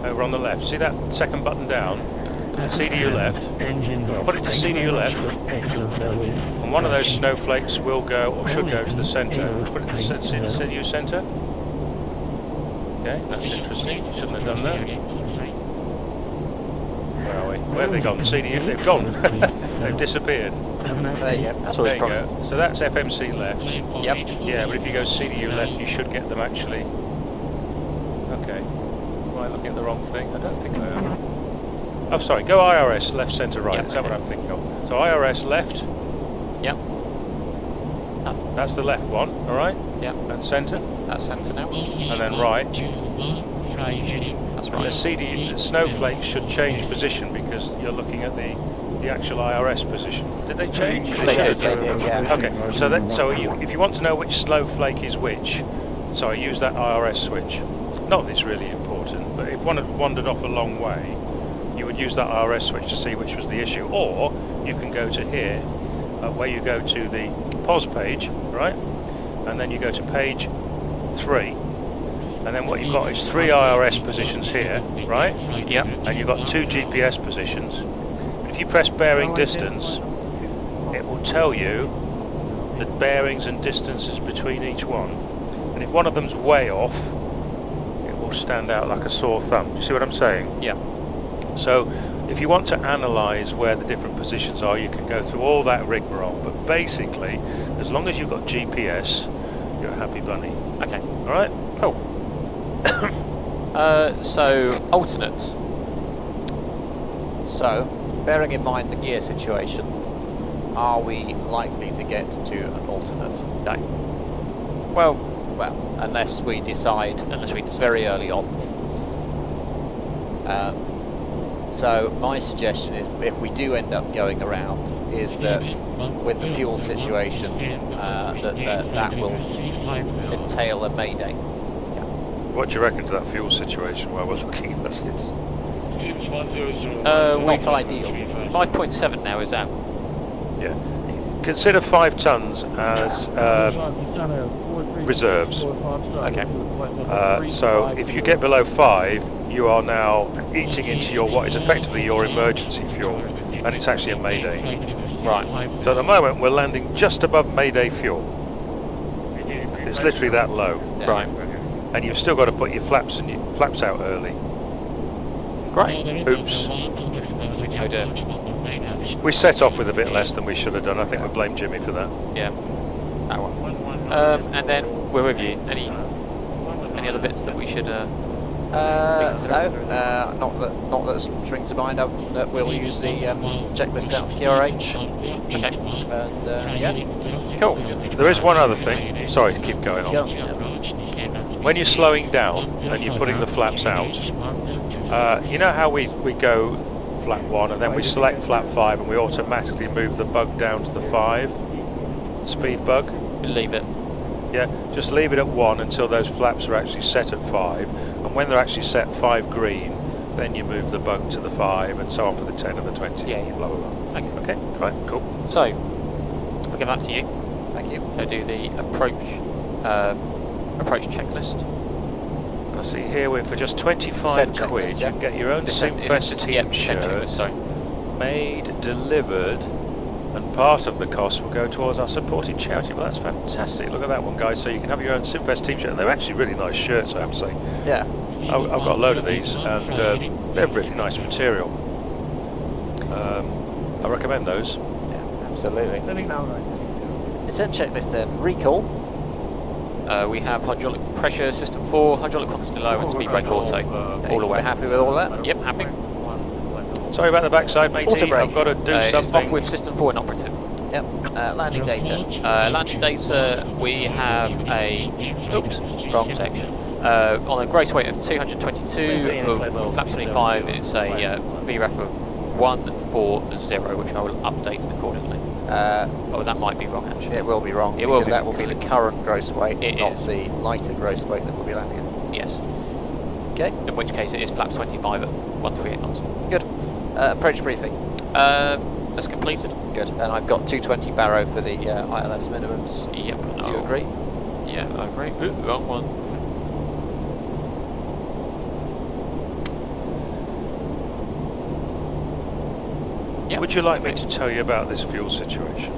over on the left. See that second button down? CDU left. Put it to CDU left. And one of those snowflakes will go, or should go, to the centre. Put it to the CDU centre. Okay, that's interesting. You shouldn't have done that. Where are we? Where have they gone? The CDU? They've gone. They've disappeared. There you go. That's always There you go. So that's FMC left. Yep. Yeah, but if you go CDU left, you should get them actually. Okay. Am I looking at the wrong thing? I don't think I am. Oh, sorry. Go IRS left, centre, right. Is that what I'm thinking of? So IRS left. Yep. That's the left one. All right. Yep. And centre. That's centre now. And then right. That's And the right. the snowflakes should change position because you're looking at the actual IRS position. Did they change? They did, yeah. Okay, so if you want to know which snowflake is which, sorry, use that IRS switch. Not that it's really important, but if one had wandered off a long way, you would use that IRS switch to see which was the issue. Or you can go to here, where you go to the POS page, right? And then you go to page 3. And then what you've got is 3 IRS positions here, right? Yep. And you've got 2 GPS positions. If you press bearing distance, it will tell you the bearings and distances between each one. And if one of them's way off, it will stand out like a sore thumb. Do you see what I'm saying? Yeah. So if you want to analyse where the different positions are, you can go through all that rigmarole. But basically, as long as you've got GPS, you're a happy bunny. Okay. All right? Cool. So alternate. So, bearing in mind the gear situation, are we likely to get to an alternate? No. Well, unless we decide very early on. So my suggestion is, if we do end up going around, is that with the fuel situation, that will entail a mayday. What do you reckon to that fuel situation while we're looking at it? Not ideal. 5.7 now, is that? Yeah. Consider 5 tons as reserves. Okay. So if you get below 5, you are now eating into your what is effectively your emergency fuel, and it's actually a mayday. Right. So at the moment we're landing just above mayday fuel. It's literally that low. Yeah. Right. And you've still got to put your flaps out early. Great. Oops. Oh dear. We set off with a bit less than we should have done. I think we blame Jimmy for that. Yeah. That one. And then we're with you. Any other bits that we should? No. Not that springs to mind. That we'll use the checklist out for QRH. Okay. And yeah. Cool. There is one other thing. Sorry to keep going on. Yeah. when you're slowing down and you're putting the flaps out, you know how we go flap 1 and then we select flap 5 and we automatically move the bug down to the 5 speed bug? Leave it. Yeah, just leave it at 1 until those flaps are actually set at 5, and when they're actually set 5 green, then you move the bug to the 5 and so on for the 10 and the 20. Yeah, yeah. Blah, blah, blah. Okay. Okay, right, cool. So, I'll give that to you. Thank you. So do the approach checklist. I see here for just 25 Descent quid, checklist, you yeah. can get your own Simfest team shirt, sorry. made, delivered, and part of the cost will go towards our supporting charity. Well, that's fantastic. Look at that one, guys. So you can have your own Simfest team shirt. And they're actually really nice shirts, I have to say. Yeah. I've got a load of these, and they're really nice material. I recommend those. Yeah, absolutely. Sitting down right. Descent checklist then. Recall. We have hydraulic pressure, system 4, hydraulic constantly low, and speed brake auto. All away. Happy with all that? Yep, happy. Sorry about the backside, matey. Auto brake. I've got to do It's something. off with system 4 inoperative. Yep. Landing data. Landing data, we have a... Oops, wrong section. On a gross weight of 222, of flap 25, it's a VREF of 140, which I will update accordingly. Oh, that might be wrong actually. It will be wrong. It will because be, that will be the current gross weight, It not is. the lighter gross weight that we'll be landing at. Yes. Okay. In which case it is flap 25 at 138 knots. Good. Approach briefing. That's completed. Good. And I've got 220 barrow for the ILS minimums. Yep. Do you agree? Yeah, I agree. Ooh, wrong one. Yep. Would you like me to tell you about this fuel situation?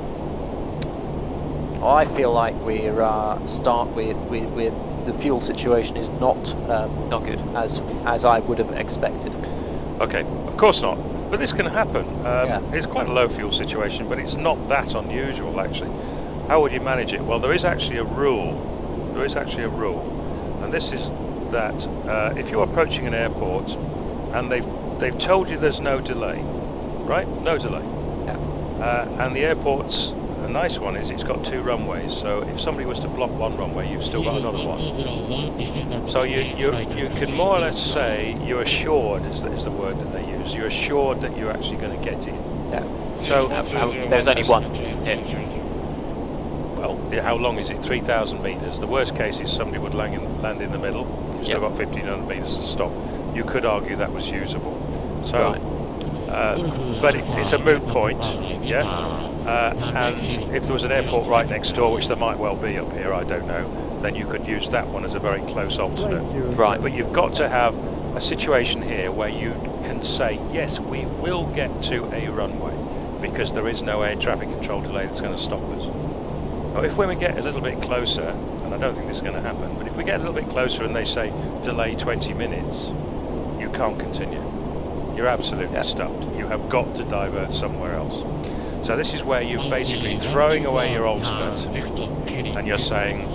I feel like we're the fuel situation is not Not good. as I would have expected. Okay, of course not. But this can happen. Yeah. It's quite a low fuel situation, but it's not that unusual actually. How would you manage it? Well, there is actually a rule. There is actually a rule, and this is that if you're approaching an airport and they've told you there's no delay, right? No delay. Yeah. And the airport's a nice one is it's got 2 runways, so if somebody was to block one runway, you've still got another one. So you can more or less say you're assured is the word that they use. You're assured that you're actually going to get in. Yeah. So There's only one here. well, how long is it? 3,000 meters. The worst case is somebody would land in the middle. You've still got 1,500 meters to stop. You could argue that was usable. So, but it's a moot point, yeah. And if there was an airport right next door, which there might well be up here, I don't know, then you could use that one as a very close alternate. Right. But you've got to have a situation here where you can say, yes, we will get to a runway because there is no air traffic control delay that's going to stop us. Now, if when we get a little bit closer, and I don't think this is going to happen, but if we get a little bit closer and they say delay 20 minutes, you can't continue. You're absolutely stuffed. You have got to divert somewhere else. So this is where you're basically throwing away your alternate and you're saying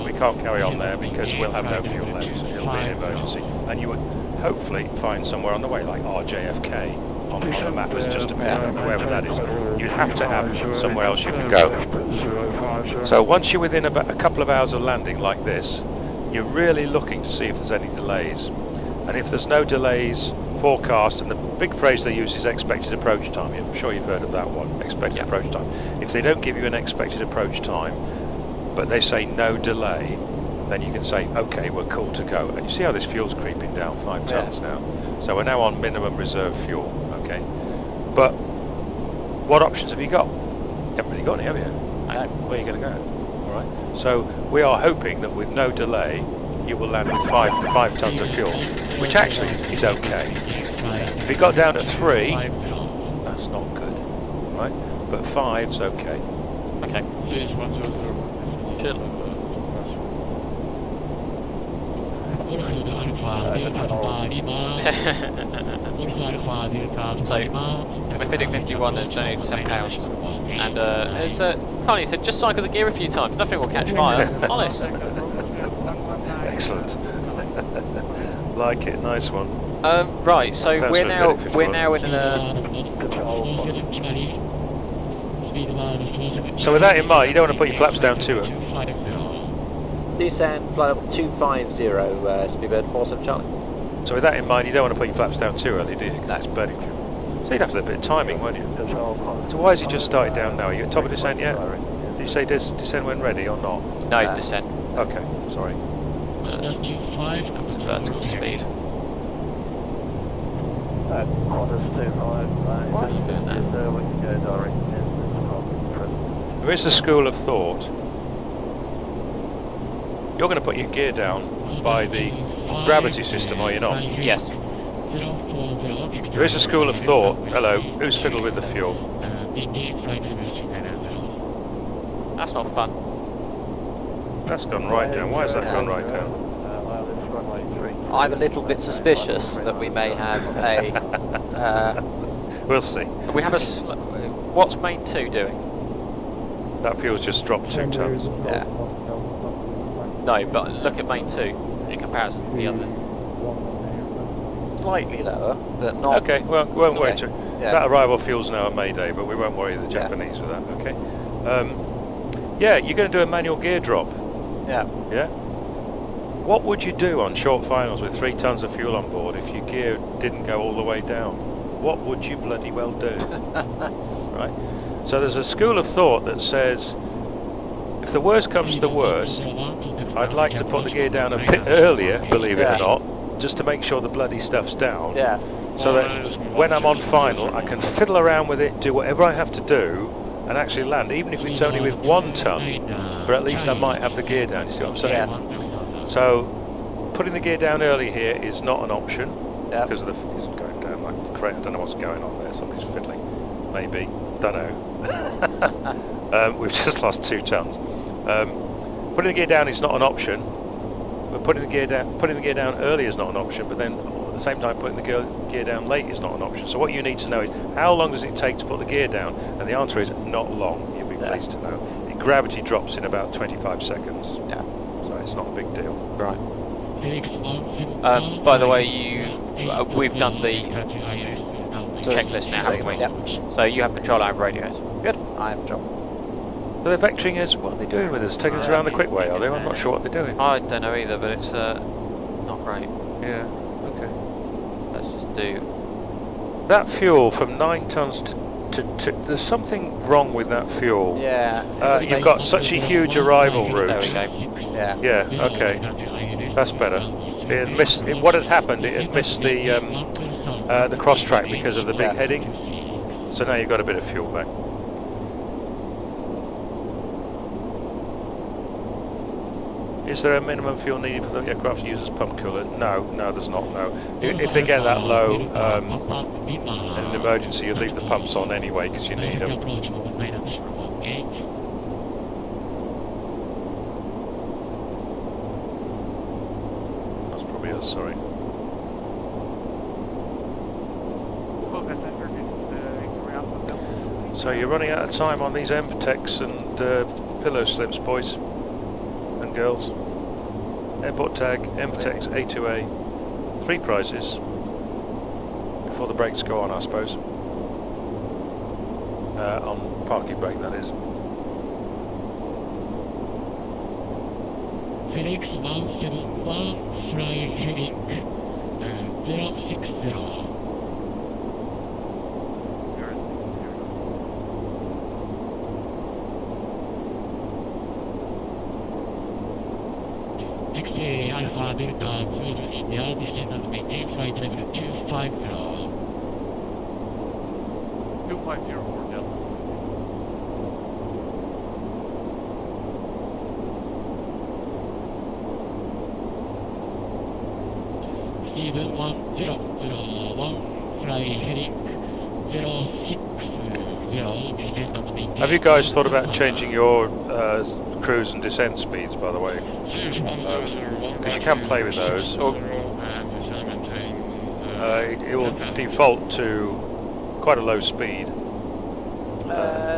we can't carry on there because we'll have no fuel left. It'll be an emergency. And you would hopefully find somewhere on the way, like RJFK on the map as just a wherever that is. You'd have to have somewhere else you can go. So once you're within about a couple of hours of landing like this, you're really looking to see if there's any delays. And if there's no delays forecast, and the big phrase they use is expected approach time. I'm sure you've heard of that one, expected approach time. If they don't give you an expected approach time, but they say no delay, then you can say, okay, we're cool to go. And you see how this fuel's creeping down 5 tons now. So we're now on minimum reserve fuel, okay? But what options have you got? You haven't really got any, have you? Where are you going to go? All right. So we are hoping that with no delay, you will land with 5 tons of fuel, which actually is okay. If it got down to 3, that's not good, right? But 5's okay. Okay. So, Mephidic 51 has donated £10, and it's Connie said just cycle the gear a few times, nothing will catch fire. Honest. Excellent. Like it, nice one. Right, so That's we're now in So with that in mind, you don't want to put your flaps down too. Descend, flight level 250, speedbird 47 Charlie. So with that in mind, you don't want to put your flaps down too early, do you? Because it's burning fuel. So you'd have to have a bit of timing, won't you? So why has he just started down now? Are you at top of descent yet? Did you say descend when ready or not? No, descent. Okay, sorry. Up to vertical speed. Why are you doing that? There is a school of thought. You're going to put your gear down by the gravity system, are you not? Yes. There is a school of thought. Hello, who's fiddled with the fuel? That's not fun. That's gone right down. Why has that gone right down? I'm a little bit suspicious that we may have a... We'll see. We have a... What's main 2 doing? That fuel's just dropped 2 tons. Yeah. No, but look at main 2 in comparison to the others. Slightly lower, but not... Okay, well, we won't worry. Yeah. That arrival fuel's now a Mayday, but we won't worry the Japanese with that, okay? Yeah, you're going to do a manual gear drop. Yeah. Yeah? What would you do on short finals with 3 tons of fuel on board if your gear didn't go all the way down? What would you bloody well do? Right? So there's a school of thought that says, if the worst comes to the worst, I'd like to put the gear down a bit earlier, believe it or not, just to make sure the bloody stuff's down. Yeah. So that when I'm on final, I can fiddle around with it, do whatever I have to do, and actually land, even if it's only with 1 ton, but at least I might have the gear down, you see what I'm saying? Yeah. So, putting the gear down early here is not an option, because of it's going down like crazy. I don't know what's going on there, somebody's fiddling, maybe, don't know. We've just lost 2 tons. Putting the gear down is not an option, but putting the gear down early is not an option, but then at the same time putting the gear down late is not an option. So what you need to know is, how long does it take to put the gear down? And the answer is not long, you'll be pleased to know. The gravity drops in about 25 seconds. Yeah. So it's not a big deal. Right. By the way, we've done the checklist now, haven't we? Yep. So you have control over radios. Good. I have control. So they're vectoring us, what are they doing with us? Taking us around the quick way, are they? I'm not sure what they're doing. I don't know either, but it's not great. Yeah, okay. Let's just do... That fuel from 9 tons to there's something wrong with that fuel. Yeah. You've got such a huge arrival route. There we go. Yeah. Yeah, okay. That's better. It had missed, what had happened, it had missed the cross track because of the big heading. So now you've got a bit of fuel back. Is there a minimum fuel needed for the aircraft users pump cooler? No, there's not, no. If they get that low, in an emergency, you'd leave the pumps on anyway because you need them. That's probably us, sorry. So you're running out of time on these MTECs and pillow slips, boys and girls. Airport tag, MTECs A2A, 3 prizes before the brakes go on, I suppose. On parking brake, that is. Felix 171, fly heading 060. Alpha Delta Zulu India, descend and maintain flight level 250. 250 for Delta. Steven 1001, fly heading 060, descend and maintain. Have you guys thought about changing your cruise and descent speeds, by the way? Because you can play with those. It will default to quite a low speed.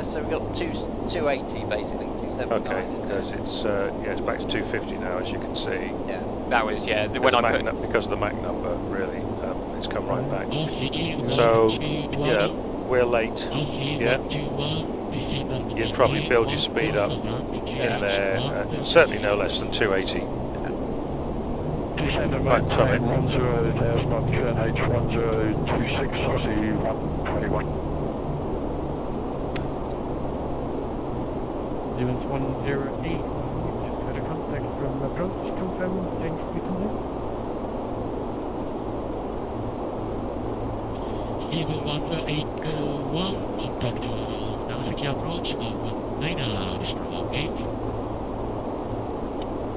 So we've got 280 basically, 279. Okay, because it's back to 250 now, as you can see. Yeah. That was, when I put... Because of the Mach number, really, it's come right back. So, we're late. Yeah. You'd probably build your speed up in there, certainly no less than 280. Right, sorry. 10,000 on QNH 1026, RC 121. Stevens 108, just got a contact from approach, confirm, thanks, we can do. Steven 108, go 1, contact Nagasaki approach, 119, okay.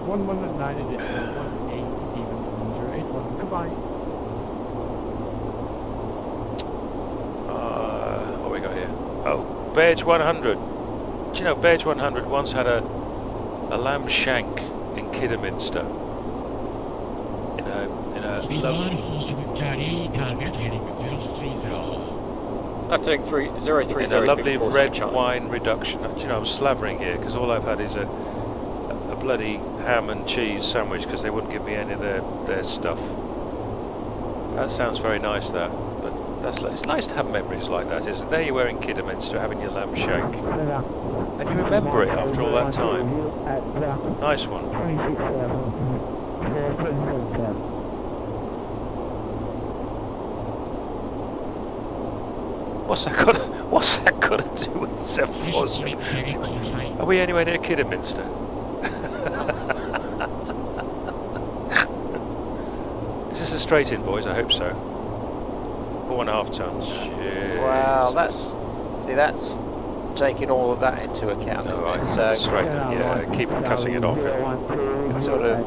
119 additional, 18, Stevens 1081, goodbye. What we got here? Oh, Beige 100. Do you know Beige 100 once had a lamb shank in Kidderminster? In a lovely... After doing 030 in a lovely red wine reduction. Do you know, I'm slavering here because all I've had is a bloody ham and cheese sandwich because they wouldn't give me any of their stuff. That sounds very nice, that. But it's nice to have memories like that, isn't it? There you were in Kidderminster having your lamb shank. And you remember it after all that time. Nice one. What's that got to do with 747? Are we anywhere near Kidderminster? Is this a straight in, boys? I hope so. 4.5 tons. Jeez. Wow, that's taking all of that into account, isn't it? So straight in, yeah, keep cutting it off. It's sort of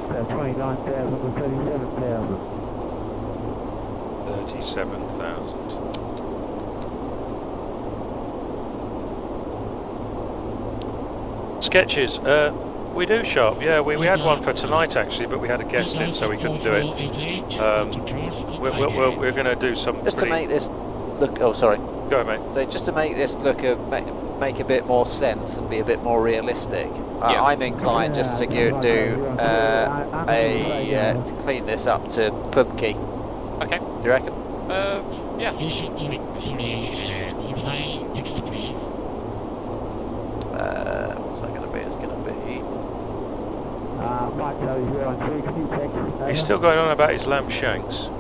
37,000. Sketches. We do, Sharp. Yeah, we had one for tonight actually, but we had a guest in, so we couldn't do it. We're going to do some. Just to make this look. Oh, sorry. Go ahead, mate. So just to make this look make a bit more sense and be a bit more realistic, I'm inclined just to do to clean this up to Fubkey. Okay. Do you reckon? Yeah. What's that going to be? It's going to be. He's still going on about his lamb shanks.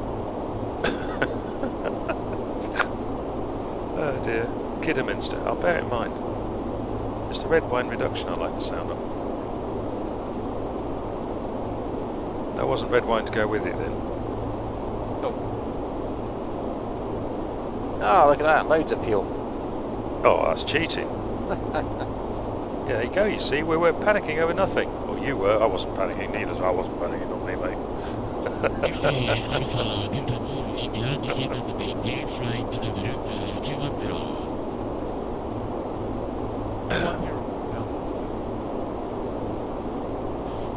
Oh dear. Kidderminster, I'll bear it in mind. It's the red wine reduction I like the sound of. That wasn't red wine to go with it then. Oh, look at that, loads of fuel. Oh, that's cheating. Yeah, there you go, you see, we were panicking over nothing. Well, you were, I wasn't panicking, neither I wasn't panicking, not me, mate.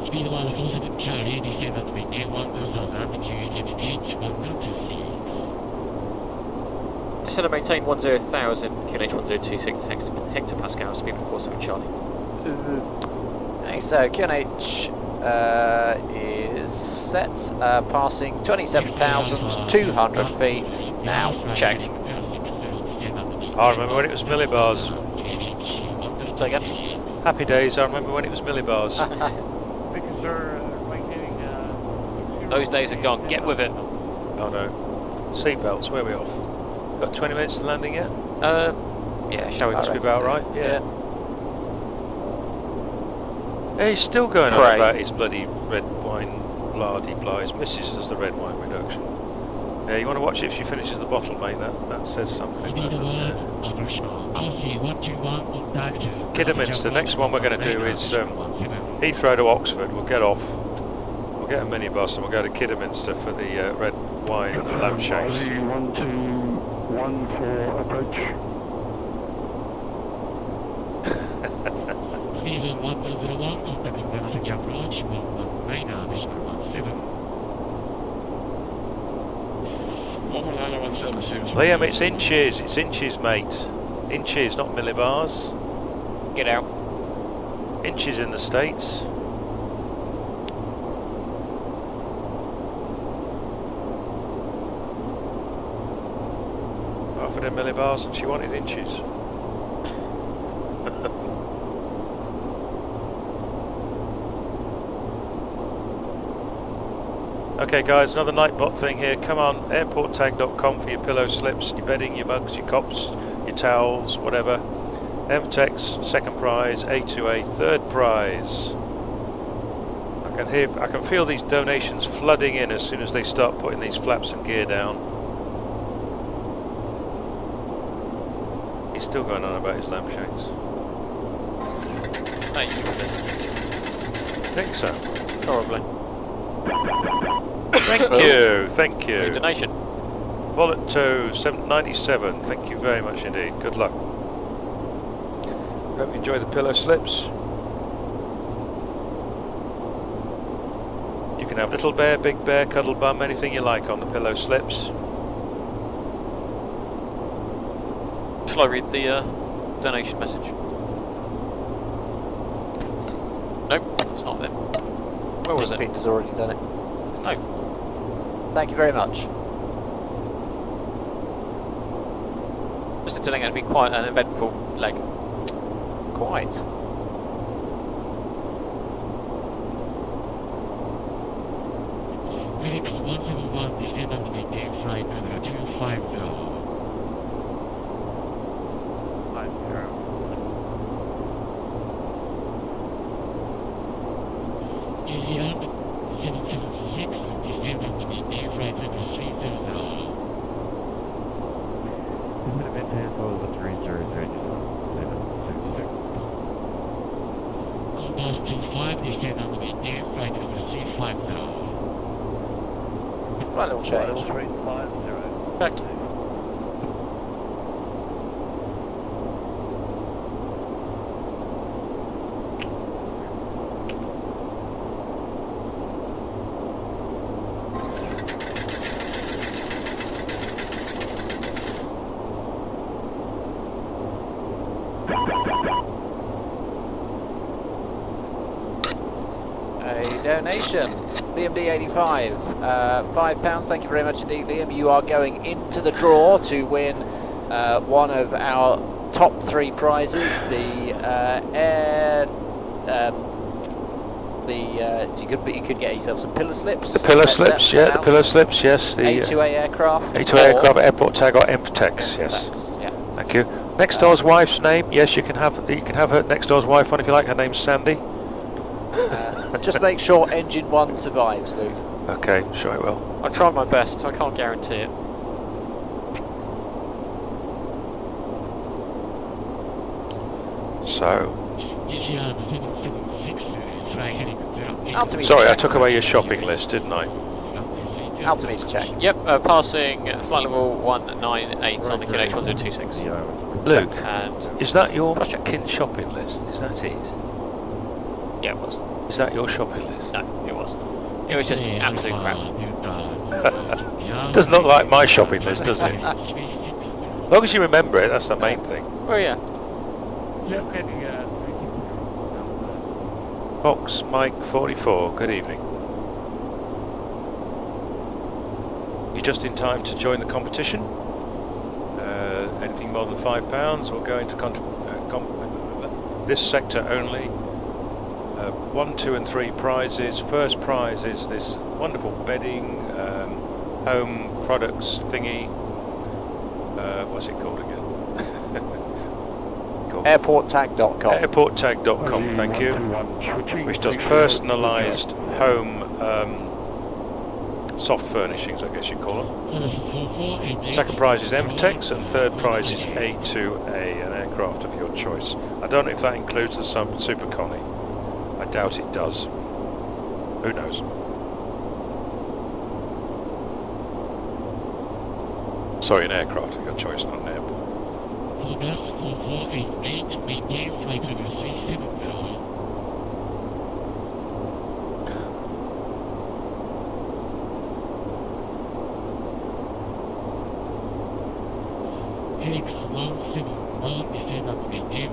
Speed 147 Charlie, descend at maintain 1000 altitude, Descend and maintain 10,000, QNH 1026 hectopascal, speed of 47 Charlie. Okay, so QNH is set, passing 27,200 feet now. Checked. I remember when it was millibars. Say again? Happy days, I remember when it was millibars. Those days are gone, get with it. Oh no. Seatbelts, where are we off? Got 20 minutes to landing yet? Yeah, shall we? Must be about right, yeah. Yeah. He's still going on about his bloody red wine blah-de-blah. His missus does the red wine reduction. Yeah, you want to watch it if she finishes the bottle, mate. That says something. That does, Kidderminster. Next one we're going to do is Heathrow to Oxford. We'll get off. We'll get a minibus and we'll go to Kidderminster for the red wine and the lamb shanks. 1214 approach. Steven 1001, contacting Nagasaki approach, 119, additional 17. Liam, it's inches, mate. Inches, not millibars. Get out. Inches in the States. offered her millibars and she wanted inches. Okay guys, another Nightbot thing here. Come on, airporttag.com for your pillow slips, your bedding, your mugs, your cops, your towels, whatever. MTEX, second prize, A2A, third prize. I can feel these donations flooding in as soon as they start putting these flaps and gear down. He's still going on about his lampshades. Thank you. Think so. Probably. Thank you. Your donation. Wallet toe 797. Thank you very much indeed. Good luck. Hope you enjoy the pillow slips. You can have little bear, big bear, cuddle bum, anything you like on the pillow slips. Shall I read the donation message? Nope, it's not there. Where was it? Peter's already done it. Oh. Thank you very much. Just intending it to be quite an eventful leg. Quite. Phoenix 171, descend on the maintain flight number 250. 50. New Zealand 776, descend on the maintain flight number 30. Isn't it maintained for the 300 Compass 25, descend on the maintain flight number 350. Right little change. Perfect. A donation. Liam D85, £5. Thank you very much indeed, Liam. You are going into the draw to win one of our top 3 prizes. The you could get yourself some pillar slips. The pillar slips, yeah, the pillar slips, yes. The A2A aircraft. A2A aircraft, airport tag or MTEX, yes. Yeah. Thank you. Next door's wife's name, yes, you can have her next door's wife on if you like. Her name's Sandy. Just make sure engine 1 survives, Luke. Okay, sure it will. I'll try my best, I can't guarantee it. So. Altimeter Sorry, check. I took away your shopping list, didn't I? Altimeter check. Yep, passing flight level 198 on the QNH 1026. Luke, And is that your kin shopping list? Is that it? yeah, it was. Is that your shopping list? No, it wasn't. It was just absolute crap. Doesn't look like my shopping list, does it? As long as you remember it, that's the main thing. Oh yeah. Box Mike 44, good evening. You're just in time to join the competition. Anything more than £5 will go into this sector only. 1, 2 and 3 prizes. First prize is this wonderful bedding, home products thingy. What's it called again? Airporttag.com. Airporttag.com, thank you. Which does personalised home soft furnishings, I guess you call them. Second prize is MTEX and third prize is A2A, an aircraft of your choice. I don't know if that includes the Super Connie. I doubt it does. Who knows? Sorry, an aircraft of your choice, not an airport.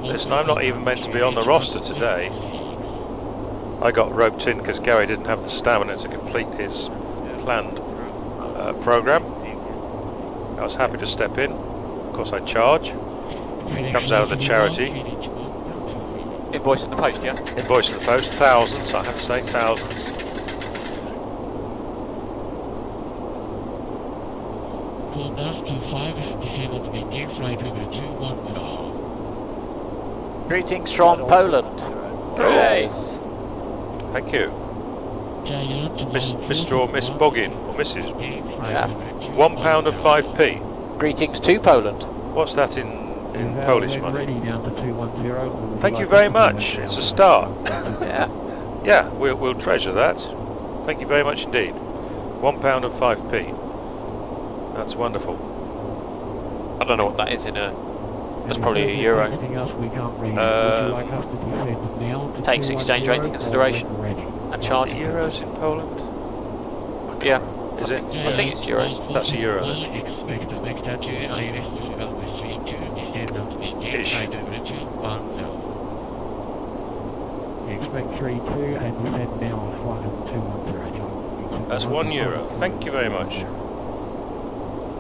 Listen, I'm not even meant to be on the roster today. I got roped in because Gary didn't have the stamina to complete his planned programme. I was happy to step in. course I charge. Comes out of the charity. Invoice in the post, yeah? Invoice in the post, thousands, I have to say, thousands. Greetings from Poland. Yes. Thank you. Mr. or Miss Boggin, or Mrs. Yeah. £1 and 5p. Greetings to Poland. What's that in Polish money? Ready down to 210. Thank you very much. It's a start. Yeah. Yeah, we'll treasure that. Thank you very much indeed. £1 and 5p. That's wonderful. I don't know what that is in a... That's probably a euro. Takes exchange rate into consideration. And charge. Euros in Poland? Yeah. Is it? I think it's euros. That's a euro then. Ish. Expect 3-2 and descend now on flight of 210. That's €1. Thank you very much.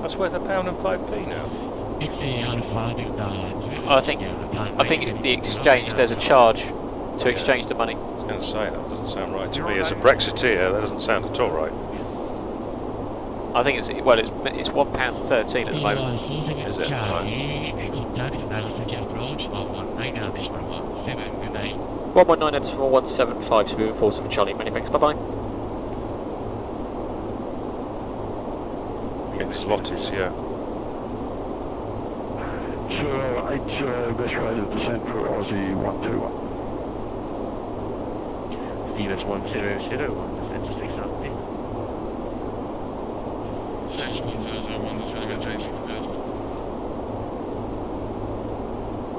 That's worth £1 and 5p now. I think the exchange, there's a charge to exchange the money. I was going to say, that doesn't sound right to me. As a Brexiteer, that doesn't sound at all right. I think it's £1.13 at the moment. Is it? Right. 119.175 to be 47 Charlie. Many thanks. Bye bye. In zlotys, yeah. So, 8 best rate of descent for Aussie 121. Stevens 100, descent to 600.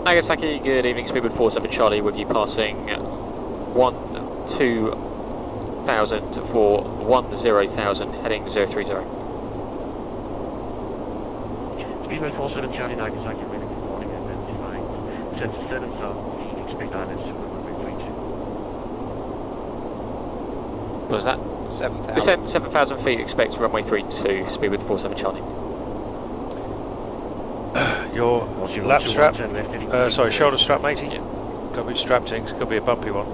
Nagasaki, good evening. Speedbird 47 Charlie with you passing 12,000 for 10,000 heading 030. Speedbird 47 Charlie, Nagasaki, really good morning and then flying. Descent to 7 south, expect islands to runway 32. What was that? 7,000. Descent 7,000 feet, expect runway 32, Speedbird 47 Charlie. Your lap strap, sorry, shoulder strap, matey? Yeah. Got to be strapped in, 'cause it's got to be a bumpy one.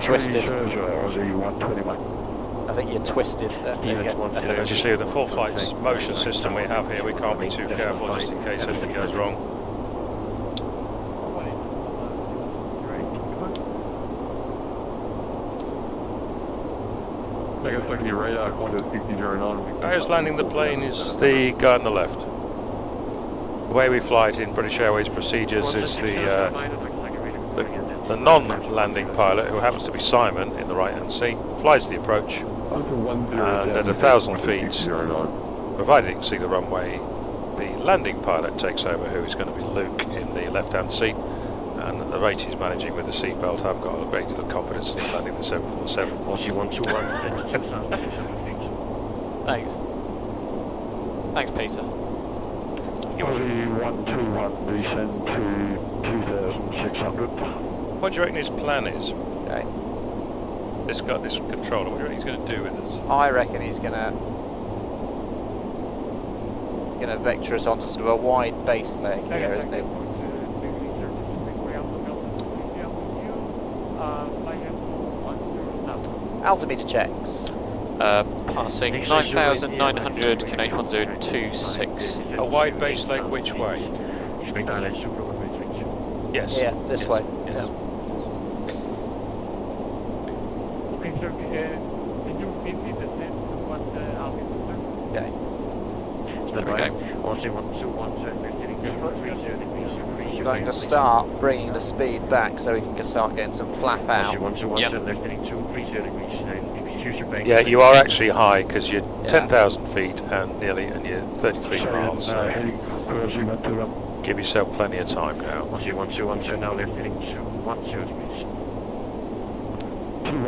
Twisted. Aussie 121. I think you're twisted there. There you go. That's As you see, with the full flight motion system we have here, we can't be too careful just in case anything goes wrong. Nagasaki radar, Qantas 6009. Who's landing the plane is the guy on the left. The way we fly it in British Airways procedures is the non-landing pilot, who happens to be Simon in the right-hand seat, flies the approach, and at 1,000 feet, provided you can see the runway, the landing pilot takes over, who is going to be Luke in the left-hand seat, and at the rate he's managing with the seatbelt, I've got a great deal of confidence in him landing the 747. Thanks. Thanks, Peter. Aussie 121, descend to 2,600. What do you reckon his plan is? Okay. This controller, what do you reckon he's going to do with us? I reckon he's gonna vector us onto sort of a wide base leg here, isn't it? Altimeter checks. Passing 9,900 QNH1026. A wide base leg which way? Yes. Yeah, this way. Yes. Yeah. Okay, sir, can you give me the sense of what altimeter? Okay. Okay. I'm going to start bringing the speed back so we can start getting some flap out. Yep. Yeah, you are actually high because you're 10,000 feet and you're 33 miles. So give yourself plenty of time now.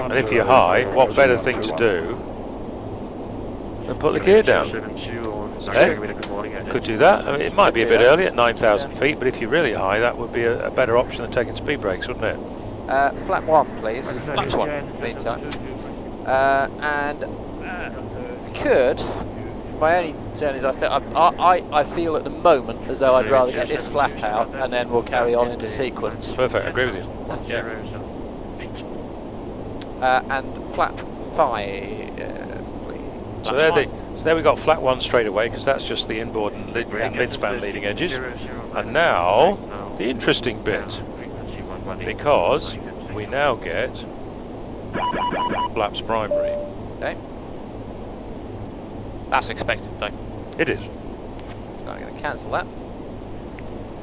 And if you're high, what better thing to do than put the gear down? Could do that. I mean, it might be a bit early at 9,000 feet, but if you're really high, that would be a better option than taking speed brakes, wouldn't it? Flap 1, please. Flap 1. Meantime. And could My only concern is I feel at the moment as though I'd rather get this flap out and then we'll carry on in the sequence. Perfect, I agree with you. Yeah. And flap 5, please. So there we got flat 1 straight away, because that's just the inboard and mid-span leading edges. And now, the interesting bit, because we now get flaps primary. Okay. That's expected though. It is. So I'm going to cancel that.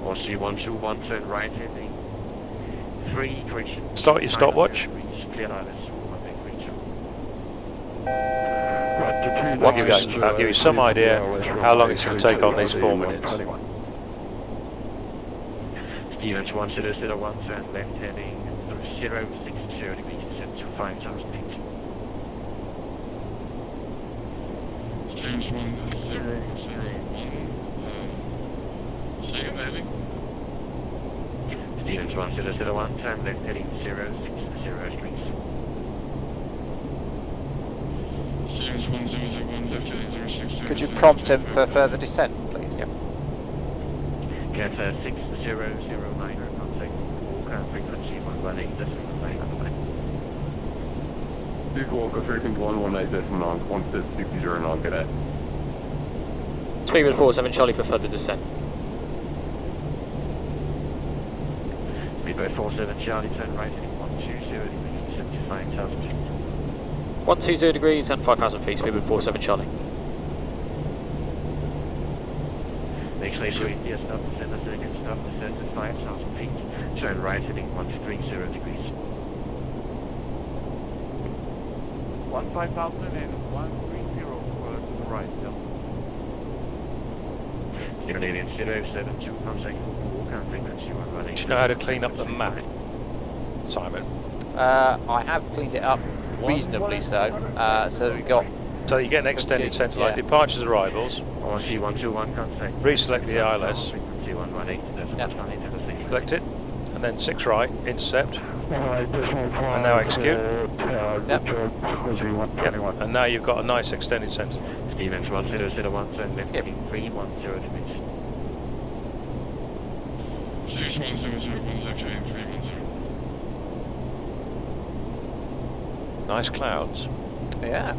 OC121, turn right heading 3, correction. Start your stopwatch. Clear islands. Once again, I'll give you some idea how long it's going to take on these 4 minutes. Stevens 1001, turn left heading 060 degrees, descent to 5,000 feet. Stevens 1001, turn left heading 060 degrees. Could you prompt him for further descent, please? Yep. Get 6009, contact current frequency 118.9. Equal frequency 118.9, 1609, get it. Speed with 47 Charlie for further descent. Speedbird 47 Charlie, turn right heading 120 degrees, 75,000 feet. 120 degrees and 5,000 feet, speed with 47 Charlie. Next place to India, stop, descend a second, stop, descend at 5,000 feet. Turn right heading 130 degrees. 15,000 and 130 to the right, Zero alien 072, contact current frequency 118. Do you know how to clean up the map, Simon? I have cleaned it up reasonably so. So we got. So you get an extended centre line, departures, arrivals. OC121, contact. Reselect the ILS. Frequency 118, Yep. Select it, and then 6 right, intercept, and now execute. Yep. And now you've got a nice extended centre. Stevens 1001, turn left heading 310 degrees. Nice clouds. Yeah.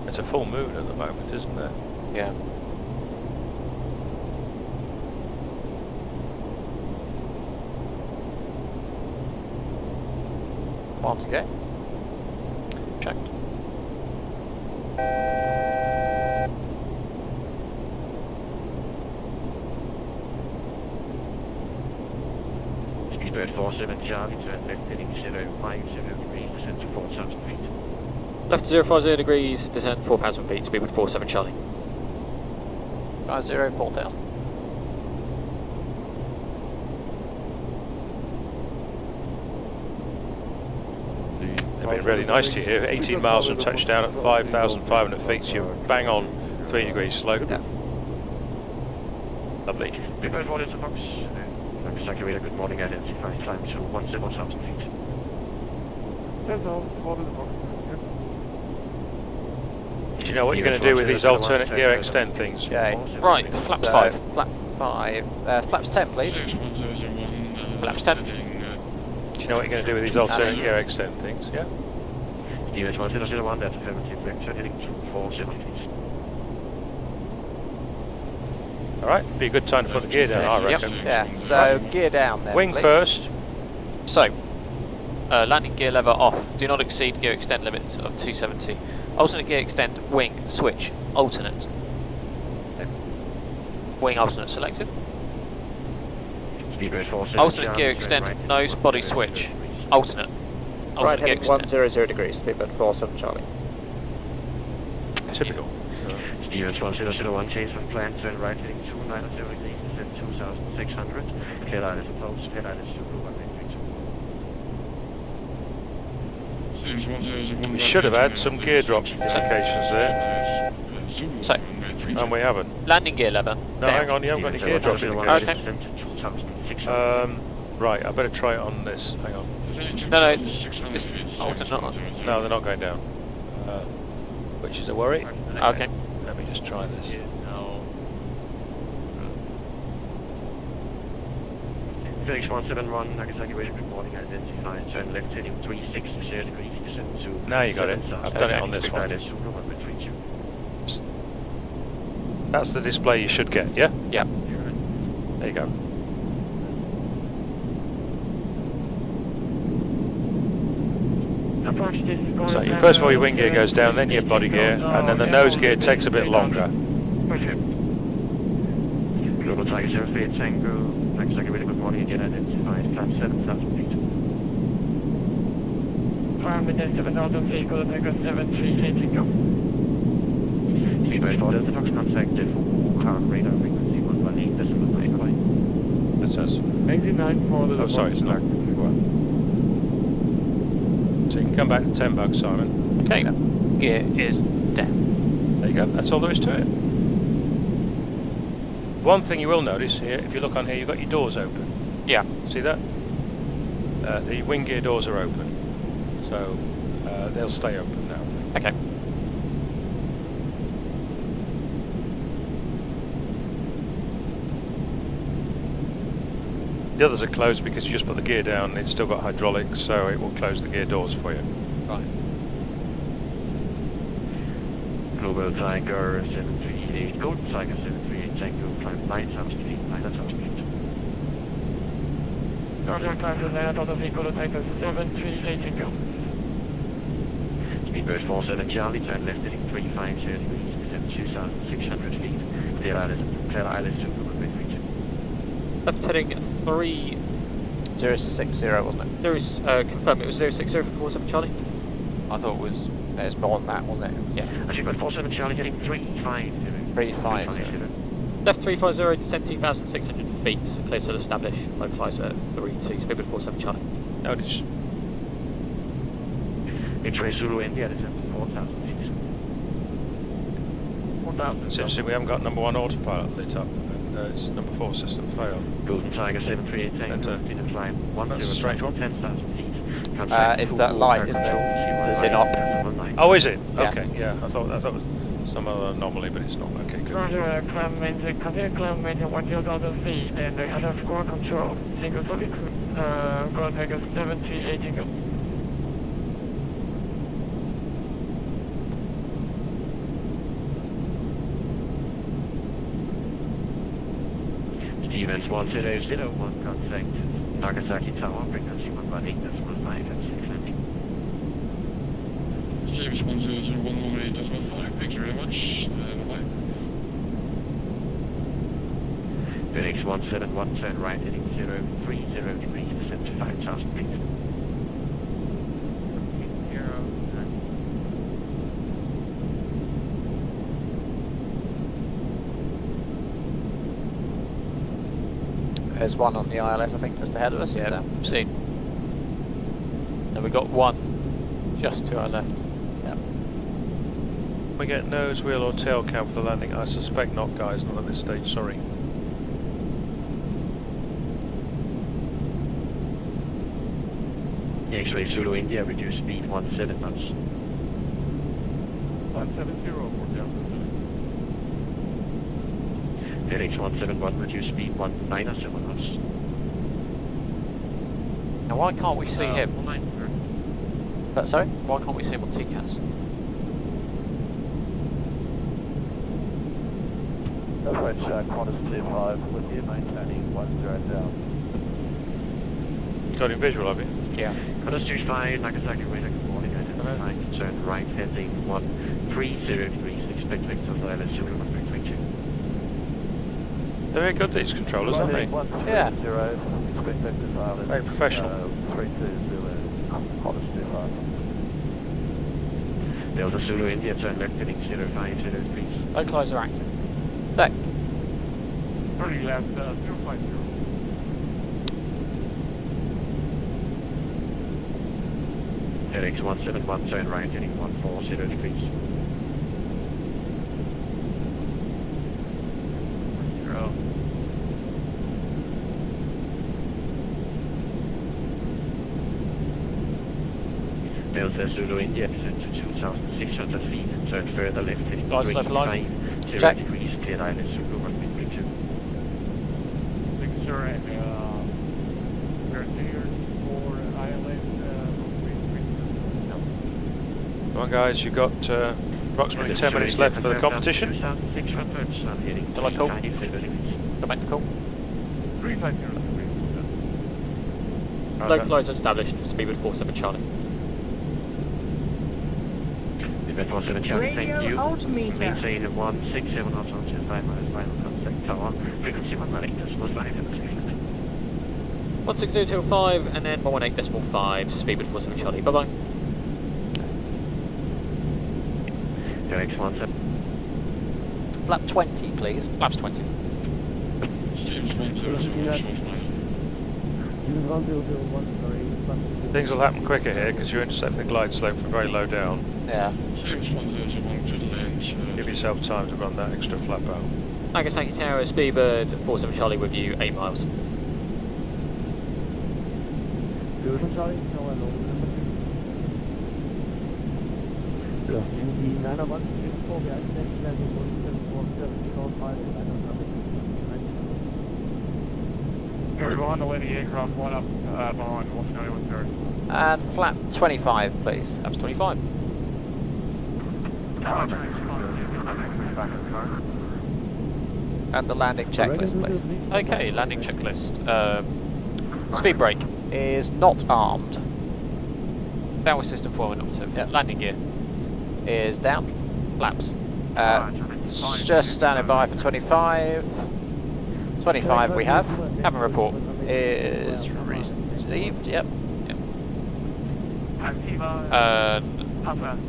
It's a full moon at the moment, isn't it? Yeah. On to go. Checked. Speedbird 47 Charlie, turn left heading 050 degrees, descent to 4,000 feet. Left to 050 degrees, descent 4,000 feet, speed with 47 Charlie. 50, 4,000. They've been really nice to you here. 18 miles from touchdown at 5,500 feet, so you're bang on 3 degrees slope. Yeah. Lovely. Speedbird 1 is a Fox. Nagasaki radar, good morning, identify climb to 17,000 feet. Do you know what you're going to do with these alternate gear extend things? Okay. Right, flaps So, 5. Flap 5. Flaps 10, please. Flaps 10. Do you know what you're going to do with these alternate gear extend things? Yeah. Stevens 1001, that's affirmative, vector heading 240 feet. Alright, be a good time to put the gear down, I reckon. Yeah, so gear down then, Wing please. first. So, landing gear lever off. Do not exceed gear extend limits of 270. Alternate gear extend, wing, switch, alternate. Wing alternate selected. Speedbird 47 Alternate gear extend, nose, body switch, alternate. Right Alternate gear heading extend. 100 degrees, speedbird 47 Charlie. Typical. Stevens 1001, chase on plan, turn right heading 290 degrees, descent 2,600. Clear line is approach, clear line is 2,183. We should have had some gear drop indications there, So, and we haven't. landing gear lever. No, down. hang on, you haven't got any gear drop indications. Okay. Right, I better try it on this. Hang on. No, it's alternate. No, they're not going down. which is a worry. Okay. Let me just try this. Felix 171, Nagasaki radio reporting identified, turn left heading 360 degrees, descend to... Now you got it. I've done it on this one. That's the display you should get, yeah? Yeah. There you go. So first of all your wing gear goes down, then your body gear, and then the nose gear takes a bit longer. Global Tiger 08 Tango, Nagasaki radio good morning, again identified, climb 7,000 feet. Climb within 7,000 feet, go to Tango 738 Tango. Speedbird 4 Delta Fox, contact full current radar frequency 118.9. That says. 89 for the... Oh, sorry, it's not. So you can come back to 10 bucks, Simon. Okay, gear is down. There you go, that's all there is to it. One thing you will notice here, if you look on here, you've got your doors open. Yeah. See that? The wing gear doors are open. So they'll stay open now. Okay. The others are closed because you just put the gear down and it's still got hydraulics, so it will close the gear doors for you. Right. Global Tiger 738, Golden Tiger 738, Tango, climb 9,000 feet, 9,000 feet. Roger, climb to 9,000 feet, go to Tango 738 Tango. Speedbird 47 Charlie, turn left heading 350 degrees, descend 2,600 feet. Clear island, Zulu, wind region. Left heading 3060, 060, wasn't it? confirm it was 060 for 47 Charlie? I thought it was more than that, wasn't it? Yeah. Speedbird 47 Charlie, heading 350. 350. Left 350, descend 2,600 feet, clear to establish, localizer 32, speedbird 47 Charlie. Notice. X-ray Zulu India, descend 4,000 feet. 1,000. It's interesting, we haven't got number 1 autopilot lit up, and it's number 4 system failed. Golden Tiger 738 Tango, continue climb 10,000 feet. Is that light, is there? Is it not? Oh, is it? Yeah. Okay, yeah, I thought it was some other anomaly, but it's not. Okay, good. Roger, climb maintain, continue climb maintain 1,000 feet, and I have score control. Tango solid, go to Tango 738 Tango. Stevens 1001, contact Nagasaki Tower, frequency 118.5 at 690. Stevens 1001, thank you very much. Bye-bye. Phoenix 171, turn right heading 030 degrees, descend to 5,000 feet. There's one on the ILS, I think, just ahead of us. Yeah, seen. And we got one just to our left. Yeah. We get nose, wheel or tail cam for the landing? I suspect not, guys, not at this stage, sorry. X-ray Zulu India, reduce speed 17 knots. 170 for Delta. FedEx 171, reduce speed 197 knots. Now why can't we see him? Sorry? Why can't we see him on TCAS? Right, Qantas 25, with you maintaining 10 down. Got him visual, have you? Yeah. Qantas 25, Nagasaki radar, good morning, identified, turn right heading 130 degrees, expect vectors ILS 0.32. They're very good, these controllers, aren't they? Yeah. Very professional. 320, Qantas 25. Delta Zulu India, turn left heading 050 degrees. Localizer active. Deck. 30 left, 050. FedEx 171, turn right heading 140 degrees. Delta Zulu India, descend to 2,600 feet, turn further left heading Glide slope alive. 0 Check. degrees, cleared island, super 1 speed 2. Thank you, sir, and we're cleared for ILS, Come on guys, you've got approximately 10 minutes left for the competition. 2,600, heading Shall I call? 3 Go make the call. 350. Localised established for speedbird 47 Charlie. Speedbird 47 Charlie, thank you. altimeter. Maintain 167 knots on 5 miles, final contact tower, frequency 118.5. 160.5 and then 118.5, speedbird 47 Charlie. Bye bye. Direct 17. Flap 20, please. Flaps 20. Things will happen quicker here because you intercept the glide slope from very low down. Yeah. Give yourself time to run that extra flap out. Nagasaki Tower, speedbird 47 Charlie with you, 8 miles. We're behind the landing aircraft, one up behind, what's going on, sir? And flap 25, please. Flaps 25. And the landing checklist, please. Okay, landing checklist. Speed brake. Is not armed. Downward system forward operative. Yeah, landing gear. Is down. Flaps. Just standing by for 25. 25 we have. Have a report. Is received, yep.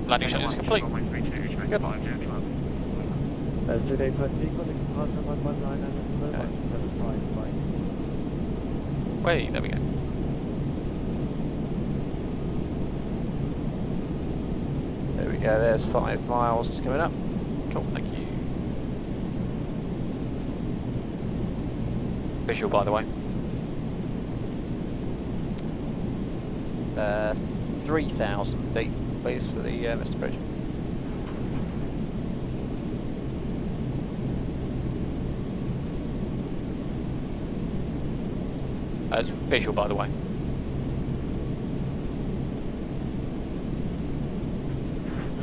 Landing checklist complete. Good. Wait, there we go. There we go, there's 5 miles coming up. Cool, thank you. Visual, by the way. 3,000 feet, please, for the Mr. Bridge. It's visual, by the way.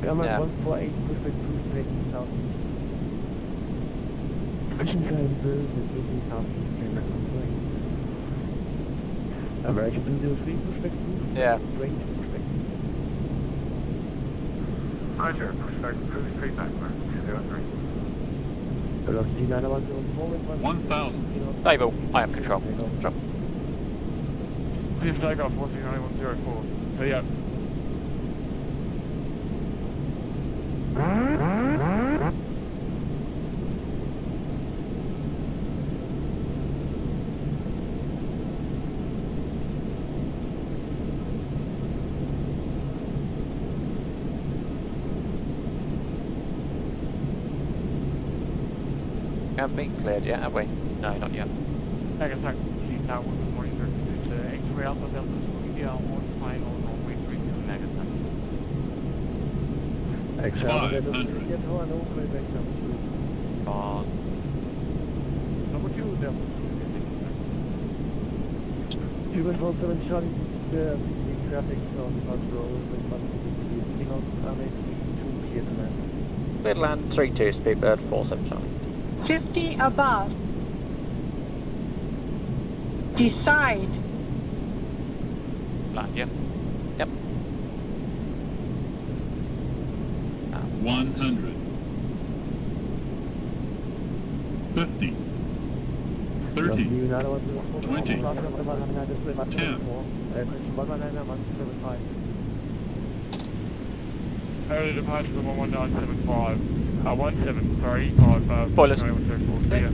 Yeah. American 203, prospect cruise. Yeah. Roger, prospect cruise, straight back, 203. Velocity 910 1,000. Stable, I have control. Drop. Please take off 139.104. So yeah. Haven't been cleared yet, have we? No, not yet. Nagasaki, Tower, good morning, sir. It's X-ray Alpha Delta India on final runway 32 Nagasaki. X-ray Alpha Delta India, Number 2, Delta. 217 Charlie, the traffic on control with 160 knots, Amex 2 clear to land. Clear to land, 3-2, speedbird 47 Charlie. 50 above. Decide. Land, yeah. Yep. 100. 50. 30. 20. 10. Early departure from 11975. 17, sorry, 5, Boilers. 2134. See ya.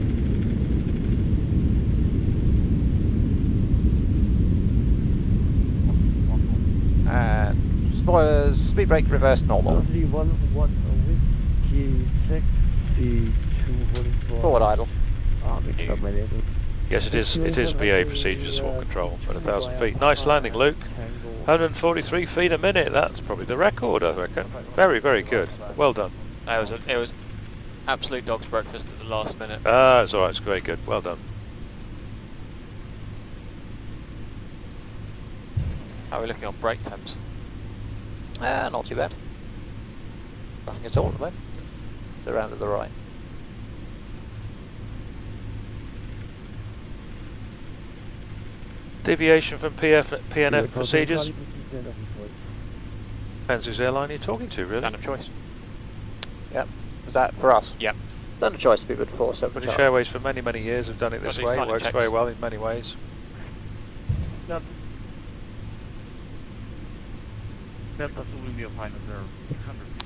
And spoilers, speed brake, reverse normal. Forward idle. Yes, it is BA procedure to swap control at 1,000 feet. Nice landing, Luke. 143 feet a minute. That's probably the record, I reckon. Very, very good. Well done. It was absolute dog's breakfast at the last minute. Ah, it's all right. It's very good. Well done. How are we looking on brake temps? Not too bad. Nothing at all at the moment. It's around to the right. Deviation from PNF procedures. Depends whose airline you're talking to, really. Random choice. Yep. Was that for us? Yep. It's done a choice to be with 47 British Charlie. Airways for many, many years have done it this Got these way. It silent works checks. very well in many ways.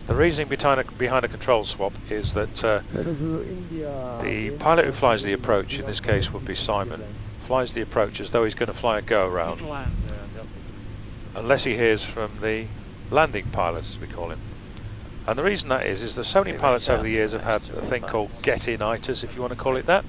The reasoning behind a control swap is that the pilot who flies the approach, in this case would be Simon, flies the approach as though he's going to fly a go-around, unless he hears from the landing pilot, as we call him. And the reason that is that so many pilots over the years have had a thing called get-in-itis, if you want to call it that,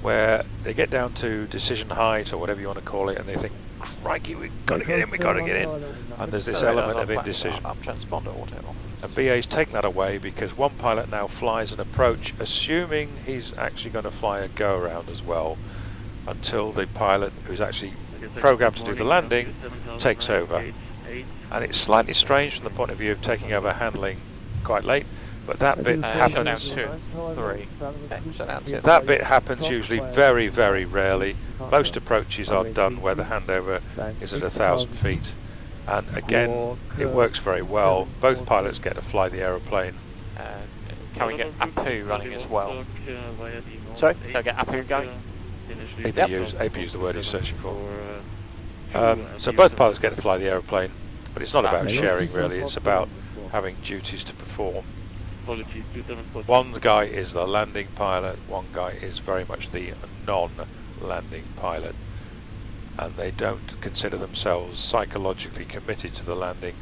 where they get down to decision height or whatever you want to call it, and they think, crikey, we've got to get in, we've got to get in. And there's this element of indecision. Transponder auto. And BA's taken that away because one pilot now flies an approach, assuming he's actually going to fly a go-around as well, until the pilot who's actually programmed to do the landing takes over. And it's slightly strange from the point of view of taking over handling quite late, but that bit happens. That bit happens usually very, very rarely. Most approaches are done where the handover is at 1,000 feet, and again, it works very well. Both pilots get to fly the aeroplane. Can we get Apu running as well? Sorry? Can I get Apu going? APU is the word he's searching for. So both pilots get to fly the aeroplane, but it's not about sharing really, it's about having duties to perform. One guy is the landing pilot, one guy is very much the non-landing pilot, and they don't consider themselves psychologically committed to the landing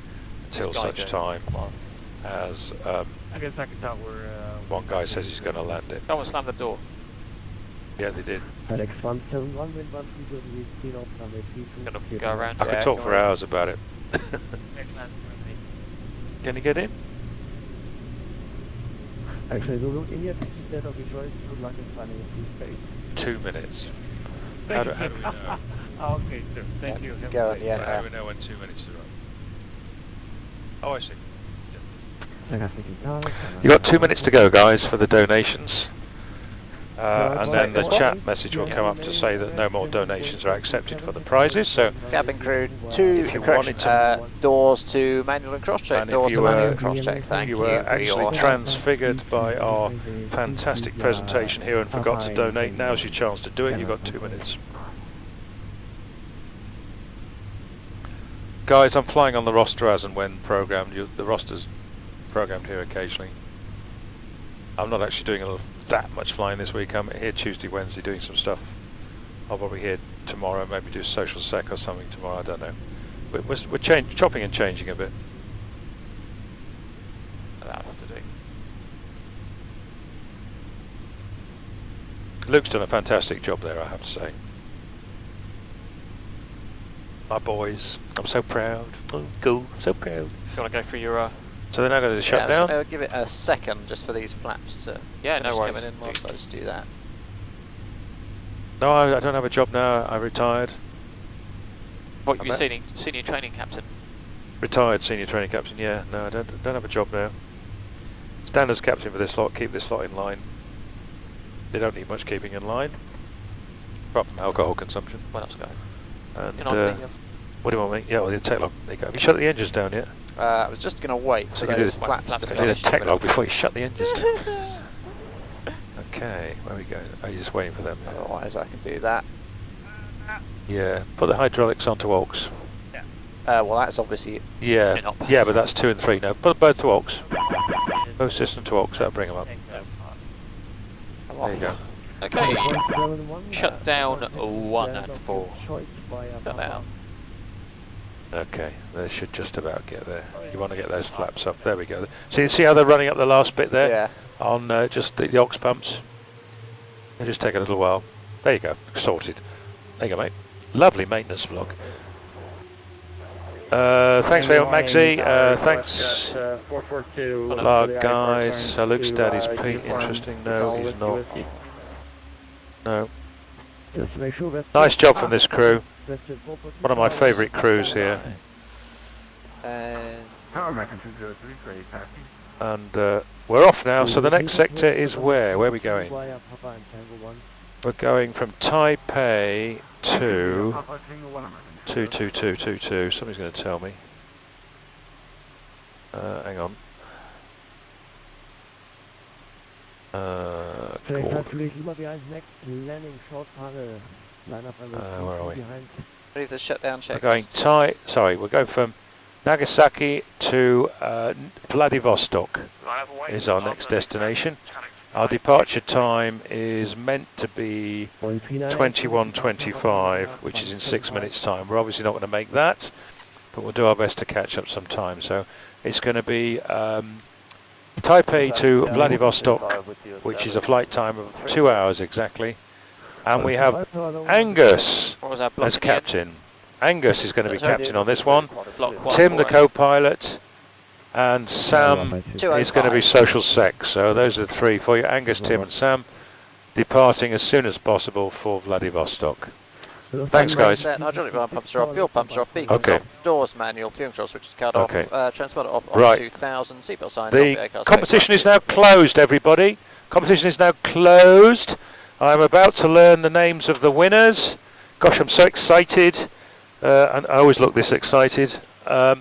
until such time as one guy says he's going to land it. Someone slammed the door. Yeah, they did. Gonna go around. I could talk for hours about it. Can you get in? Actually, India instead of Detroit, good luck in finding a free space. 2 minutes. How do we know? Okay, sir. Thank you. Go on, How do we know when 2 minutes is up? Oh, I see. You got 2 minutes to go, guys, for the donations. And then the chat message will come up to say that no more donations are accepted for the prizes. So, cabin crew, doors to manual and cross-check. Doors to manual and cross-check. Thank you. If you were actually transfigured by our fantastic presentation here and forgot to donate, now's your chance to do it. You've got 2 minutes. Guys, I'm flying on the roster as and when programmed. The roster's programmed here occasionally. I'm not actually doing that much flying this week. I'm here Tuesday, Wednesday doing some stuff. I'll probably here tomorrow, maybe do social sec or something tomorrow, I don't know. We're chopping and changing a bit. That'll have to do. Luke's done a fantastic job there, I have to say. My boys, I'm so proud. Oh, cool, I'm so proud. You want to go for your... So they're now going to shut down? Give it a second just for these flaps to no worries. coming in whilst I just do that. No, I don't have a job now. I retired. What, you're senior training captain? Retired senior training captain, yeah. No, I don't have a job now. Stand as captain for this lot, keep this lot in line. They don't need much keeping in line, apart from alcohol consumption. What else go? And what do you want me? Yeah, well, the tech log. There you go. Have you shut the engines down yet? I was just going to wait for those flaps to do the tech log before you shut the engines down. Okay, where are we going? Are you just waiting for them? Otherwise I can do that. Yeah, put the hydraulics onto aux. Well, that's obviously... Yeah, but that's 2 and 3 now. Put both to aux. Both system to aux, that'll bring them up. There you go. Okay, shut down 1 and 4. Shut down. Okay, they should just about get there. You want to get those flaps up. There we go. See how they're running up the last bit there? Yeah. On just the aux pumps. They just take a little while. There you go, sorted. There you go, mate. Lovely maintenance vlog. Thanks very much, Maxie. Thanks, 442. Lark guys. Luke's daddy's Pete. Interesting. No, he's not. No. Just make sure that Nice job from this crew. One of my favourite crews here. And Tower American 203, great, happy. And we're off now. So the next sector is where? Where are we going? We're going from Taipei to 22222. Somebody's going to tell me. Hang on. Where are we? ready for the shutdown check. We're going we're going from Nagasaki to Vladivostok is our next destination. Our departure time is meant to be 21:25, which is in 6 minutes' time. We're obviously not going to make that, but we'll do our best to catch up some time. So it's going to be Taipei to Vladivostok, which is a flight time of 2 hours exactly. And we have Angus as captain. Angus is going to be captain on this one. Tim, the co-pilot, and Sam is going to be social sec. So those are the three for you: Angus, Tim, and Sam, departing as soon as possible for Vladivostok. Thanks, guys. Hydraulic pumps are off, fuel pumps are off, beacons off, doors manual, fuel control switch is cut off, transponder off, on 2000, seatbelt signs the off, competition is now closed, everybody. Competition is now closed. I'm about to learn the names of the winners. Gosh, I'm so excited. And I always look this excited. I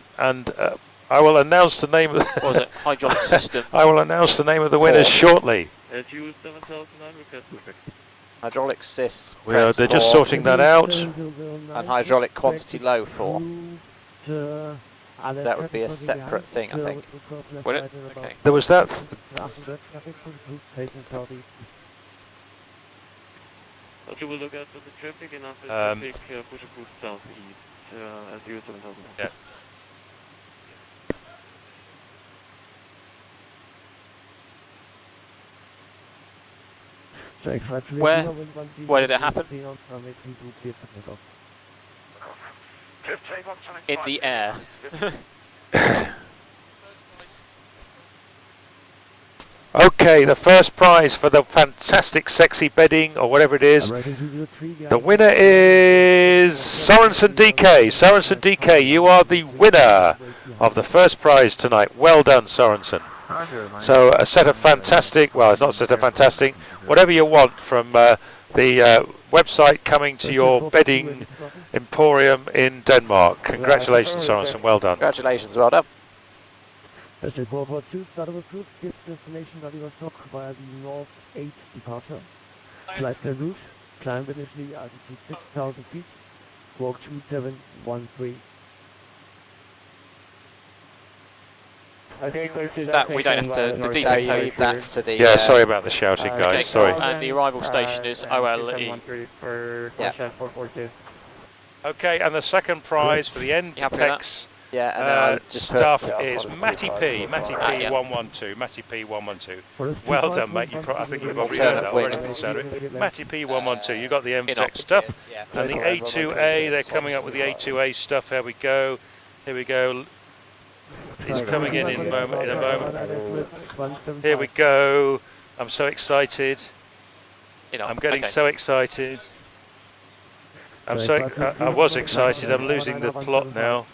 will announce the name of the what was it? Hydraulic system. I will announce the name of the winners shortly. Hydraulic sys. They're just sorting that out. And hydraulic quantity low 4. That would be a separate thing, I think. Would it? Okay. There was that. Okay, we'll look out for the traffic and after traffic, push a group southeast at 07000. Yeah. Where did it happen? In the air. Okay, the first prize for the fantastic sexy bedding, or whatever it is. The winner is Sorensen DK. Sorensen DK, you are the winner of the first prize tonight. Well done, Sorensen. So a set of fantastic, well, it's not a set of fantastic, whatever you want from the website coming to your bedding emporium in Denmark. Congratulations, Sorensen. Well done. Congratulations, well done. Vessel 442, start of approach, gives destination Vladivostok via the North 8 departure. Flight the route, climb initially altitude 6,000 feet, walk 2713. Okay, clear to that we don't have to, the depot code. That to the, yeah, sorry about the shouting, guys. Okay, sorry. And the arrival station is OLE. Yeah. Okay, and the second prize for the NPEX stuff is Matty P. Matty P 112. Matty P 112. Well done, mate. I think you probably heard that already from the sound of it. Matty P 112. You got the MTech stuff, and the A2A. They're coming up with the A2A stuff. Here we go. Here we go. It's coming in a moment. Here we go. I'm so excited. I'm getting so excited. I was excited. I'm losing the plot now.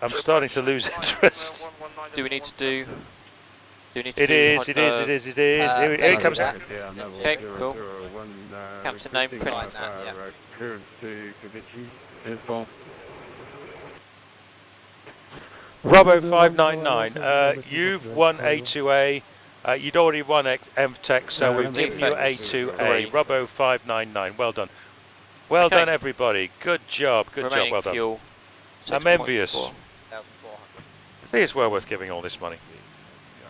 I'm starting to lose interest. Do we need to do? It is. Here it comes out. Okay, cool. Captain name, print like that. Yeah. Robo 599. You've won A2A. You'd already won MTech, so we've given you A2A. Robo 599. Well done. Well done, everybody. Good job. Good job. Well done. Fuel, I'm envious. See, it's well worth giving all this money.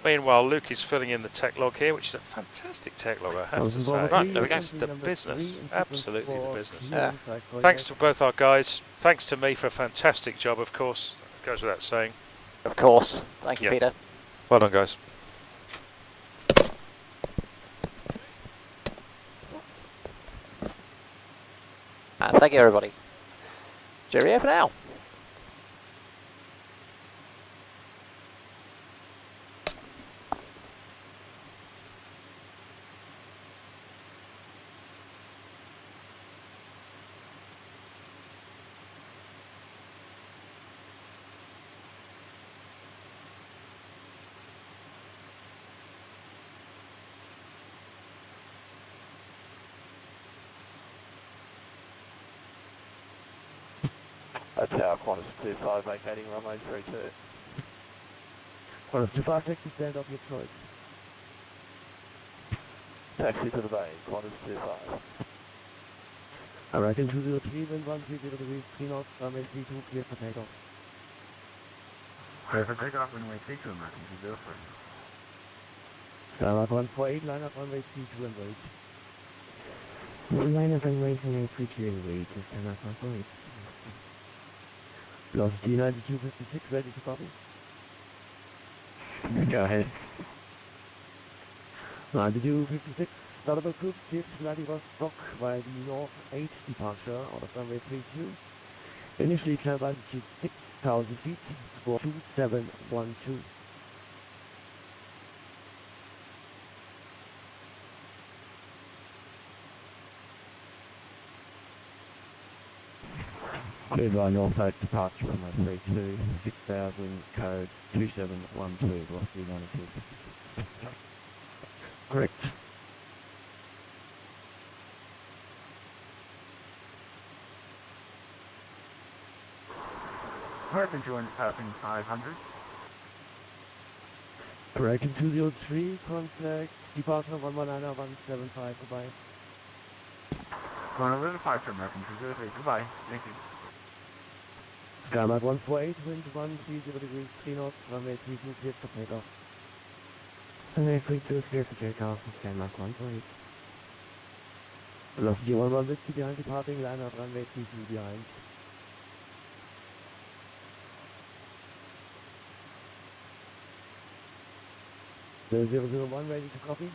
Meanwhile, Luke is filling in the tech log here, which is a fantastic tech log, I have to say. Right, there we go. It's the business. Absolutely the business. Yeah. Thanks to both our guys. Thanks to me for a fantastic job, of course. Goes without saying. Of course. Thank you, Peter. Well done, guys. Thank you, everybody. Cheerio for now. That's our Qantas 25 vacating runway 32. Qantas 25, taxi, stand off your choice. Taxi to the bay, Qantas 25. American 203, wind 130 degrees, 3 knots, runway 32, clear for takeoff. Clear for takeoff, runway 32, American 203. Skymark 148, line up runway 32 and wait. Line up runway 32 and wait, Skymark 148. Velocity 9256, ready to copy. Go ahead. 9256, startable cruise, clear to Vladivostok via the North 8 departure out of runway 32. Initially climb altitude 6,000 feet, score 2712. Cleared by Northside departure from my 32, 6000, code 2712, velocity 92. Correct. American 200 passing 500. American 203, contact, departure 119-175, goodbye. Going over the departure, American 203, goodbye. Thank you. Skymark 148, wind 130 degrees, 3 knots, runway 32, clear for takeoff. Runway 32, clear for takeoff, Skymark 148. Velocity 11 whiskey behind departing, line up runway 32 behind. 001 ready to copy.